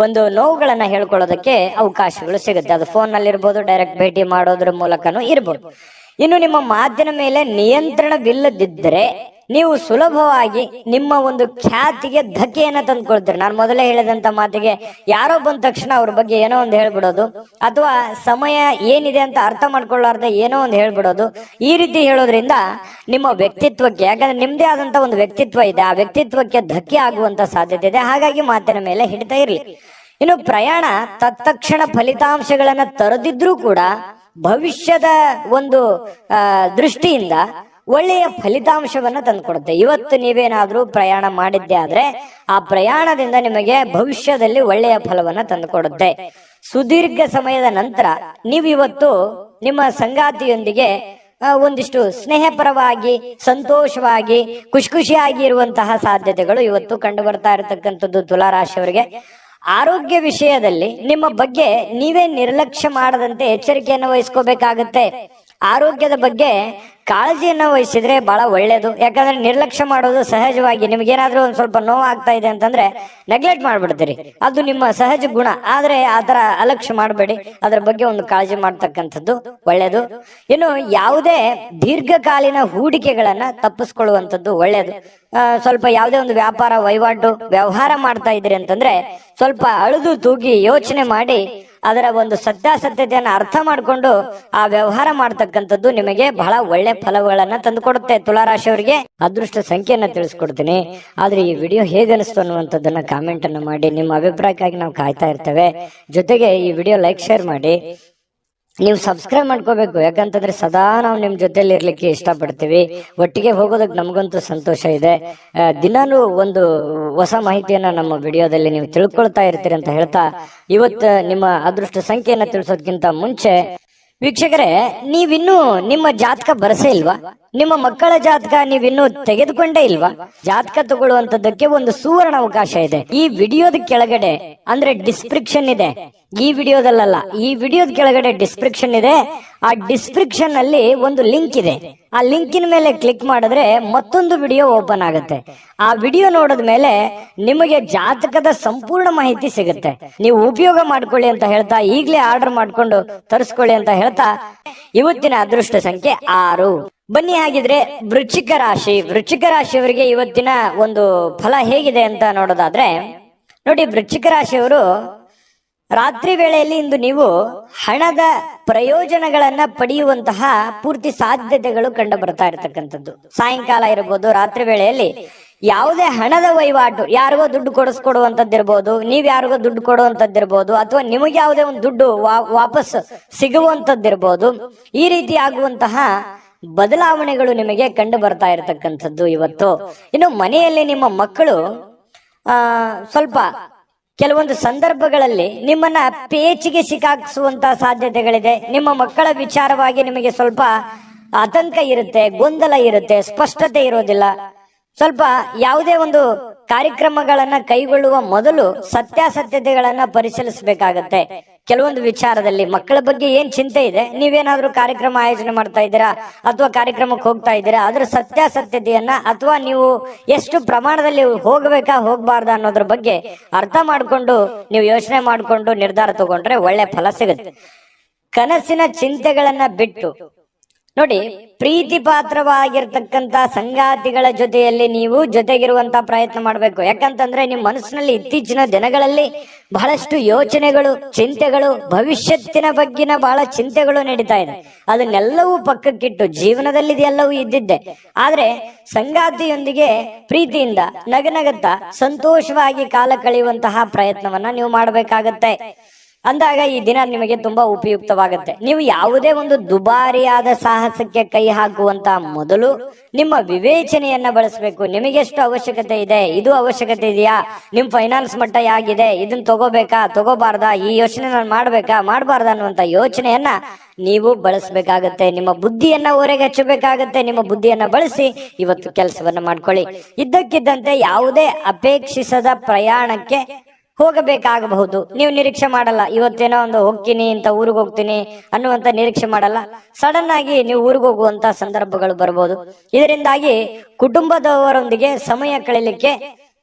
ಒಂದು ನೋವುಗಳನ್ನ ಹೇಳ್ಕೊಳ್ಳೋದಕ್ಕೆ ಅವಕಾಶಗಳು ಸಿಗುತ್ತೆ. ಅದು ಫೋನ್ ನಲ್ಲಿ ಇರ್ಬೋದು, ಡೈರೆಕ್ಟ್ ಭೇಟಿ ಮಾಡೋದ್ರ ಮೂಲಕನೂ ಇರ್ಬೋದು. ಇನ್ನು ನಿಮ್ಮ ಮಾತಿನ ಮೇಲೆ ನಿಯಂತ್ರಣವಿಲ್ಲದಿದ್ದರೆ ನೀವು ಸುಲಭವಾಗಿ ನಿಮ್ಮ ಒಂದು ಖ್ಯಾತಿಗೆ ಧಕ್ಕೆಯನ್ನ ತಂದ್ಕೊಳ್ತೀರಿ. ನಾನು ಮೊದಲೇ ಹೇಳಿದಂತ ಮಾತಿಗೆ ಯಾರೋ ಬಂದ ತಕ್ಷಣ ಅವ್ರ ಬಗ್ಗೆ ಏನೋ ಒಂದು ಹೇಳ್ಬಿಡೋದು, ಅಥವಾ ಸಮಯ ಏನಿದೆ ಅಂತ ಅರ್ಥ ಮಾಡ್ಕೊಳ್ಳಾರ್ದೆ ಏನೋ ಒಂದು ಹೇಳ್ಬಿಡೋದು. ಈ ರೀತಿ ಹೇಳೋದ್ರಿಂದ ನಿಮ್ಮ ವ್ಯಕ್ತಿತ್ವಕ್ಕೆ, ಯಾಕಂದ್ರೆ ನಿಮ್ದೇ ಆದಂತ ಒಂದು ವ್ಯಕ್ತಿತ್ವ ಇದೆ, ಆ ವ್ಯಕ್ತಿತ್ವಕ್ಕೆ ಧಕ್ಕೆ ಆಗುವಂತ ಸಾಧ್ಯತೆ ಇದೆ. ಹಾಗಾಗಿ ಮಾತಿನ ಮೇಲೆ ಹಿಡಿತಾ ಇರ್ಲಿ. ಇನ್ನು ಪ್ರಯಾಣ ತತ್ಕ್ಷಣ ಫಲಿತಾಂಶಗಳನ್ನ ತರದಿದ್ರೂ ಕೂಡ ಭವಿಷ್ಯದ ಒಂದು ದೃಷ್ಟಿಯಿಂದ ಒಳ್ಳೆಯ ಫಲಿತಾಂಶವನ್ನ ತಂದುಕೊಡುತ್ತೆ. ಇವತ್ತು ನೀವೇನಾದ್ರೂ ಪ್ರಯಾಣ ಮಾಡಿದ್ದೆ ಆದ್ರೆ ಆ ಪ್ರಯಾಣದಿಂದ ನಿಮಗೆ ಭವಿಷ್ಯದಲ್ಲಿ ಒಳ್ಳೆಯ ಫಲವನ್ನ ತಂದುಕೊಡುತ್ತೆ. ಸುದೀರ್ಘ ಸಮಯದ ನಂತರ ನೀವು ಇವತ್ತು ನಿಮ್ಮ ಸಂಗಾತಿಯೊಂದಿಗೆ ಒಂದಿಷ್ಟು ಸ್ನೇಹಪರವಾಗಿ, ಸಂತೋಷವಾಗಿ, ಖುಷಿಯಾಗಿ ಇರುವಂತಹ ಸಾಧ್ಯತೆಗಳು ಇವತ್ತು ಕಂಡು ಬರ್ತಾ ಇರತಕ್ಕಂಥದ್ದು ತುಲಾರಾಶಿಯವರಿಗೆ. ಆರೋಗ್ಯ ವಿಷಯದಲ್ಲಿ ನಿಮ್ಮ ಬಗ್ಗೆ ನೀವೇ ನಿರ್ಲಕ್ಷ್ಯ ಮಾಡದಂತೆ ಎಚ್ಚರಿಕೆಯನ್ನು ವಹಿಸ್ಕೋಬೇಕಾಗತ್ತೆ. ಆರೋಗ್ಯದ ಬಗ್ಗೆ ಕಾಳಜಿಯನ್ನು ವಹಿಸಿದ್ರೆ ಬಹಳ ಒಳ್ಳೇದು. ಯಾಕಂದ್ರೆ ನಿರ್ಲಕ್ಷ್ಯ ಮಾಡೋದು ಸಹಜವಾಗಿ, ನಿಮ್ಗೇನಾದ್ರೂ ಒಂದ್ ಸ್ವಲ್ಪ ನೋವು ಆಗ್ತಾ ಇದೆ ಅಂತಂದ್ರೆ ನೆಗ್ಲೆಕ್ಟ್ ಮಾಡ್ಬಿಡ್ತೀರಿ, ಅದು ನಿಮ್ಮ ಸಹಜ ಗುಣ. ಆದ್ರೆ ಆತರ ಅಲಕ್ಷ್ಯ ಮಾಡಬೇಡಿ, ಅದ್ರ ಬಗ್ಗೆ ಒಂದು ಕಾಳಜಿ ಮಾಡ್ತಕ್ಕಂಥದ್ದು ಒಳ್ಳೇದು. ಇನ್ನು ಯಾವುದೇ ದೀರ್ಘಕಾಲೀನ ಹೂಡಿಕೆಗಳನ್ನ ತಪ್ಪಿಸ್ಕೊಳ್ಳುವಂಥದ್ದು ಒಳ್ಳೇದು. ಸ್ವಲ್ಪ ಯಾವುದೇ ಒಂದು ವ್ಯಾಪಾರ ವಹಿವಾಟು ವ್ಯವಹಾರ ಮಾಡ್ತಾ ಇದ್ರಿ ಅಂತಂದ್ರೆ ಸ್ವಲ್ಪ ಅಳುದು ತೂಗಿ ಯೋಚನೆ ಮಾಡಿ ಅದರ ಒಂದು ಸತ್ಯಾಸತ್ಯತೆಯನ್ನು ಅರ್ಥ ಮಾಡಿಕೊಂಡು ಆ ವ್ಯವಹಾರ ಮಾಡ್ತಕ್ಕಂಥದ್ದು ನಿಮಗೆ ಬಹಳ ಒಳ್ಳೆ ಫಲಗಳನ್ನ ತಂದುಕೊಡುತ್ತೆ. ತುಲಾರಾಶಿಯವರಿಗೆ ಅದೃಷ್ಟ ಸಂಖ್ಯೆಯನ್ನ ತಿಳಿಸ್ಕೊಡ್ತೀನಿ. ಆದ್ರೆ ಈ ವಿಡಿಯೋ ಹೇಗನಿಸ್ತು ಅನ್ನುವಂಥದ್ದನ್ನ ಕಾಮೆಂಟ್ ಅನ್ನ ಮಾಡಿ. ನಿಮ್ಮ ಅಭಿಪ್ರಾಯಕ್ಕಾಗಿ ನಾವು ಕಾಯ್ತಾ ಇರ್ತೇವೆ. ಜೊತೆಗೆ ಈ ವಿಡಿಯೋ ಲೈಕ್, ಶೇರ್ ಮಾಡಿ. ನೀವು ಸಬ್ಸ್ಕ್ರೈಬ್ ಮಾಡ್ಕೋಬೇಕು, ಯಾಕಂತಂದ್ರೆ ಸದಾ ನಾವು ನಿಮ್ ಜೊತೆಲಿ ಇರ್ಲಿಕ್ಕೆ ಇಷ್ಟಪಡ್ತೀವಿ. ಒಟ್ಟಿಗೆ ಹೋಗೋದಕ್ಕೆ ನಮಗಂತೂ ಸಂತೋಷ ಇದೆ. ದಿನಾಲೂ ಒಂದು ಹೊಸ ಮಾಹಿತಿಯನ್ನ ನಮ್ಮ ವಿಡಿಯೋದಲ್ಲಿ ನೀವು ತಿಳ್ಕೊಳ್ತಾ ಇರ್ತೀರಿ ಅಂತ ಹೇಳ್ತಾ, ಇವತ್ತು ನಿಮ್ಮ ಅದೃಷ್ಟ ಸಂಖ್ಯೆಯನ್ನ ತಿಳಿಸೋದಕ್ಕಿಂತ ಮುಂಚೆ ವೀಕ್ಷಕರೇ, ನೀವಿನ್ನೂ ನಿಮ್ಮ ಜಾತಕ ಬರಸೇ ಇಲ್ವಾ? ನಿಮ್ಮ ಮಕ್ಕಳ ಜಾತಕ ನೀವಿನ್ನೂ ತೆಗೆದುಕೊಂಡೇ ಇಲ್ವಾ? ಜಾತಕ ತಗೊಳ್ಳುವಂತದ್ದಕ್ಕೆ ಒಂದು ಸುವರ್ಣ ಅವಕಾಶ ಇದೆ. ಈ ವಿಡಿಯೋದ ಕೆಳಗಡೆ ಅಂದ್ರೆ ಡಿಸ್ಕ್ರಿಪ್ಷನ್ ಇದೆ, ಈ ವಿಡಿಯೋದಲ್ಲ, ಈ ವಿಡಿಯೋದ ಕೆಳಗಡೆ ಡಿಸ್ಕ್ರಿಪ್ಷನ್ ಇದೆ. ಆ ಡಿಸ್ಕ್ರಿಪ್ಷನ್ ಅಲ್ಲಿ ಒಂದು ಲಿಂಕ್ ಇದೆ. ಆ ಲಿಂಕಿನ ಮೇಲೆ ಕ್ಲಿಕ್ ಮಾಡಿದ್ರೆ ಮತ್ತೊಂದು ವಿಡಿಯೋ ಓಪನ್ ಆಗುತ್ತೆ. ಆ ವಿಡಿಯೋ ನೋಡಿದ ಮೇಲೆ ನಿಮಗೆ ಜಾತಕದ ಸಂಪೂರ್ಣ ಮಾಹಿತಿ ಸಿಗುತ್ತೆ. ನೀವು ಉಪಯೋಗ ಮಾಡ್ಕೊಳ್ಳಿ ಅಂತ ಹೇಳ್ತಾ, ಈಗಲೇ ಆರ್ಡರ್ ಮಾಡ್ಕೊಂಡು ತರಿಸ್ಕೊಳ್ಳಿ ಅಂತ ಹೇಳ್ತಾ, ಇವತ್ತಿನ ಅದೃಷ್ಟ ಸಂಖ್ಯೆ 6. ಬನ್ನಿ ಹಾಗಿದ್ರೆ ವೃಶ್ಚಿಕ ರಾಶಿಯವರಿಗೆ ಇವತ್ತಿನ ಒಂದು ಫಲ ಹೇಗಿದೆ ಅಂತ ನೋಡೋದಾದ್ರೆ, ನೋಡಿ, ವೃಶ್ಚಿಕ ರಾಶಿಯವರು ರಾತ್ರಿ ವೇಳೆಯಲ್ಲಿ ಇಂದು ನೀವು ಹಣದ ಪ್ರಯೋಜನಗಳನ್ನ ಪಡೆಯುವಂತಹ ಪೂರ್ತಿ ಸಾಧ್ಯತೆಗಳು ಕಂಡು ಬರ್ತಾ ಇರತಕ್ಕಂಥದ್ದು. ಸಾಯಂಕಾಲ ಇರಬಹುದು, ರಾತ್ರಿ ವೇಳೆಯಲ್ಲಿ ಯಾವುದೇ ಹಣದ ವಹಿವಾಟು, ಯಾರಿಗೋ ದುಡ್ಡು ಕೊಡಿಸ್ಕೊಡುವಂತದ್ದಿರ್ಬೋದು, ನೀವ್ ಯಾರಿಗೋ ದುಡ್ಡು ಕೊಡುವಂತದ್ದಿರ್ಬೋದು, ಅಥವಾ ನಿಮಗೆ ಯಾವುದೇ ಒಂದು ದುಡ್ಡು ವಾಪಸ್ ಸಿಗುವಂತದ್ದಿರ್ಬೋದು. ಈ ರೀತಿ ಆಗುವಂತಹ ಬದಲಾವಣೆಗಳು ನಿಮಗೆ ಕಂಡು ಬರ್ತಾ ಇರತಕ್ಕಂಥದ್ದು ಇವತ್ತು. ಇನ್ನು ಮನೆಯಲ್ಲಿ ನಿಮ್ಮ ಮಕ್ಕಳು ಸ್ವಲ್ಪ ಕೆಲವೊಂದು ಸಂದರ್ಭಗಳಲ್ಲಿ ನಿಮ್ಮನ್ನ ಪೇಚಿಗೆ ಸಿಕ್ಕಾಕ್ಸುವಂತ ಸಾಧ್ಯತೆಗಳಿದೆ. ನಿಮ್ಮ ಮಕ್ಕಳ ವಿಚಾರವಾಗಿ ನಿಮಗೆ ಸ್ವಲ್ಪ ಆತಂಕ ಇರುತ್ತೆ, ಗೊಂದಲ ಇರುತ್ತೆ, ಸ್ಪಷ್ಟತೆ ಇರೋದಿಲ್ಲ. ಸ್ವಲ್ಪ ಯಾವುದೇ ಒಂದು ಕಾರ್ಯಕ್ರಮಗಳನ್ನ ಕೈಗೊಳ್ಳುವ ಮೊದಲು ಸತ್ಯಾಸತ್ಯತೆಗಳನ್ನ ಪರಿಶೀಲಿಸಬೇಕಾಗತ್ತೆ. ಕೆಲವೊಂದು ವಿಚಾರದಲ್ಲಿ ಮಕ್ಕಳ ಬಗ್ಗೆ ಏನ್ ಚಿಂತೆ ಇದೆ, ನೀವೇನಾದ್ರೂ ಕಾರ್ಯಕ್ರಮ ಆಯೋಜನೆ ಮಾಡ್ತಾ ಇದ್ದೀರಾ ಅಥವಾ ಕಾರ್ಯಕ್ರಮಕ್ಕೆ ಹೋಗ್ತಾ ಇದ್ದೀರಾ, ಅದ್ರ ಸತ್ಯಾಸತ್ಯತೆಯನ್ನ ಅಥವಾ ನೀವು ಎಷ್ಟು ಪ್ರಮಾಣದಲ್ಲಿ ಹೋಗ್ಬೇಕಾ ಹೋಗ್ಬಾರ್ದಾ ಅನ್ನೋದ್ರ ಬಗ್ಗೆ ಅರ್ಥ ಮಾಡ್ಕೊಂಡು ನೀವು ಯೋಚನೆ ಮಾಡ್ಕೊಂಡು ನಿರ್ಧಾರ ತಗೊಂಡ್ರೆ ಒಳ್ಳೆ ಫಲ ಸಿಗುತ್ತೆ. ಕನಸಿನ ಚಿಂತೆಗಳನ್ನ ಬಿಟ್ಟು ನೋಡಿ, ಪ್ರೀತಿ ಪಾತ್ರವಾಗಿರ್ತಕ್ಕಂತ ಸಂಗಾತಿಗಳ ಜೊತೆಯಲ್ಲಿ ನೀವು ಜೊತೆಗಿರುವಂತ ಪ್ರಯತ್ನ ಮಾಡಬೇಕು. ಯಾಕಂತಂದ್ರೆ ನಿಮ್ಮ ಮನಸ್ಸಿನಲ್ಲಿ ಇತ್ತೀಚಿನ ದಿನಗಳಲ್ಲಿ ಬಹಳಷ್ಟು ಯೋಚನೆಗಳು, ಚಿಂತೆಗಳು, ಭವಿಷ್ಯತ್ತಿನ ಬಗ್ಗಿನ ಬಹಳ ಚಿಂತೆಗಳು ನಡೀತಾ ಇದೆ. ಅದನ್ನೆಲ್ಲವೂ ಪಕ್ಕಕ್ಕಿಟ್ಟು ಜೀವನದಲ್ಲಿ ಇದೆಲ್ಲವೂ ಇದ್ದಿದ್ದೆ, ಆದ್ರೆ ಸಂಗಾತಿಯೊಂದಿಗೆ ಪ್ರೀತಿಯಿಂದ ನಗನಗುತ್ತಾ ಸಂತೋಷವಾಗಿ ಕಾಲ ಕಳೆಯುವಂತಹ ಪ್ರಯತ್ನವನ್ನ ನೀವು ಮಾಡಬೇಕಾಗತ್ತೆ. ಅಂದಾಗ ಈ ದಿನ ನಿಮಗೆ ತುಂಬಾ ಉಪಯುಕ್ತವಾಗುತ್ತೆ. ನೀವು ಯಾವುದೇ ಒಂದು ದುಬಾರಿಯಾದ ಸಾಹಸಕ್ಕೆ ಕೈ ಹಾಕುವಂತ ಮೊದಲು ನಿಮ್ಮ ವಿವೇಚನೆಯನ್ನ ಬಳಸಬೇಕು. ನಿಮಗೆ ಎಷ್ಟು ಅವಶ್ಯಕತೆ ಇದೆ, ಇದು ಅವಶ್ಯಕತೆ ಇದೆಯಾ, ನಿಮ್ ಫೈನಾನ್ಸ್ ಮಟ್ಟ ಹೇಗಿದೆ, ಇದನ್ನ ತಗೋಬೇಕಾ ತಗೋಬಾರ್ದಾ, ಈ ಯೋಚನೆ ನಾನು ಮಾಡ್ಬೇಕಾ ಮಾಡಬಾರ್ದಾ ಅನ್ನುವಂತ ಯೋಚನೆಯನ್ನ ನೀವು ಬಳಸಬೇಕಾಗತ್ತೆ. ನಿಮ್ಮ ಬುದ್ಧಿಯನ್ನ ಹೊರಗೆ ಹಚ್ಚಬೇಕಾಗತ್ತೆ. ನಿಮ್ಮ ಬುದ್ಧಿಯನ್ನ ಬಳಸಿ ಇವತ್ತು ಕೆಲಸವನ್ನ ಮಾಡ್ಕೊಳ್ಳಿ. ಇದ್ದಕ್ಕಿದ್ದಂತೆ ಯಾವುದೇ ಅಪೇಕ್ಷಿಸದ ಪ್ರಯಾಣಕ್ಕೆ ಹೋಗಬೇಕಾಗಬಹುದು. ನೀವು ನಿರೀಕ್ಷೆ ಮಾಡಲ್ಲ, ಇವತ್ತೇನೋ ಒಂದು ಹೋಗ್ತೀನಿ ಅಂತ ಊರಿಗೆ ಹೋಗ್ತೀನಿ ಅನ್ನುವಂತ ನಿರೀಕ್ಷೆ ಮಾಡಲ್ಲ. ಸಡನ್ ಆಗಿ ನೀವು ಊರಿಗೆ ಹೋಗುವಂತ ಸಂದರ್ಭಗಳು ಬರಬಹುದು. ಇದರಿಂದಾಗಿ ಕುಟುಂಬದವರೊಂದಿಗೆ ಸಮಯ ಕಳೀಲಿಕ್ಕೆ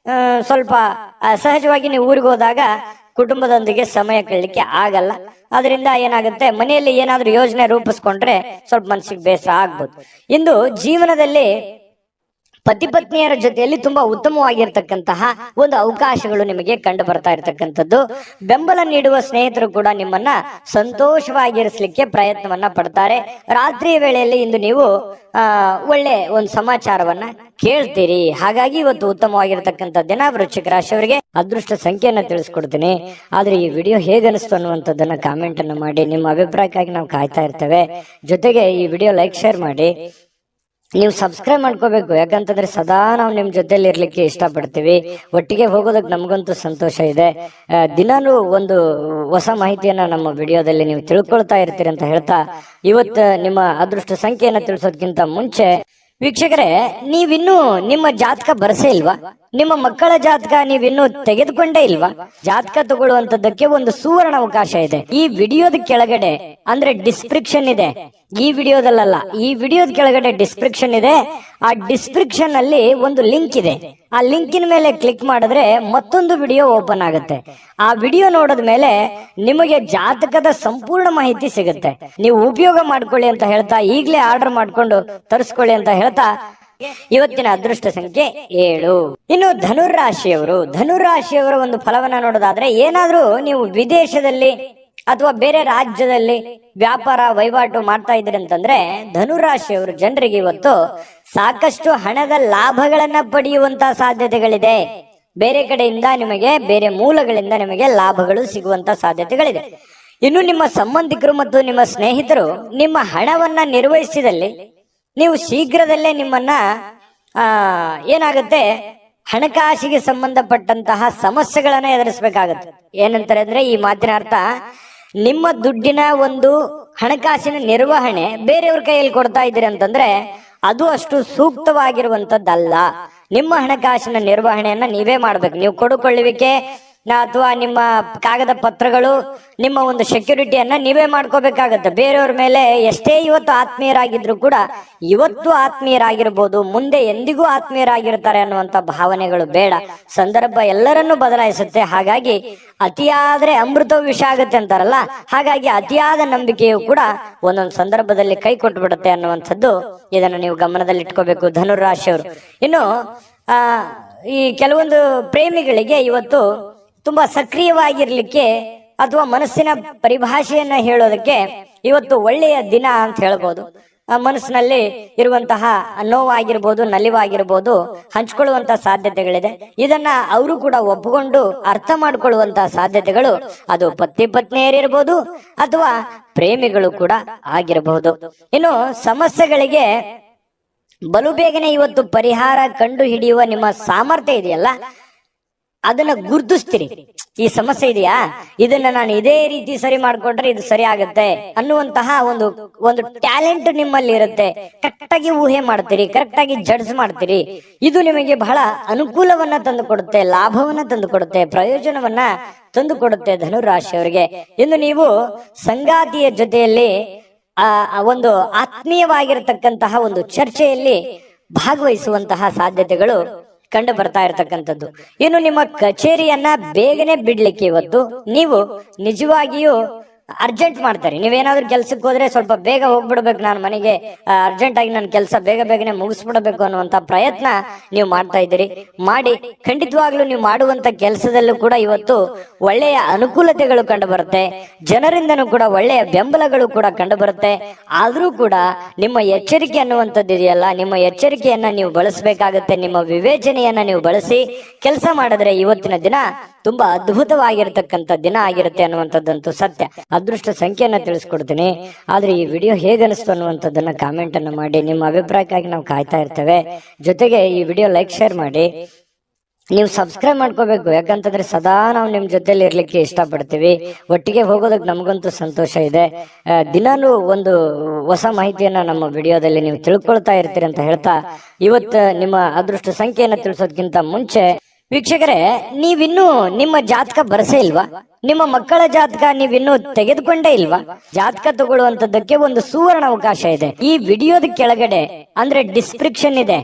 ಸ್ವಲ್ಪ ಸಹಜವಾಗಿ ನೀವು ಊರಿಗೆ ಹೋದಾಗ ಕುಟುಂಬದೊಂದಿಗೆ ಸಮಯ ಕಳೀಲಿಕ್ಕೆ ಆಗಲ್ಲ. ಅದರಿಂದ ಏನಾಗುತ್ತೆ, ಮನೆಯಲ್ಲಿ ಏನಾದ್ರೂ ಯೋಜನೆ ರೂಪಿಸ್ಕೊಂಡ್ರೆ ಸ್ವಲ್ಪ ಮನಸ್ಸಿಗೆ ಬೇಸರ ಆಗ್ಬೋದು. ಇಂದು ಜೀವನದಲ್ಲಿ ಪತಿ ಪತ್ನಿಯರ ಜೊತೆಯಲ್ಲಿ ತುಂಬಾ ಉತ್ತಮವಾಗಿರ್ತಕ್ಕಂತಹ ಒಂದು ಅವಕಾಶಗಳು ನಿಮಗೆ ಕಂಡು ಬರ್ತಾ ಇರ್ತಕ್ಕಂಥದ್ದು. ಬೆಂಬಲ ನೀಡುವ ಸ್ನೇಹಿತರು ಕೂಡ ನಿಮ್ಮನ್ನ ಸಂತೋಷವಾಗಿರಿಸಲಿಕ್ಕೆ ಪ್ರಯತ್ನವನ್ನ ಪಡ್ತಾರೆ. ರಾತ್ರಿಯ ವೇಳೆಯಲ್ಲಿ ಇಂದು ನೀವು ಒಳ್ಳೆ ಒಂದು ಸಮಾಚಾರವನ್ನ ಕೇಳ್ತೀರಿ. ಹಾಗಾಗಿ ಇವತ್ತು ಉತ್ತಮವಾಗಿರ್ತಕ್ಕಂಥ ದಿನ. ವೃಶ್ಚಿಕ ರಾಶಿಯವರಿಗೆ ಅದೃಷ್ಟ ಸಂಖ್ಯೆಯನ್ನ ತಿಳಿಸ್ಕೊಡ್ತೀನಿ. ಆದ್ರೆ ಈ ವಿಡಿಯೋ ಹೇಗನಿಸ್ತು ಅನ್ನುವಂಥದ್ದನ್ನ ಕಾಮೆಂಟ್ ಅನ್ನ ಮಾಡಿ. ನಿಮ್ಮ ಅಭಿಪ್ರಾಯಕ್ಕಾಗಿ ನಾವು ಕಾಯ್ತಾ ಇರ್ತೇವೆ. ಜೊತೆಗೆ ಈ ವಿಡಿಯೋ ಲೈಕ್ ಶೇರ್ ಮಾಡಿ. ನೀವು ಸಬ್ಸ್ಕ್ರೈಬ್ ಮಾಡ್ಕೋಬೇಕು. ಯಾಕಂತಂದ್ರೆ ಸದಾ ನಾವು ನಿಮ್ ಜೊತೆಲಿ ಇರ್ಲಿಕ್ಕೆ ಇಷ್ಟಪಡ್ತೀವಿ. ಒಟ್ಟಿಗೆ ಹೋಗೋದಕ್ಕೆ ನಮಗಂತೂ ಸಂತೋಷ ಇದೆ. ದಿನಾನು ಒಂದು ಹೊಸ ಮಾಹಿತಿಯನ್ನ ನಮ್ಮ ವಿಡಿಯೋದಲ್ಲಿ ನೀವು ತಿಳ್ಕೊಳ್ತಾ ಇರ್ತೀರಿ ಅಂತ ಹೇಳ್ತಾ, ಇವತ್ತು ನಿಮ್ಮ ಅದೃಷ್ಟ ಸಂಖ್ಯೆಯನ್ನ ತಿಳಿಸೋದಕ್ಕಿಂತ ಮುಂಚೆ ವೀಕ್ಷಕರೇ, ನೀವಿನ್ನೂ ನಿಮ್ಮ ಜಾತಕ ಬರಸೇ ಇಲ್ವಾ? ನಿಮ್ಮ ಮಕ್ಕಳ ಜಾತಕ ನೀವಿನ್ನೂ ತೆಗೆದುಕೊಂಡೇ ಇಲ್ವಾ? ಜಾತಕ ತಗೊಳ್ಳುವಂತದ್ದಕ್ಕೆ ಒಂದು ಸುವರ್ಣ ಅವಕಾಶ ಇದೆ. ಈ ವಿಡಿಯೋದ ಕೆಳಗಡೆ ಅಂದ್ರೆ ಡಿಸ್ಕ್ರಿಪ್ಷನ್ ಇದೆ. ಈ ವಿಡಿಯೋದಲ್ಲ, ಈ ವಿಡಿಯೋದ ಕೆಳಗಡೆ ಡಿಸ್ಕ್ರಿಪ್ಷನ್ ಇದೆ. ಆ ಡಿಸ್ಕ್ರಿಪ್ಷನ್ ಅಲ್ಲಿ ಒಂದು ಲಿಂಕ್ ಇದೆ. ಆ ಲಿಂಕಿನ ಮೇಲೆ ಕ್ಲಿಕ್ ಮಾಡಿದ್ರೆ ಮತ್ತೊಂದು ವಿಡಿಯೋ ಓಪನ್ ಆಗುತ್ತೆ. ಆ ವಿಡಿಯೋ ನೋಡಿದ ಮೇಲೆ ನಿಮಗೆ ಜಾತಕದ ಸಂಪೂರ್ಣ ಮಾಹಿತಿ ಸಿಗುತ್ತೆ. ನೀವು ಉಪಯೋಗ ಮಾಡ್ಕೊಳ್ಳಿ ಅಂತ ಹೇಳ್ತಾ, ಈಗಲೇ ಆರ್ಡರ್ ಮಾಡ್ಕೊಂಡು ತರಿಸ್ಕೊಳ್ಳಿ ಅಂತ ಹೇಳ್ತಾ, ಇವತ್ತಿನ ಅದೃಷ್ಟ ಸಂಖ್ಯೆ 7. ಇನ್ನು ಧನುರಾಶಿಯವರ ಒಂದು ಫಲವನ್ನ ನೋಡೋದಾದ್ರೆ, ಏನಾದ್ರೂ ನೀವು ವಿದೇಶದಲ್ಲಿ ಅಥವಾ ಬೇರೆ ರಾಜ್ಯದಲ್ಲಿ ವ್ಯಾಪಾರ ವಹಿವಾಟು ಮಾಡ್ತಾ ಇದ್ದೀರಿ ಅಂತಂದ್ರೆ, ಧನುರಾಶಿಯವರು ಜನರಿಗೆ ಇವತ್ತು ಸಾಕಷ್ಟು ಹಣದ ಲಾಭಗಳನ್ನ ಪಡೆಯುವಂತ ಸಾಧ್ಯತೆಗಳಿದೆ. ಬೇರೆ ಕಡೆಯಿಂದ ನಿಮಗೆ, ಬೇರೆ ಮೂಲಗಳಿಂದ ನಿಮಗೆ ಲಾಭಗಳು ಸಿಗುವಂತ ಸಾಧ್ಯತೆಗಳಿದೆ. ಇನ್ನು ನಿಮ್ಮ ಸಂಬಂಧಿಕರು ಮತ್ತು ನಿಮ್ಮ ಸ್ನೇಹಿತರು ನಿಮ್ಮ ಹಣವನ್ನ ನಿರ್ವಹಿಸಿದಲ್ಲಿ ನೀವು ಶೀಘ್ರದಲ್ಲೇ ನಿಮ್ಮನ್ನ ಏನಾಗುತ್ತೆ, ಹಣಕಾಸಿಗೆ ಸಂಬಂಧಪಟ್ಟಂತಹ ಸಮಸ್ಯೆಗಳನ್ನ ಎದುರಿಸಬೇಕಾಗತ್ತೆ. ಏನಂತಾರೆ ಅಂದ್ರೆ, ಈ ಮಾತಿನ ಅರ್ಥ, ನಿಮ್ಮ ದುಡ್ಡಿನ ಒಂದು ಹಣಕಾಸಿನ ನಿರ್ವಹಣೆ ಬೇರೆಯವ್ರ ಕೈಯಲ್ಲಿ ಕೊಡ್ತಾ ಇದ್ದೀರಿ ಅಂತಂದ್ರೆ ಅದು ಅಷ್ಟು ಸೂಕ್ತವಾಗಿರುವಂತದ್ದಲ್ಲ. ನಿಮ್ಮ ಹಣಕಾಸಿನ ನಿರ್ವಹಣೆಯನ್ನ ನೀವೇ ಮಾಡ್ಬೇಕು. ನೀವು ಕೊಡುಕೊಳ್ಳುವಿಕೆ ಅಥವಾ ನಿಮ್ಮ ಕಾಗದ ಪತ್ರಗಳು, ನಿಮ್ಮ ಒಂದು ಸೆಕ್ಯೂರಿಟಿಯನ್ನ ನೀವೇ ಮಾಡ್ಕೋಬೇಕಾಗತ್ತೆ. ಬೇರೆಯವ್ರ ಮೇಲೆ ಎಷ್ಟೇ ಇವತ್ತು ಆತ್ಮೀಯರಾಗಿದ್ರು ಕೂಡ, ಇವತ್ತು ಆತ್ಮೀಯರಾಗಿರ್ಬೋದು, ಮುಂದೆ ಎಂದಿಗೂ ಆತ್ಮೀಯರಾಗಿರ್ತಾರೆ ಅನ್ನುವಂತ ಭಾವನೆಗಳು ಬೇಡ. ಸಂದರ್ಭ ಎಲ್ಲರನ್ನೂ ಬದಲಾಯಿಸುತ್ತೆ. ಹಾಗಾಗಿ ಅತಿಯಾದ್ರೆ ಅಮೃತವು ವಿಷ ಆಗುತ್ತೆ ಅಂತಾರಲ್ಲ, ಹಾಗಾಗಿ ಅತಿಯಾದ ನಂಬಿಕೆಯು ಕೂಡ ಒಂದೊಂದು ಸಂದರ್ಭದಲ್ಲಿ ಕೈ ಕೊಟ್ಟು ಬಿಡುತ್ತೆ ಅನ್ನುವಂಥದ್ದು. ಇದನ್ನು ನೀವು ಗಮನದಲ್ಲಿ ಇಟ್ಕೋಬೇಕು ಧನುರಾಶಿಯವರು. ಇನ್ನು ಈ ಕೆಲವೊಂದು ಪ್ರೇಮಿಗಳಿಗೆ ಇವತ್ತು ತುಂಬಾ ಸಕ್ರಿಯವಾಗಿರ್ಲಿಕ್ಕೆ ಅಥವಾ ಮನಸ್ಸಿನ ಪರಿಭಾಷೆಯನ್ನ ಹೇಳೋದಕ್ಕೆ ಇವತ್ತು ಒಳ್ಳೆಯ ದಿನ ಅಂತ ಹೇಳ್ಬೋದು. ಮನಸ್ಸಿನಲ್ಲಿ ಇರುವಂತಹ ನೋವಾಗಿರ್ಬೋದು, ನಲಿವಾಗಿರ್ಬೋದು, ಹಂಚ್ಕೊಳ್ಳುವಂತಹ ಸಾಧ್ಯತೆಗಳಿದೆ. ಇದನ್ನ ಅವರು ಕೂಡ ಒಪ್ಪಿಕೊಂಡು ಅರ್ಥ ಮಾಡ್ಕೊಳ್ಳುವಂತಹ ಸಾಧ್ಯತೆಗಳು, ಅದು ಪತಿ ಪತ್ನಿಯರಿರ್ಬೋದು ಅಥವಾ ಪ್ರೇಮಿಗಳು ಕೂಡ ಆಗಿರಬಹುದು. ಇನ್ನು ಸಮಸ್ಯೆಗಳಿಗೆ ಬಲು ಬೇಗನೆ ಇವತ್ತು ಪರಿಹಾರ ಕಂಡು ಹಿಡಿಯುವ ನಿಮ್ಮ ಸಾಮರ್ಥ್ಯ ಇದೆಯಲ್ಲ, ಅದನ್ನ ಗುರುತಿಸ್ತೀರಿ. ಈ ಸಮಸ್ಯೆ ಇದೆಯಾ, ಇದನ್ನ ನಾನು ಇದೇ ರೀತಿ ಸರಿ ಮಾಡ್ಕೊಂಡ್ರೆ ಇದು ಸರಿ ಆಗುತ್ತೆ ಅನ್ನುವಂತಹ ಒಂದು ಒಂದು ಟ್ಯಾಲೆಂಟ್ ನಿಮ್ಮಲ್ಲಿ ಇರುತ್ತೆ. ಕರೆಕ್ಟ್ ಆಗಿ ಊಹೆ ಮಾಡ್ತೀರಿ, ಕರೆಕ್ಟ್ ಆಗಿ ಜಡ್ಜ್ ಮಾಡ್ತೀರಿ. ಇದು ನಿಮಗೆ ಬಹಳ ಅನುಕೂಲವನ್ನ ತಂದು ಕೊಡುತ್ತೆ, ಲಾಭವನ್ನ ತಂದು ಕೊಡುತ್ತೆ, ಪ್ರಯೋಜನವನ್ನ ತಂದು ಕೊಡುತ್ತೆ ಧನುರಾಶಿಯವರಿಗೆ. ಇನ್ನು ನೀವು ಸಂಗಾತಿಯ ಜೊತೆಯಲ್ಲಿ ಒಂದು ಆತ್ಮೀಯವಾಗಿರತಕ್ಕಂತಹ ಒಂದು ಚರ್ಚೆಯಲ್ಲಿ ಭಾಗವಹಿಸುವಂತಹ ಸಾಧ್ಯತೆಗಳು ಕಂಡು ಬರ್ತಾ ಇರತಕ್ಕಂಥದ್ದು. ಇನ್ನು ನಿಮ್ಮ ಕಚೇರಿಯನ್ನ ಬೇಗನೆ ಬಿಡ್ಲಿಕ್ಕೆ ಇವತ್ತು ನೀವು ನಿಜವಾಗಿಯೂ ಅರ್ಜೆಂಟ್ ಮಾಡ್ತಾರೆ. ನೀವೇನಾದ್ರೂ ಕೆಲ್ಸಕ್ಕೆ ಹೋದ್ರೆ ಸ್ವಲ್ಪ ಬೇಗ ಹೋಗ್ಬಿಡ್ಬೇಕು, ನಾನು ಮನೆಗೆ ಅರ್ಜೆಂಟ್ ಆಗಿ ನನ್ನ ಕೆಲಸ ಬೇಗ ಬೇಗನೆ ಮುಗಿಸ್ಬಿಡ್ಬೇಕು ಅನ್ನುವಂತ ಪ್ರಯತ್ನ ನೀವು ಮಾಡ್ತಾ ಇದ್ದೀರಿ. ಮಾಡಿ, ಖಂಡಿತವಾಗ್ಲೂ ನೀವು ಮಾಡುವಂತ ಕೆಲಸದಲ್ಲೂ ಕೂಡ ಇವತ್ತು ಒಳ್ಳೆಯ ಅನುಕೂಲತೆಗಳು ಕಂಡು ಬರುತ್ತೆ, ಜನರಿಂದನೂ ಕೂಡ ಒಳ್ಳೆಯ ಬೆಂಬಲಗಳು ಕೂಡ ಕಂಡು ಬರುತ್ತೆ. ಆದ್ರೂ ಕೂಡ ನಿಮ್ಮ ಎಚ್ಚರಿಕೆ ಅನ್ನುವಂಥದ್ದು ಇದೆಯಲ್ಲ, ನಿಮ್ಮ ಎಚ್ಚರಿಕೆಯನ್ನ ನೀವು ಬಳಸಬೇಕಾಗತ್ತೆ. ನಿಮ್ಮ ವಿವೇಚನೆಯನ್ನ ನೀವು ಬಳಸಿ ಕೆಲಸ ಮಾಡಿದ್ರೆ ಇವತ್ತಿನ ದಿನ ತುಂಬಾ ಅದ್ಭುತವಾಗಿರ್ತಕ್ಕಂಥ ದಿನ ಆಗಿರುತ್ತೆ ಅನ್ನುವಂಥದ್ದಂತೂ ಸತ್ಯ. ಅದೃಷ್ಟ ಸಂಖ್ಯೆಯನ್ನ ತಿಳಿಸ್ಕೊಡ್ತೀನಿ. ಆದ್ರೆ ಈ ವಿಡಿಯೋ ಹೇಗನಿಸ್ತು ಅನ್ನುವಂಥದ್ದನ್ನ ಕಾಮೆಂಟ್ ಅನ್ನು ಮಾಡಿ. ನಿಮ್ಮ ಅಭಿಪ್ರಾಯಕ್ಕಾಗಿ ನಾವು ಕಾಯ್ತಾ ಇರ್ತೇವೆ. ಜೊತೆಗೆ ಈ ವಿಡಿಯೋ ಲೈಕ್, ಶೇರ್ ಮಾಡಿ. ನೀವು ಸಬ್ಸ್ಕ್ರೈಬ್ ಮಾಡ್ಕೋಬೇಕು, ಯಾಕಂತಂದ್ರೆ ಸದಾ ನಾವು ನಿಮ್ ಜೊತೆಲಿ ಇರ್ಲಿಕ್ಕೆ ಇಷ್ಟಪಡ್ತೀವಿ. ಒಟ್ಟಿಗೆ ಹೋಗೋದಕ್ಕೆ ನಮಗಂತೂ ಸಂತೋಷ ಇದೆ. ದಿನಾಲೂ ಒಂದು ಹೊಸ ಮಾಹಿತಿಯನ್ನ ನಮ್ಮ ವಿಡಿಯೋದಲ್ಲಿ ನೀವು ತಿಳ್ಕೊಳ್ತಾ ಇರ್ತೀರಿ ಅಂತ ಹೇಳ್ತಾ, ಇವತ್ತು ನಿಮ್ಮ ಅದೃಷ್ಟ ಸಂಖ್ಯೆಯನ್ನ ತಿಳಿಸೋದಕ್ಕಿಂತ ಮುಂಚೆ ವೀಕ್ಷಕರೇ, ನೀವಿನ್ನೂ ನಿಮ್ಮ ಜಾತಕ ಬರಸೇ ಇಲ್ವಾ? ನಿಮ್ಮ ಮಕ್ಕಳ ಜಾತಕ ನೀವಿನ್ನೂ ತೆಗೆದುಕೊಂಡೇ ಇಲ್ವಾ? ಜಾತಕ ತಗೊಳ್ಳುವಂತದ್ದಕ್ಕೆ ಒಂದು ಸುವರ್ಣ ಅವಕಾಶ ಇದೆ. ಈ ವಿಡಿಯೋದ ಕೆಳಗಡೆ ಅಂದ್ರೆ ಡಿಸ್ಕ್ರಿಪ್ಷನ್ ಇದೆ,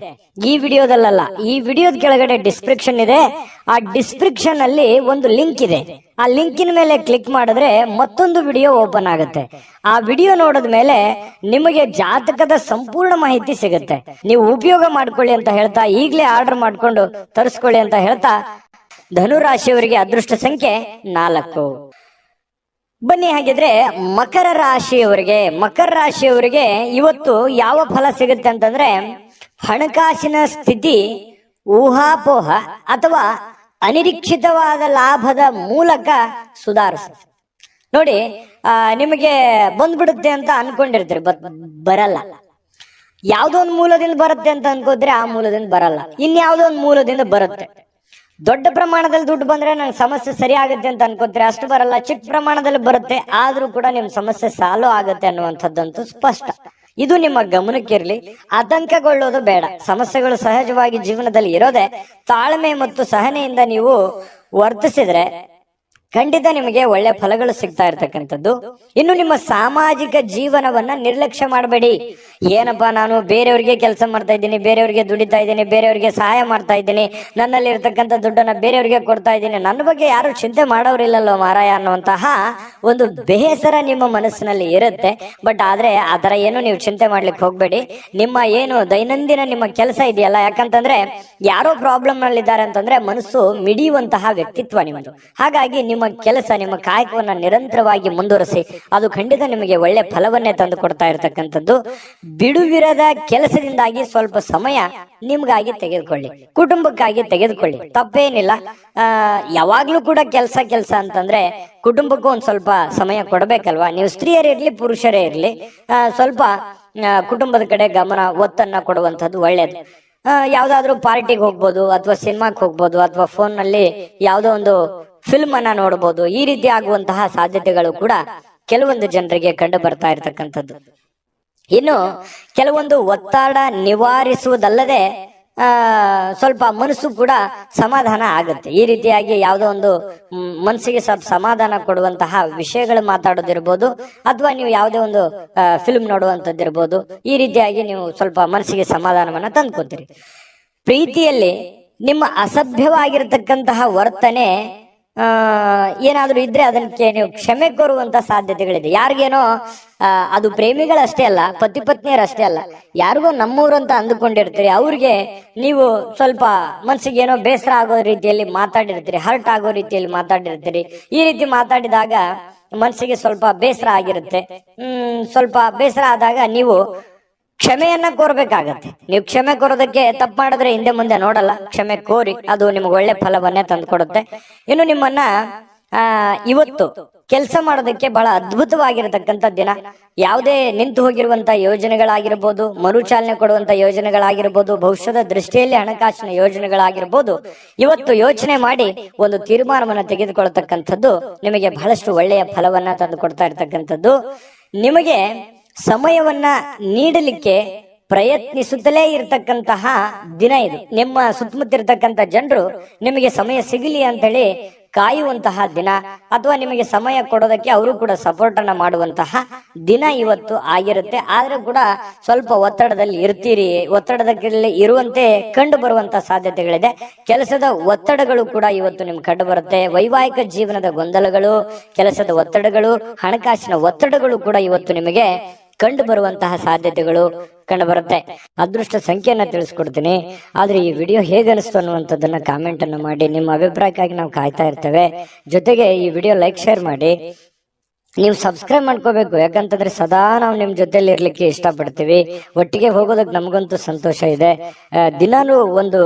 ಈ ವಿಡಿಯೋದಲ್ಲ, ಈ ವಿಡಿಯೋದ ಕೆಳಗಡೆ ಡಿಸ್ಕ್ರಿಪ್ಷನ್ ಇದೆ. ಆ ಡಿಸ್ಕ್ರಿಪ್ಷನ್ ಅಲ್ಲಿ ಒಂದು ಲಿಂಕ್ ಇದೆ. ಆ ಲಿಂಕಿನ ಮೇಲೆ ಕ್ಲಿಕ್ ಮಾಡಿದ್ರೆ ಮತ್ತೊಂದು ವಿಡಿಯೋ ಓಪನ್ ಆಗುತ್ತೆ. ಆ ವಿಡಿಯೋ ನೋಡಿದ ಮೇಲೆ ನಿಮಗೆ ಜಾತಕದ ಸಂಪೂರ್ಣ ಮಾಹಿತಿ ಸಿಗುತ್ತೆ. ನೀವು ಉಪಯೋಗ ಮಾಡ್ಕೊಳ್ಳಿ ಅಂತ ಹೇಳ್ತಾ, ಈಗಲೇ ಆರ್ಡರ್ ಮಾಡ್ಕೊಂಡು ತರಿಸ್ಕೊಳ್ಳಿ ಅಂತ ಹೇಳ್ತಾ, ಧನುರಾಶಿಯವರಿಗೆ ಅದೃಷ್ಟ ಸಂಖ್ಯೆ 4. ಬನ್ನಿ ಹಾಗಿದ್ರೆ ಮಕರ ರಾಶಿಯವರಿಗೆ ಇವತ್ತು ಯಾವ ಫಲ ಸಿಗುತ್ತೆ ಅಂತಂದ್ರೆ, ಹಣಕಾಸಿನ ಸ್ಥಿತಿ ಊಹಾಪೋಹ ಅಥವಾ ಅನಿರೀಕ್ಷಿತವಾದ ಲಾಭದ ಮೂಲಕ ಸುಧಾರಿಸುತ್ತೆ. ನೋಡಿ, ನಿಮಗೆ ಬಂದ್ಬಿಡುತ್ತೆ ಅಂತ ಅನ್ಕೊಂಡಿರ್ತೀರಿ, ಬರಲ್ಲ. ಯಾವ್ದೋ ಒಂದು ಮೂಲದಿಂದ ಬರುತ್ತೆ ಅಂತ ಅನ್ಕೋದ್ರೆ ಆ ಮೂಲದಿಂದ ಬರಲ್ಲ, ಇನ್ಯಾವುದೋ ಒಂದು ಮೂಲದಿಂದ ಬರುತ್ತೆ. ದೊಡ್ಡ ಪ್ರಮಾಣದಲ್ಲಿ ದುಡ್ಡು ಬಂದ್ರೆ ನನ್ ಸಮಸ್ಯೆ ಸರಿ ಆಗುತ್ತೆ ಅಂತ ಅನ್ಕೋತೀರಿ, ಅಷ್ಟು ಬರಲ್ಲ. ಚಿಕ್ಕ ಪ್ರಮಾಣದಲ್ಲಿ ಬರುತ್ತೆ, ಆದ್ರೂ ಕೂಡ ನಿಮ್ ಸಮಸ್ಯೆ ಸಾಲ್ವ್ ಆಗುತ್ತೆ ಅನ್ನುವಂಥದ್ದಂತೂ ಸ್ಪಷ್ಟ. ಇದು ನಿಮ್ಮ ಗಮನಕ್ಕಿರ್ಲಿ. ಆತಂಕಗೊಳ್ಳೋದು ಬೇಡ. ಸಮಸ್ಯೆಗಳು ಸಹಜವಾಗಿ ಜೀವನದಲ್ಲಿ ಇರೋದೆ. ತಾಳ್ಮೆ ಮತ್ತು ಸಹನೆಯಿಂದ ನೀವು ವರ್ತಿಸಿದ್ರೆ ಖಂಡಿತ ನಿಮಗೆ ಒಳ್ಳೆ ಫಲಗಳು ಸಿಗ್ತಾ ಇರ್ತಕ್ಕಂಥದ್ದು. ಇನ್ನು ನಿಮ್ಮ ಸಾಮಾಜಿಕ ಜೀವನವನ್ನ ನಿರ್ಲಕ್ಷ್ಯ ಮಾಡಬೇಡಿ. ಏನಪ್ಪಾ, ನಾನು ಬೇರೆಯವ್ರಿಗೆ ಕೆಲಸ ಮಾಡ್ತಾ ಇದ್ದೀನಿ, ಬೇರೆಯವ್ರಿಗೆ ದುಡಿತಾ ಇದ್ದೀನಿ, ಬೇರೆಯವ್ರಿಗೆ ಸಹಾಯ ಮಾಡ್ತಾ ಇದ್ದೀನಿ, ನನ್ನಲ್ಲಿ ಇರ್ತಕ್ಕಂಥ ದುಡ್ಡನ್ನ ಬೇರೆಯವ್ರಿಗೆ ಕೊಡ್ತಾ ಇದ್ದೀನಿ, ನನ್ನ ಬಗ್ಗೆ ಯಾರು ಚಿಂತೆ ಮಾಡೋರಿಲ್ಲಲ್ಲೋ ಮಾರಾಯ ಅನ್ನುವಂತಹ ಒಂದು ಬೇಸರ ನಿಮ್ಮ ಮನಸ್ಸಿನಲ್ಲಿ ಇರುತ್ತೆ. ಬಟ್ ಆದ್ರೆ ಆತರ ಏನು ನೀವು ಚಿಂತೆ ಮಾಡ್ಲಿಕ್ಕೆ ಹೋಗ್ಬೇಡಿ. ನಿಮ್ಮ ಏನು ದೈನಂದಿನ ನಿಮ್ಮ ಕೆಲಸ ಇದೆಯಲ್ಲ, ಯಾಕಂತಂದ್ರೆ ಯಾರೋ ಪ್ರಾಬ್ಲಮ್ ನಲ್ಲಿ ಇದ್ದಾರೆ ಅಂತಂದ್ರೆ ಮನಸ್ಸು ಮಿಡಿಯುವಂತಹ ವ್ಯಕ್ತಿತ್ವ ನಿಮ್ಮದು. ಹಾಗಾಗಿ ನಿಮ್ಮ ಕೆಲಸ, ನಿಮ್ಮ ಕಾಯಕವನ್ನ ನಿರಂತರವಾಗಿ ಮುಂದುವರಿಸಿ, ಅದು ಖಂಡಿತ ನಿಮಗೆ ಒಳ್ಳೆ ಫಲವನ್ನೇ ತಂದು ಕೊಡ್ತಾ ಇರತಕ್ಕಂಥದ್ದು. ಬಿಡುವಿರದ ಕೆಲಸದಿಂದಾಗಿ ಸ್ವಲ್ಪ ಸಮಯ ನಿಮ್ಗಾಗಿ ತೆಗೆದುಕೊಳ್ಳಿ, ಕುಟುಂಬಕ್ಕಾಗಿ ತೆಗೆದುಕೊಳ್ಳಿ, ತಪ್ಪೇನಿಲ್ಲ. ಯಾವಾಗ್ಲೂ ಕೂಡ ಕೆಲಸ ಅಂತಂದ್ರೆ ಕುಟುಂಬಕ್ಕೂ ಒಂದ್ ಸ್ವಲ್ಪ ಸಮಯ ಕೊಡ್ಬೇಕಲ್ವಾ? ನೀವು ಸ್ತ್ರೀಯರೇ ಇರ್ಲಿ, ಪುರುಷರೇ ಇರ್ಲಿ, ಸ್ವಲ್ಪ ಕುಟುಂಬದ ಕಡೆ ಗಮನ, ಒತ್ತನ್ನ ಕೊಡುವಂಥದ್ದು ಒಳ್ಳೇದು. ಯಾವ್ದಾದ್ರು ಪಾರ್ಟಿಗೆ ಹೋಗ್ಬೋದು, ಅಥವಾ ಸಿನಿಮಾಕ್ಕೆ ಹೋಗ್ಬೋದು, ಅಥವಾ ಫೋನ್ ನಲ್ಲಿ ಯಾವ್ದೋ ಒಂದು ಫಿಲ್ಮ್ ಅನ್ನ ನೋಡಬಹುದು. ಈ ರೀತಿ ಆಗುವಂತಹ ಸಾಧ್ಯತೆಗಳು ಕೂಡ ಕೆಲವೊಂದು ಜನರಿಗೆ ಕಂಡು ಬರ್ತಾ ಇರತಕ್ಕಂಥದ್ದು. ಇನ್ನು ಕೆಲವೊಂದು ಒತ್ತಡ ನಿವಾರಿಸುವುದಲ್ಲದೆ ಸ್ವಲ್ಪ ಮನಸ್ಸು ಕೂಡ ಸಮಾಧಾನ ಆಗುತ್ತೆ. ಈ ರೀತಿಯಾಗಿ ಯಾವುದೋ ಒಂದು ಮನಸ್ಸಿಗೆ ಸ್ವಲ್ಪ ಸಮಾಧಾನ ಕೊಡುವಂತಹ ವಿಷಯಗಳು ಮಾತಾಡೋದಿರ್ಬೋದು, ಅಥವಾ ನೀವು ಯಾವುದೇ ಒಂದು ಫಿಲ್ಮ್ ನೋಡುವಂಥದ್ದಿರ್ಬೋದು. ಈ ರೀತಿಯಾಗಿ ನೀವು ಸ್ವಲ್ಪ ಮನಸ್ಸಿಗೆ ಸಮಾಧಾನವನ್ನ ತಂದ್ಕೊತೀರಿ. ಪ್ರೀತಿಯಲ್ಲಿ ನಿಮ್ಮ ಅಸಭ್ಯವಾಗಿರತಕ್ಕಂತಹ ವರ್ತನೆ ಏನಾದ್ರೂ ಇದ್ರೆ ಅದಕ್ಕೆ ನೀವು ಕ್ಷಮೆ ಕೋರುವಂತ ಸಾಧ್ಯತೆಗಳಿದೆ. ಯಾರಿಗೇನೋ ಅದು ಪ್ರೇಮಿಗಳಷ್ಟೇ ಅಲ್ಲ, ಪತಿ ಪತ್ನಿಯರಷ್ಟೇ ಅಲ್ಲ, ಯಾರಿಗೋ ನಮ್ಮೂರು ಅಂತ ಅಂದುಕೊಂಡಿರ್ತೀರಿ, ಅವ್ರಿಗೆ ನೀವು ಸ್ವಲ್ಪ ಮನ್ಸಿಗೆ ಏನೋ ಬೇಸರ ಆಗೋ ರೀತಿಯಲ್ಲಿ ಮಾತಾಡಿರ್ತೀರಿ, ಹರ್ಟ್ ಆಗೋ ರೀತಿಯಲ್ಲಿ ಮಾತಾಡಿರ್ತೀರಿ. ಈ ರೀತಿ ಮಾತಾಡಿದಾಗ ಮನ್ಸಿಗೆ ಸ್ವಲ್ಪ ಬೇಸರ ಆಗಿರುತ್ತೆ. ಸ್ವಲ್ಪ ಬೇಸರ ಆದಾಗ ನೀವು ಕ್ಷಮೆಯನ್ನ ಕೋರ್ಬೇಕಾಗತ್ತೆ. ನೀವು ಕ್ಷಮೆ ಕೋರೋದಕ್ಕೆ ತಪ್ಪು ಮಾಡಿದ್ರೆ ಹಿಂದೆ ಮುಂದೆ ನೋಡಲ್ಲ, ಕ್ಷಮೆ ಕೋರಿ, ಅದು ನಿಮ್ಗೆ ಒಳ್ಳೆ ಫಲವನ್ನೇ ತಂದು ಕೊಡುತ್ತೆ. ಇನ್ನು ನಿಮ್ಮನ್ನ ಇವತ್ತು ಕೆಲಸ ಮಾಡೋದಕ್ಕೆ ಬಹಳ ಅದ್ಭುತವಾಗಿರತಕ್ಕಂಥ ದಿನ. ಯಾವುದೇ ನಿಂತು ಹೋಗಿರುವಂತ ಯೋಜನೆಗಳಾಗಿರ್ಬೋದು, ಮರುಚಾಲನೆ ಕೊಡುವಂತ ಯೋಜನೆಗಳಾಗಿರ್ಬೋದು, ಭವಿಷ್ಯದ ದೃಷ್ಟಿಯಲ್ಲಿ ಹಣಕಾಸಿನ ಯೋಜನೆಗಳಾಗಿರ್ಬೋದು, ಇವತ್ತು ಯೋಚನೆ ಮಾಡಿ ಒಂದು ತೀರ್ಮಾನವನ್ನ ತೆಗೆದುಕೊಳ್ತಕ್ಕಂಥದ್ದು ನಿಮಗೆ ಬಹಳಷ್ಟು ಒಳ್ಳೆಯ ಫಲವನ್ನ ತಂದು ಕೊಡ್ತಾ ಇರ್ತಕ್ಕಂಥದ್ದು. ನಿಮಗೆ ಸಮಯವನ್ನ ನೀಡಲಿಕ್ಕೆ ಪ್ರಯತ್ನಿಸುತ್ತಲೇ ಇರತಕ್ಕಂತಹ ದಿನ ಇದು. ನಿಮ್ಮ ಸುತ್ತಮುತ್ತ ಇರತಕ್ಕಂಥ ಜನರು ನಿಮಗೆ ಸಮಯ ಸಿಗಲಿ ಅಂತ ಹೇಳಿ ಕಾಯುವಂತಹ ದಿನ, ಅಥವಾ ನಿಮಗೆ ಸಮಯ ಕೊಡೋದಕ್ಕೆ ಅವರು ಕೂಡ ಸಪೋರ್ಟ್ ಅನ್ನ ಮಾಡುವಂತಹ ದಿನ ಇವತ್ತು ಆಗಿರುತ್ತೆ. ಆದ್ರೂ ಕೂಡ ಸ್ವಲ್ಪ ಒತ್ತಡದಲ್ಲಿ ಇರ್ತೀರಿ. ಒತ್ತಡದಲ್ಲಿ ಇರುವಂತೆ ಕಂಡು ಬರುವಂತಹ ಸಾಧ್ಯತೆಗಳಿದೆ. ಕೆಲಸದ ಒತ್ತಡಗಳು ಕೂಡ ಇವತ್ತು ನಿಮ್ಗೆ ಕಂಡು ಬರುತ್ತೆ. ವೈವಾಹಿಕ ಜೀವನದ ಗೊಂದಲಗಳು, ಕೆಲಸದ ಒತ್ತಡಗಳು, ಹಣಕಾಸಿನ ಒತ್ತಡಗಳು ಕೂಡ ಇವತ್ತು ನಿಮಗೆ ಕಂಡು ಬರುವಂತಹ ಸಾಧ್ಯತೆಗಳು ಕಂಡು ಬರುತ್ತೆ. ಅದೃಷ್ಟ ಸಂಖ್ಯೆಯನ್ನ ತಿಳಿಸ್ಕೊಡ್ತೀನಿ. ಆದ್ರೆ ಈ ವಿಡಿಯೋ ಹೇಗೆ ಅನಿಸ್ತು ಅನ್ನುವಂಥದ್ದನ್ನ ಕಾಮೆಂಟ್ ಅನ್ನು ಮಾಡಿ. ನಿಮ್ಮ ಅಭಿಪ್ರಾಯಕ್ಕಾಗಿ ನಾವು ಕಾಯ್ತಾ ಇರ್ತೇವೆ. ಜೊತೆಗೆ ಈ ವಿಡಿಯೋ ಲೈಕ್, ಶೇರ್ ಮಾಡಿ. ನೀವು ಸಬ್ಸ್ಕ್ರೈಬ್ ಮಾಡ್ಕೋಬೇಕು, ಯಾಕಂತಂದ್ರೆ ಸದಾ ನಾವು ನಿಮ್ ಜೊತೆಲಿ ಇರ್ಲಿಕ್ಕೆ ಇಷ್ಟಪಡ್ತೀವಿ. ಒಟ್ಟಿಗೆ ಹೋಗೋದಕ್ಕೆ ನಮಗಂತೂ ಸಂತೋಷ ಇದೆ. ದಿನಾನು ಒಂದು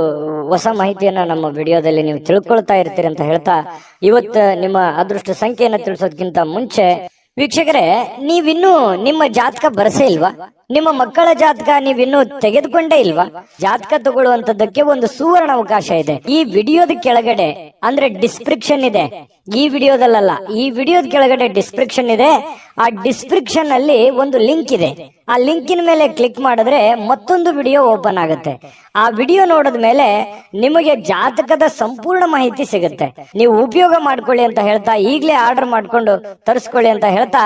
ಹೊಸ ಮಾಹಿತಿಯನ್ನ ನಮ್ಮ ವಿಡಿಯೋದಲ್ಲಿ ನೀವು ತಿಳ್ಕೊಳ್ತಾ ಇರ್ತೀರಿ ಅಂತ ಹೇಳ್ತಾ, ಇವತ್ತು ನಿಮ್ಮ ಅದೃಷ್ಟ ಸಂಖ್ಯೆಯನ್ನ ತಿಳಿಸೋದಕ್ಕಿಂತ ಮುಂಚೆ ವೀಕ್ಷಕರೇ, ನೀವಿನ್ನೂ ನಿಮ್ಮ ಜಾತಕ ಬರಸೇ ಇಲ್ವಾ? ನಿಮ್ಮ ಮಕ್ಕಳ ಜಾತಕ ನೀವಿನ್ನೂ ತೆಗೆದುಕೊಂಡೇ ಇಲ್ವಾ? ಜಾತಕ ತಗೊಳ್ಳುವಂತದ್ದಕ್ಕೆ ಒಂದು ಸುವರ್ಣ ಅವಕಾಶ ಇದೆ. ಈ ವಿಡಿಯೋದ ಕೆಳಗಡೆ ಅಂದ್ರೆ ಡಿಸ್ಕ್ರಿಪ್ಷನ್ ಇದೆ. ಈ ವಿಡಿಯೋದಲ್ಲ, ಈ ವಿಡಿಯೋದ ಕೆಳಗಡೆ ಡಿಸ್ಕ್ರಿಪ್ಷನ್ ಇದೆ. ಆ ಡಿಸ್ಕ್ರಿಪ್ಷನ್ ಅಲ್ಲಿ ಒಂದು ಲಿಂಕ್ ಇದೆ. ಆ ಲಿಂಕಿನ ಮೇಲೆ ಕ್ಲಿಕ್ ಮಾಡಿದ್ರೆ ಮತ್ತೊಂದು ವಿಡಿಯೋ ಓಪನ್ ಆಗುತ್ತೆ. ಆ ವಿಡಿಯೋ ನೋಡಿದ ಮೇಲೆ ನಿಮಗೆ ಜಾತಕದ ಸಂಪೂರ್ಣ ಮಾಹಿತಿ ಸಿಗುತ್ತೆ. ನೀವು ಉಪಯೋಗ ಮಾಡ್ಕೊಳ್ಳಿ ಅಂತ ಹೇಳ್ತಾ, ಈಗಲೇ ಆರ್ಡರ್ ಮಾಡ್ಕೊಂಡು ತರಿಸ್ಕೊಳ್ಳಿ ಅಂತ ಹೇಳ್ತಾ,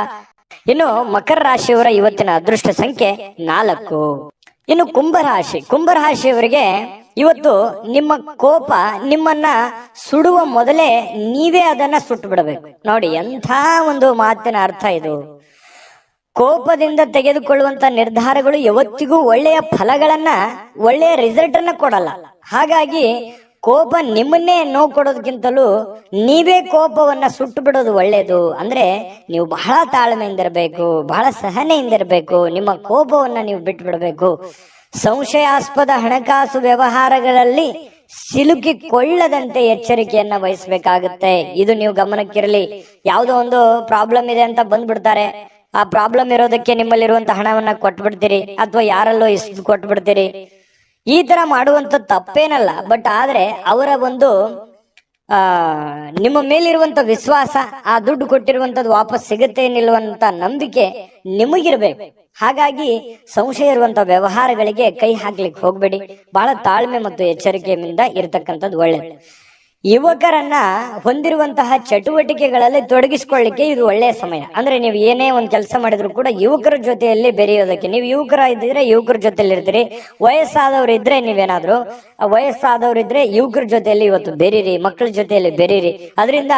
ಇನ್ನು ಮಕರ ರಾಶಿಯವರ ಇವತ್ತಿನ ಅದೃಷ್ಟ ಸಂಖ್ಯೆ 4. ಇನ್ನು ಕುಂಭರಾಶಿಯವರಿಗೆ ಇವತ್ತು ನಿಮ್ಮ ಕೋಪ ನಿಮ್ಮನ್ನ ಸುಡುವ ಮೊದಲೇ ನೀವೇ ಅದನ್ನ ಸುಟ್ಟು ಬಿಡಬೇಕು. ನೋಡಿ, ಎಂಥ ಒಂದು ಮಾತಿನ ಅರ್ಥ ಇದು. ಕೋಪದಿಂದ ತೆಗೆದುಕೊಳ್ಳುವಂತ ನಿರ್ಧಾರಗಳು ಯಾವತ್ತಿಗೂ ಒಳ್ಳೆಯ ಫಲಗಳನ್ನ, ಒಳ್ಳೆಯ ರಿಸಲ್ಟ್ ಅನ್ನ ಕೊಡಲ್ಲ. ಹಾಗಾಗಿ ಕೋಪ ನಿಮ್ಮನ್ನೇ ನೋವು ಕೊಡೋದಕ್ಕಿಂತಲೂ ನೀವೇ ಕೋಪವನ್ನ ಸುಟ್ಟು ಬಿಡೋದು ಒಳ್ಳೇದು. ಅಂದ್ರೆ ನೀವು ಬಹಳ ತಾಳ್ಮೆಯಿಂದಿರಬೇಕು, ಬಹಳ ಸಹನೆಯಿಂದಿರಬೇಕು. ನಿಮ್ಮ ಕೋಪವನ್ನ ನೀವು ಬಿಟ್ಟು ಬಿಡಬೇಕು. ಸಂಶಯಾಸ್ಪದ ಹಣಕಾಸು ವ್ಯವಹಾರಗಳಲ್ಲಿ ಸಿಲುಕಿಕೊಳ್ಳದಂತೆ ಎಚ್ಚರಿಕೆಯನ್ನ ವಹಿಸಬೇಕಾಗುತ್ತೆ. ಇದು ನೀವು ಗಮನಕ್ಕಿರಲಿ. ಯಾವುದೋ ಒಂದು ಪ್ರಾಬ್ಲಮ್ ಇದೆ ಅಂತ ಬಂದ್ಬಿಡ್ತಾರೆ. ಆ ಪ್ರಾಬ್ಲಮ್ ಇರೋದಕ್ಕೆ ನಿಮ್ಮಲ್ಲಿರುವಂತ ಹಣವನ್ನ ಕೊಟ್ಬಿಡ್ತೀರಿ, ಅಥವಾ ಯಾರಲ್ಲೋ ಇಷ್ಟು ಕೊಟ್ಬಿಡ್ತೀರಿ. ಈ ತರ ಮಾಡುವಂತ ತಪ್ಪೇನಲ್ಲ. ಬಟ್ ಆದ್ರೆ ಅವರ ಒಂದು ನಿಮ್ಮ ಮೇಲಿರುವಂತ ವಿಶ್ವಾಸ, ಆ ದುಡ್ಡು ಕೊಟ್ಟಿರುವಂತದ್ದು ವಾಪಸ್ ಸಿಗುತ್ತೆ ನಿಲ್ಲುವಂತ ನಂಬಿಕೆ ನಿಮಗಿರ್ಬೇಕು. ಹಾಗಾಗಿ ಸಂಶಯ ಇರುವಂತ ವ್ಯವಹಾರಗಳಿಗೆ ಕೈ ಹಾಕ್ಲಿಕ್ಕೆ ಹೋಗ್ಬೇಡಿ. ಬಹಳ ತಾಳ್ಮೆ ಮತ್ತು ಎಚ್ಚರಿಕೆಯಿಂದ ಇರತಕ್ಕಂಥದ್ದು ಒಳ್ಳೆಯದು. ಯುವಕರನ್ನ ಹೊಂದಿರುವಂತಹ ಚಟುವಟಿಕೆಗಳಲ್ಲಿ ತೊಡಗಿಸಿಕೊಳ್ಳಿಕ್ಕೆ ಇದು ಒಳ್ಳೆಯ ಸಮಯ. ಅಂದ್ರೆ ನೀವು ಏನೇ ಒಂದು ಕೆಲಸ ಮಾಡಿದ್ರು ಕೂಡ ಯುವಕರ ಜೊತೆಯಲ್ಲಿ ಬೆರೆಯೋದಕ್ಕೆ, ನೀವು ಯುವಕರ ಇದ್ದಿದ್ರೆ ಯುವಕರ ಜೊತೆಲಿ ಇರ್ತೀರಿ. ವಯಸ್ಸಾದವ್ರು ಇದ್ರೆ ನೀವೇನಾದ್ರು ವಯಸ್ಸಾದವ್ರಿದ್ರೆ ಯುವಕರ ಜೊತೆಯಲ್ಲಿ ಇವತ್ತು ಬೆರೀರಿ, ಮಕ್ಕಳ ಜೊತೆಯಲ್ಲಿ ಬೆರೀರಿ. ಅದರಿಂದ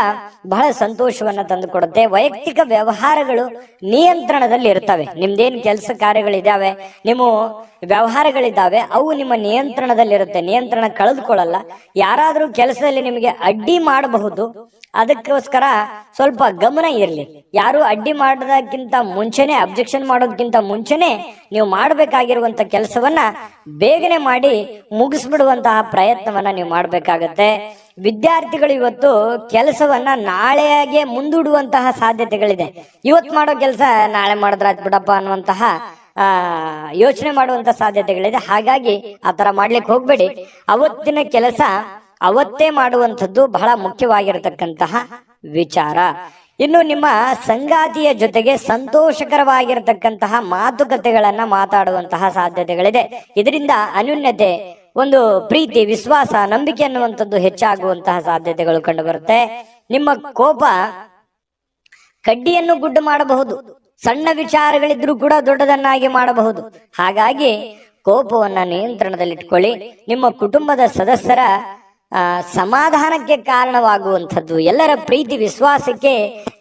ಬಹಳ ಸಂತೋಷವನ್ನ ತಂದು ಕೊಡುತ್ತೆ. ವೈಯಕ್ತಿಕ ವ್ಯವಹಾರಗಳು ನಿಯಂತ್ರಣದಲ್ಲಿ ಇರ್ತವೆ. ನಿಮ್ದೇನ್ ಕೆಲಸ ಕಾರ್ಯಗಳಿದಾವೆ, ನಿಮ್ಮ ವ್ಯವಹಾರಗಳಿದ್ದಾವೆ, ಅವು ನಿಮ್ಮ ನಿಯಂತ್ರಣದಲ್ಲಿರುತ್ತೆ. ನಿಯಂತ್ರಣ ಕಳೆದುಕೊಳ್ಳಲ್ಲ. ಯಾರಾದ್ರೂ ಕೆಲಸದಲ್ಲಿ ನಿಮಗೆ ಅಡ್ಡಿ ಮಾಡಬಹುದು. ಅದಕ್ಕೋಸ್ಕರ ಸ್ವಲ್ಪ ಗಮನ ಇರಲಿ. ಯಾರು ಅಡ್ಡಿ ಮಾಡೋದಕ್ಕಿಂತ ಮುಂಚೆನೆ, ಅಬ್ಜೆಕ್ಷನ್ ಮಾಡೋದಕ್ಕಿಂತ ಮುಂಚೆನೆ ನೀವು ಮಾಡಬೇಕಾಗಿರುವಂತ ಕೆಲಸವನ್ನ ಬೇಗನೆ ಮಾಡಿ ಮುಗಿಸ್ಬಿಡುವಂತಹ ಪ್ರಯತ್ನವನ್ನ ನೀವು ಮಾಡ್ಬೇಕಾಗತ್ತೆ. ವಿದ್ಯಾರ್ಥಿಗಳು ಇವತ್ತು ಕೆಲಸವನ್ನ ನಾಳೆಗೆ ಮುಂದೂಡುವಂತಹ ಸಾಧ್ಯತೆಗಳಿದೆ. ಇವತ್ತು ಮಾಡೋ ಕೆಲಸ ನಾಳೆ ಮಾಡಿದ್ರಾಯ್ತು ಬಿಡಪ್ಪ ಅನ್ನುವಂತಹ ಯೋಚನೆ ಮಾಡುವಂತ ಸಾಧ್ಯತೆಗಳಿದೆ. ಹಾಗಾಗಿ ಆತರ ಮಾಡ್ಲಿಕ್ಕೆ ಹೋಗ್ಬೇಡಿ. ಅವತ್ತಿನ ಕೆಲಸ ಅವತ್ತೇ ಮಾಡುವಂಥದ್ದು ಬಹಳ ಮುಖ್ಯವಾಗಿರತಕ್ಕಂತಹ ವಿಚಾರ. ಇನ್ನು ನಿಮ್ಮ ಸಂಗಾತಿಯ ಜೊತೆಗೆ ಸಂತೋಷಕರವಾಗಿರತಕ್ಕಂತಹ ಮಾತುಕತೆಗಳನ್ನ ಮಾತಾಡುವಂತಹ ಸಾಧ್ಯತೆಗಳಿದೆ. ಇದರಿಂದ ಅನ್ಯೋನ್ಯತೆ, ಒಂದು ಪ್ರೀತಿ, ವಿಶ್ವಾಸ, ನಂಬಿಕೆ ಅನ್ನುವಂಥದ್ದು ಹೆಚ್ಚಾಗುವಂತಹ ಸಾಧ್ಯತೆಗಳು ಕಂಡು ಬರುತ್ತೆ. ನಿಮ್ಮ ಕೋಪ ಕಡ್ಡಿಯನ್ನು ಗುಡ್ಡ ಮಾಡಬಹುದು. ಸಣ್ಣ ವಿಚಾರಗಳಿದ್ರೂ ಕೂಡ ದೊಡ್ಡದನ್ನಾಗಿ ಮಾಡಬಹುದು. ಹಾಗಾಗಿ ಕೋಪವನ್ನ ನಿಯಂತ್ರಣದಲ್ಲಿಟ್ಕೊಳ್ಳಿ. ನಿಮ್ಮ ಕುಟುಂಬದ ಸದಸ್ಯರ ಸಮಾಧಾನಕ್ಕೆ ಕಾರಣವಾಗುವಂಥದ್ದು, ಎಲ್ಲರ ಪ್ರೀತಿ ವಿಶ್ವಾಸಕ್ಕೆ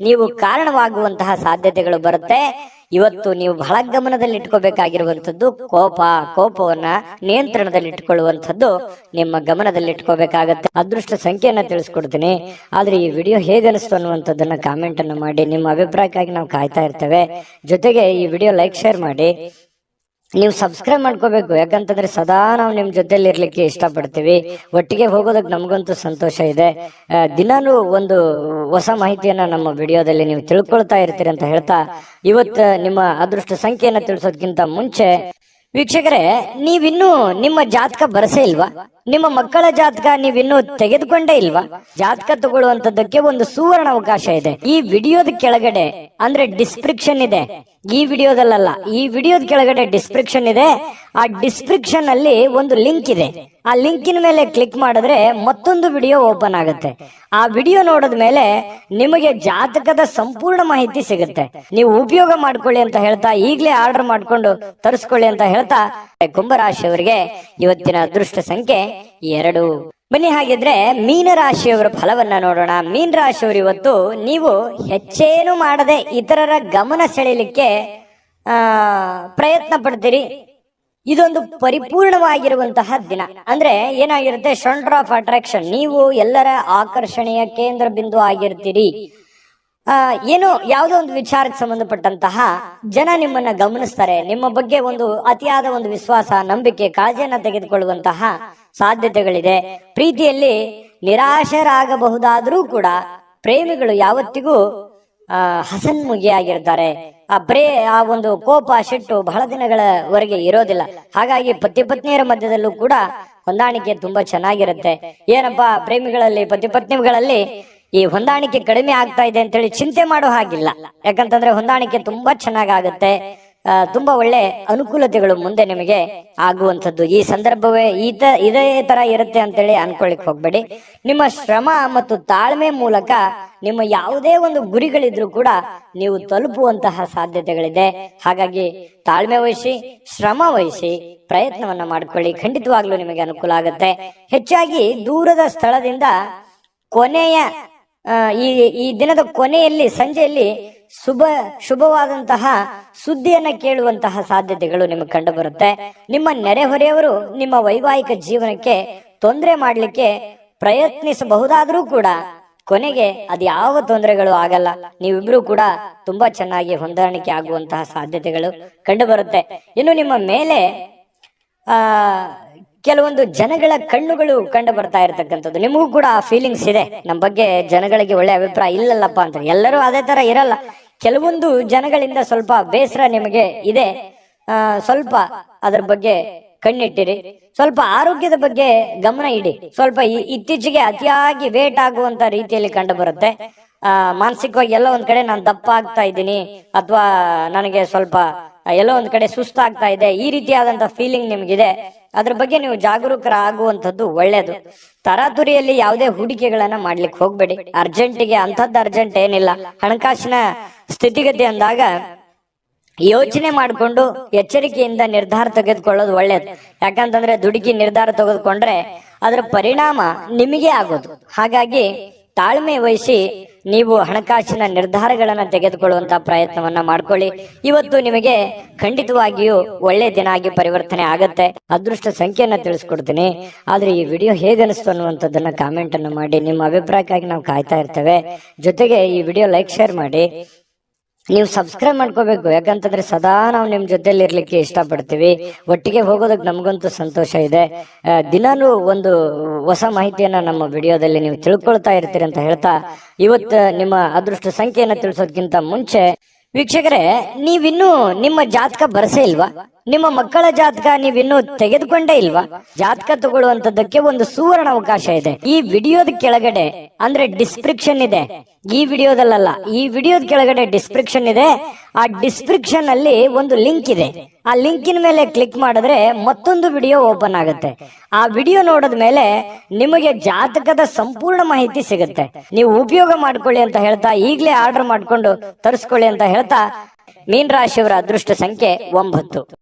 ನೀವು ಕಾರಣವಾಗುವಂತಹ ಸಾಧ್ಯತೆಗಳು ಬರುತ್ತೆ. ಇವತ್ತು ನೀವು ಬಹಳ ಗಮನದಲ್ಲಿ ಇಟ್ಕೋಬೇಕಾಗಿರುವಂಥದ್ದು ಕೋಪವನ್ನ ನಿಯಂತ್ರಣದಲ್ಲಿ ಇಟ್ಕೊಳ್ಳುವಂಥದ್ದು ನಿಮ್ಮ ಗಮನದಲ್ಲಿ ಇಟ್ಕೋಬೇಕಾಗತ್ತೆ. ಅದೃಷ್ಟ ಸಂಖ್ಯೆಯನ್ನ ತಿಳಿಸ್ಕೊಡ್ತೀನಿ. ಆದ್ರೆ ಈ ವಿಡಿಯೋ ಹೇಗೆ ಅನಿಸ್ತು ಅನ್ನುವಂಥದ್ದನ್ನ ಕಾಮೆಂಟ್ ಅನ್ನು ಮಾಡಿ. ನಿಮ್ಮ ಅಭಿಪ್ರಾಯಕ್ಕಾಗಿ ನಾವು ಕಾಯ್ತಾ ಇರ್ತೇವೆ. ಜೊತೆಗೆ ಈ ವಿಡಿಯೋ ಲೈಕ್, ಶೇರ್ ಮಾಡಿ. ನೀವು ಸಬ್ಸ್ಕ್ರೈಬ್ ಮಾಡ್ಕೋಬೇಕು. ಯಾಕಂತಂದ್ರೆ ಸದಾ ನಾವು ನಿಮ್ ಜೊತೆಲಿ ಇರ್ಲಿಕ್ಕೆ ಇಷ್ಟಪಡ್ತೀವಿ. ಒಟ್ಟಿಗೆ ಹೋಗೋದಕ್ಕೆ ನಮಗಂತೂ ಸಂತೋಷ ಇದೆ. ದಿನಾನು ಒಂದು ಹೊಸ ಮಾಹಿತಿಯನ್ನ ನಮ್ಮ ವಿಡಿಯೋದಲ್ಲಿ ನೀವು ತಿಳ್ಕೊಳ್ತಾ ಇರ್ತೀರಿ ಅಂತ ಹೇಳ್ತಾ, ಇವತ್ತು ನಿಮ್ಮ ಅದೃಷ್ಟ ಸಂಖ್ಯೆಯನ್ನ ತಿಳಿಸೋದಕ್ಕಿಂತ ಮುಂಚೆ ವೀಕ್ಷಕರೇ, ನೀವಿನ್ನೂ ನಿಮ್ಮ ಜಾತಕ ಬರಸೇ ಇಲ್ವಾ? ನಿಮ್ಮ ಮಕ್ಕಳ ಜಾತಕ ನೀವಿನ್ನೂ ತೆಗೆದುಕೊಂಡೇ ಇಲ್ವಾ? ಜಾತಕ ತಗೊಳ್ಳುವಂತದ್ದಕ್ಕೆ ಒಂದು ಸುವರ್ಣ ಅವಕಾಶ ಇದೆ. ಈ ವಿಡಿಯೋದ ಕೆಳಗಡೆ ಅಂದ್ರೆ ಡಿಸ್ಕ್ರಿಪ್ಷನ್ ಇದೆ. ಈ ವಿಡಿಯೋದಲ್ಲ, ಈ ವಿಡಿಯೋದ ಕೆಳಗಡೆ ಡಿಸ್ಕ್ರಿಪ್ಷನ್ ಇದೆ. ಆ ಡಿಸ್ಕ್ರಿಪ್ಷನ್ ಅಲ್ಲಿ ಒಂದು ಲಿಂಕ್ ಇದೆ. ಆ ಲಿಂಕಿನ ಮೇಲೆ ಕ್ಲಿಕ್ ಮಾಡಿದ್ರೆ ಮತ್ತೊಂದು ವಿಡಿಯೋ ಓಪನ್ ಆಗುತ್ತೆ. ಆ ವಿಡಿಯೋ ನೋಡಿದ ಮೇಲೆ ನಿಮಗೆ ಜಾತಕದ ಸಂಪೂರ್ಣ ಮಾಹಿತಿ ಸಿಗುತ್ತೆ. ನೀವು ಉಪಯೋಗ ಮಾಡ್ಕೊಳ್ಳಿ ಅಂತ ಹೇಳ್ತಾ, ಈಗಲೇ ಆರ್ಡರ್ ಮಾಡ್ಕೊಂಡು ತರಿಸ್ಕೊಳ್ಳಿ ಅಂತ ಹೇಳ್ತಾ, ಕುಂಭರಾಶಿಯವರಿಗೆ ಇವತ್ತಿನ ಅದೃಷ್ಟ ಸಂಖ್ಯೆ 2. ಬನ್ನಿ ಹಾಗಿದ್ರೆ ಮೀನರಾಶಿಯವರ ಫಲವನ್ನ ನೋಡೋಣ. ಮೀನರಾಶಿಯವರು ಇವತ್ತು ನೀವು ಹೆಚ್ಚೇನು ಮಾಡದೆ ಇತರರ ಗಮನ ಸೆಳೆಯಲಿಕ್ಕೆ ಪ್ರಯತ್ನ ಪಡ್ತೀರಿ. ಇದೊಂದು ಪರಿಪೂರ್ಣವಾಗಿರುವಂತಹ ದಿನ. ಅಂದ್ರೆ ಏನಾಗಿರುತ್ತೆ, ಸೆಂಟರ್ ಆಫ್ ಅಟ್ರಾಕ್ಷನ್. ನೀವು ಎಲ್ಲರ ಆಕರ್ಷಣೆಯ ಕೇಂದ್ರ ಬಿಂದು ಆಗಿರ್ತೀರಿ. ಏನು ಯಾವುದೋ ಒಂದು ವಿಚಾರಕ್ಕೆ ಸಂಬಂಧಪಟ್ಟಂತಹ ಜನ ನಿಮ್ಮನ್ನ ಗಮನಿಸ್ತಾರೆ. ನಿಮ್ಮ ಬಗ್ಗೆ ಒಂದು ಅತಿಯಾದ ಒಂದು ವಿಶ್ವಾಸ, ನಂಬಿಕೆ, ಕಾಳಜಿಯನ್ನ ತೆಗೆದುಕೊಳ್ಳುವಂತಹ ಸಾಧ್ಯತೆಗಳಿದೆ. ಪ್ರೀತಿಯಲ್ಲಿ ನಿರಾಶರಾಗಬಹುದಾದ್ರೂ ಕೂಡ ಪ್ರೇಮಿಗಳು ಯಾವತ್ತಿಗೂ ಹಸನ್ಮುಖಿಯಾಗಿರ್ತಾರೆ. ಆ ಒಂದು ಕೋಪ, ಸಿಟ್ಟು ಬಹಳ ದಿನಗಳವರೆಗೆ ಇರೋದಿಲ್ಲ. ಹಾಗಾಗಿ ಪತಿ ಪತ್ನಿಯರ ಮಧ್ಯದಲ್ಲೂ ಕೂಡ ಹೊಂದಾಣಿಕೆ ತುಂಬಾ ಚೆನ್ನಾಗಿರುತ್ತೆ. ಏನಪ್ಪಾ, ಪ್ರೇಮಿಗಳಲ್ಲಿ, ಪತಿ ಪತ್ನಿಗಳಲ್ಲಿ ಈ ಹೊಂದಾಣಿಕೆ ಕಡಿಮೆ ಆಗ್ತಾ ಇದೆ ಅಂತೇಳಿ ಚಿಂತೆ ಮಾಡೋ ಹಾಗಿಲ್ಲ. ಯಾಕಂತಂದ್ರೆ ಹೊಂದಾಣಿಕೆ ತುಂಬಾ ಚೆನ್ನಾಗಾಗುತ್ತೆ. ತುಂಬಾ ಒಳ್ಳೆ ಅನುಕೂಲತೆಗಳು ಮುಂದೆ ನಿಮಗೆ ಆಗುವಂಥದ್ದು. ಈ ಸಂದರ್ಭವೇ ಇದೇ ತರ ಇರುತ್ತೆ ಅಂತೇಳಿ ಅನ್ಕೊಳ್ಳಿಕ್ ಹೋಗ್ಬೇಡಿ. ನಿಮ್ಮ ಶ್ರಮ ಮತ್ತು ತಾಳ್ಮೆ ಮೂಲಕ ನಿಮ್ಮ ಯಾವುದೇ ಒಂದು ಗುರಿಗಳಿದ್ರು ಕೂಡ ನೀವು ತಲುಪುವಂತಹ ಸಾಧ್ಯತೆಗಳಿದೆ. ಹಾಗಾಗಿ ತಾಳ್ಮೆ ವಹಿಸಿ, ಶ್ರಮ ವಹಿಸಿ, ಪ್ರಯತ್ನವನ್ನ ಮಾಡ್ಕೊಳ್ಳಿ. ಖಂಡಿತವಾಗ್ಲೂ ನಿಮಗೆ ಅನುಕೂಲ ಆಗುತ್ತೆ. ಹೆಚ್ಚಾಗಿ ದೂರದ ಸ್ಥಳದಿಂದ ಕೊನೆಯ ಈ ದಿನದ ಕೊನೆಯಲ್ಲಿ, ಸಂಜೆಯಲ್ಲಿ ಶುಭವಾದಂತಹ ಸುದ್ದಿಯನ್ನ ಕೇಳುವಂತಹ ಸಾಧ್ಯತೆಗಳು ನಿಮಗೆ ಕಂಡು ಬರುತ್ತೆ. ನಿಮ್ಮ ನೆರೆಹೊರೆಯವರು ನಿಮ್ಮ ವೈವಾಹಿಕ ಜೀವನಕ್ಕೆ ತೊಂದರೆ ಮಾಡಲಿಕ್ಕೆ ಪ್ರಯತ್ನಿಸಬಹುದಾದ್ರೂ ಕೂಡ ಕೊನೆಗೆ ಅದ್ಯಾವ ತೊಂದರೆಗಳು ಆಗಲ್ಲ. ನೀವಿಬ್ರು ಕೂಡ ತುಂಬಾ ಚೆನ್ನಾಗಿ ಹೊಂದಾಣಿಕೆ ಆಗುವಂತಹ ಸಾಧ್ಯತೆಗಳು ಕಂಡು ಬರುತ್ತೆ. ಇನ್ನು ನಿಮ್ಮ ಮೇಲೆ ಕೆಲವೊಂದು ಜನಗಳ ಕಣ್ಣುಗಳು ಕಂಡು ಬರ್ತಾ ಇರತಕ್ಕಂಥದ್ದು. ನಿಮಗೂ ಕೂಡ ಆ ಫೀಲಿಂಗ್ಸ್ ಇದೆ, ನಮ್ಮ ಬಗ್ಗೆ ಜನಗಳಿಗೆ ಒಳ್ಳೆ ಅಭಿಪ್ರಾಯ ಇಲ್ಲಲ್ಲಪ್ಪ ಅಂತ. ಎಲ್ಲರೂ ಅದೇ ತರ ಇರಲ್ಲ. ಕೆಲವೊಂದು ಜನಗಳಿಂದ ಸ್ವಲ್ಪ ಬೇಸರ ನಿಮಗೆ ಇದೆ. ಸ್ವಲ್ಪ ಅದರ ಬಗ್ಗೆ ಕಣ್ಣಿಟ್ಟಿರಿ. ಸ್ವಲ್ಪ ಆರೋಗ್ಯದ ಬಗ್ಗೆ ಗಮನ ಇಡಿ. ಸ್ವಲ್ಪ ಇತ್ತೀಚೆಗೆ ಅತಿಯಾಗಿ ವೇಟ್ ಆಗುವಂತ ರೀತಿಯಲ್ಲಿ ಕಂಡು ಬರುತ್ತೆ. ಮಾನಸಿಕವಾಗಿ ಎಲ್ಲೋ ಒಂದ್ ಕಡೆ ನಾನು ದಪ್ಪ ಆಗ್ತಾ ಇದ್ದೀನಿ, ಅಥವಾ ನನಗೆ ಸ್ವಲ್ಪ ಎಲ್ಲೋ ಒಂದ್ ಕಡೆ ಸುಸ್ತಾಗ್ತಾ ಇದೆ, ಈ ರೀತಿಯಾದಂತ ಫೀಲಿಂಗ್ ನಿಮ್ಗಿದೆ. ಅದ್ರ ಬಗ್ಗೆ ನೀವು ಜಾಗರೂಕರಾಗುವಂಥದ್ದು ಒಳ್ಳೇದು. ತರಾತುರಿಯಲ್ಲಿ ಯಾವುದೇ ಹೂಡಿಕೆಗಳನ್ನ ಮಾಡ್ಲಿಕ್ಕೆ ಹೋಗ್ಬೇಡಿ. ಅರ್ಜೆಂಟಿಗೆ ಅಂಥದ್ದು ಅರ್ಜೆಂಟ್ ಏನಿಲ್ಲ. ಹಣಕಾಸಿನ ಸ್ಥಿತಿಗತಿ ಅಂದಾಗ ಯೋಚನೆ ಮಾಡಿಕೊಂಡು ಎಚ್ಚರಿಕೆಯಿಂದ ನಿರ್ಧಾರ ತೆಗೆದುಕೊಳ್ಳೋದು ಒಳ್ಳೇದು. ಯಾಕಂತಂದ್ರೆ ದುಡುಕಿ ನಿರ್ಧಾರ ತೆಗೆದುಕೊಂಡ್ರೆ ಅದರ ಪರಿಣಾಮ ನಿಮಗೆ ಆಗೋದು. ಹಾಗಾಗಿ ತಾಳ್ಮೆ ವಹಿಸಿ ನೀವು ಹಣಕಾಸಿನ ನಿರ್ಧಾರಗಳನ್ನ ತೆಗೆದುಕೊಳ್ಳುವಂತ ಪ್ರಯತ್ನವನ್ನ ಮಾಡ್ಕೊಳ್ಳಿ. ಇವತ್ತು ನಿಮಗೆ ಖಂಡಿತವಾಗಿಯೂ ಒಳ್ಳೆ ದಿನ ಆಗಿ ಪರಿವರ್ತನೆ ಆಗತ್ತೆ. ಅದೃಷ್ಟ ಸಂಖ್ಯೆಯನ್ನ ತಿಳಿಸ್ಕೊಡ್ತೀನಿ. ಆದ್ರೆ ಈ ವಿಡಿಯೋ ಹೇಗನಿಸ್ತು ಅನ್ನುವಂಥದ್ದನ್ನ ಕಾಮೆಂಟ್ ಅನ್ನು ಮಾಡಿ. ನಿಮ್ಮ ಅಭಿಪ್ರಾಯಕ್ಕಾಗಿ ನಾವು ಕಾಯ್ತಾ ಇರ್ತೇವೆ. ಜೊತೆಗೆ ಈ ವಿಡಿಯೋ ಲೈಕ್, ಶೇರ್ ಮಾಡಿ. ನೀವು ಸಬ್ಸ್ಕ್ರೈಬ್ ಮಾಡ್ಕೋಬೇಕು. ಯಾಕಂತಂದ್ರೆ ಸದಾ ನಾವು ನಿಮ್ ಜೊತೆಲಿ ಇರ್ಲಿಕ್ಕೆ ಇಷ್ಟಪಡ್ತೀವಿ. ಒಟ್ಟಿಗೆ ಹೋಗೋದಕ್ಕೆ ನಮಗಂತೂ ಸಂತೋಷ ಇದೆ. ದಿನಾನು ಒಂದು ಹೊಸ ಮಾಹಿತಿಯನ್ನ ನಮ್ಮ ವಿಡಿಯೋದಲ್ಲಿ ನೀವು ತಿಳ್ಕೊಳ್ತಾ ಇರ್ತೀರಿ ಅಂತ ಹೇಳ್ತಾ, ಇವತ್ತು ನಿಮ್ಮ ಅದೃಷ್ಟ ಸಂಖ್ಯೆಯನ್ನ ತಿಳಿಸೋದಕ್ಕಿಂತ ಮುಂಚೆ ವೀಕ್ಷಕರೇ, ನೀವಿನ್ನೂ ನಿಮ್ಮ ಜಾತಕ ಬರಸೇ ಇಲ್ವಾ? ನಿಮ್ಮ ಮಕ್ಕಳ ಜಾತಕ ನೀವಿನ್ನೂ ತೆಗೆದುಕೊಂಡೇ ಇಲ್ವಾ? ಜಾತಕ ತಗೊಳ್ಳುವಂತದ್ದಕ್ಕೆ ಒಂದು ಸುವರ್ಣ ಅವಕಾಶ ಇದೆ. ಈ ವಿಡಿಯೋದ ಕೆಳಗಡೆ ಅಂದ್ರೆ ಡಿಸ್ಕ್ರಿಪ್ಷನ್ ಇದೆ. ಈ ವಿಡಿಯೋದಲ್ಲ, ಈ ವಿಡಿಯೋದ ಕೆಳಗಡೆ ಡಿಸ್ಕ್ರಿಪ್ಷನ್ ಇದೆ. ಆ ಡಿಸ್ಕ್ರಿಪ್ಷನ್ ಅಲ್ಲಿ ಒಂದು ಲಿಂಕ್ ಇದೆ. ಆ ಲಿಂಕಿನ ಮೇಲೆ ಕ್ಲಿಕ್ ಮಾಡಿದ್ರೆ ಮತ್ತೊಂದು ವಿಡಿಯೋ ಓಪನ್ ಆಗುತ್ತೆ. ಆ ವಿಡಿಯೋ ನೋಡಿದ ಮೇಲೆ ನಿಮಗೆ ಜಾತಕದ ಸಂಪೂರ್ಣ ಮಾಹಿತಿ ಸಿಗುತ್ತೆ. ನೀವು ಉಪಯೋಗ ಮಾಡ್ಕೊಳ್ಳಿ ಅಂತ ಹೇಳ್ತಾ, ಈಗಲೇ ಆರ್ಡರ್ ಮಾಡ್ಕೊಂಡು ತರಿಸ್ಕೊಳ್ಳಿ ಅಂತ ಹೇಳ್ತಾ, ಮೀನ ರಾಶಿಯವರ ಅದೃಷ್ಟ ಸಂಖ್ಯೆ 9.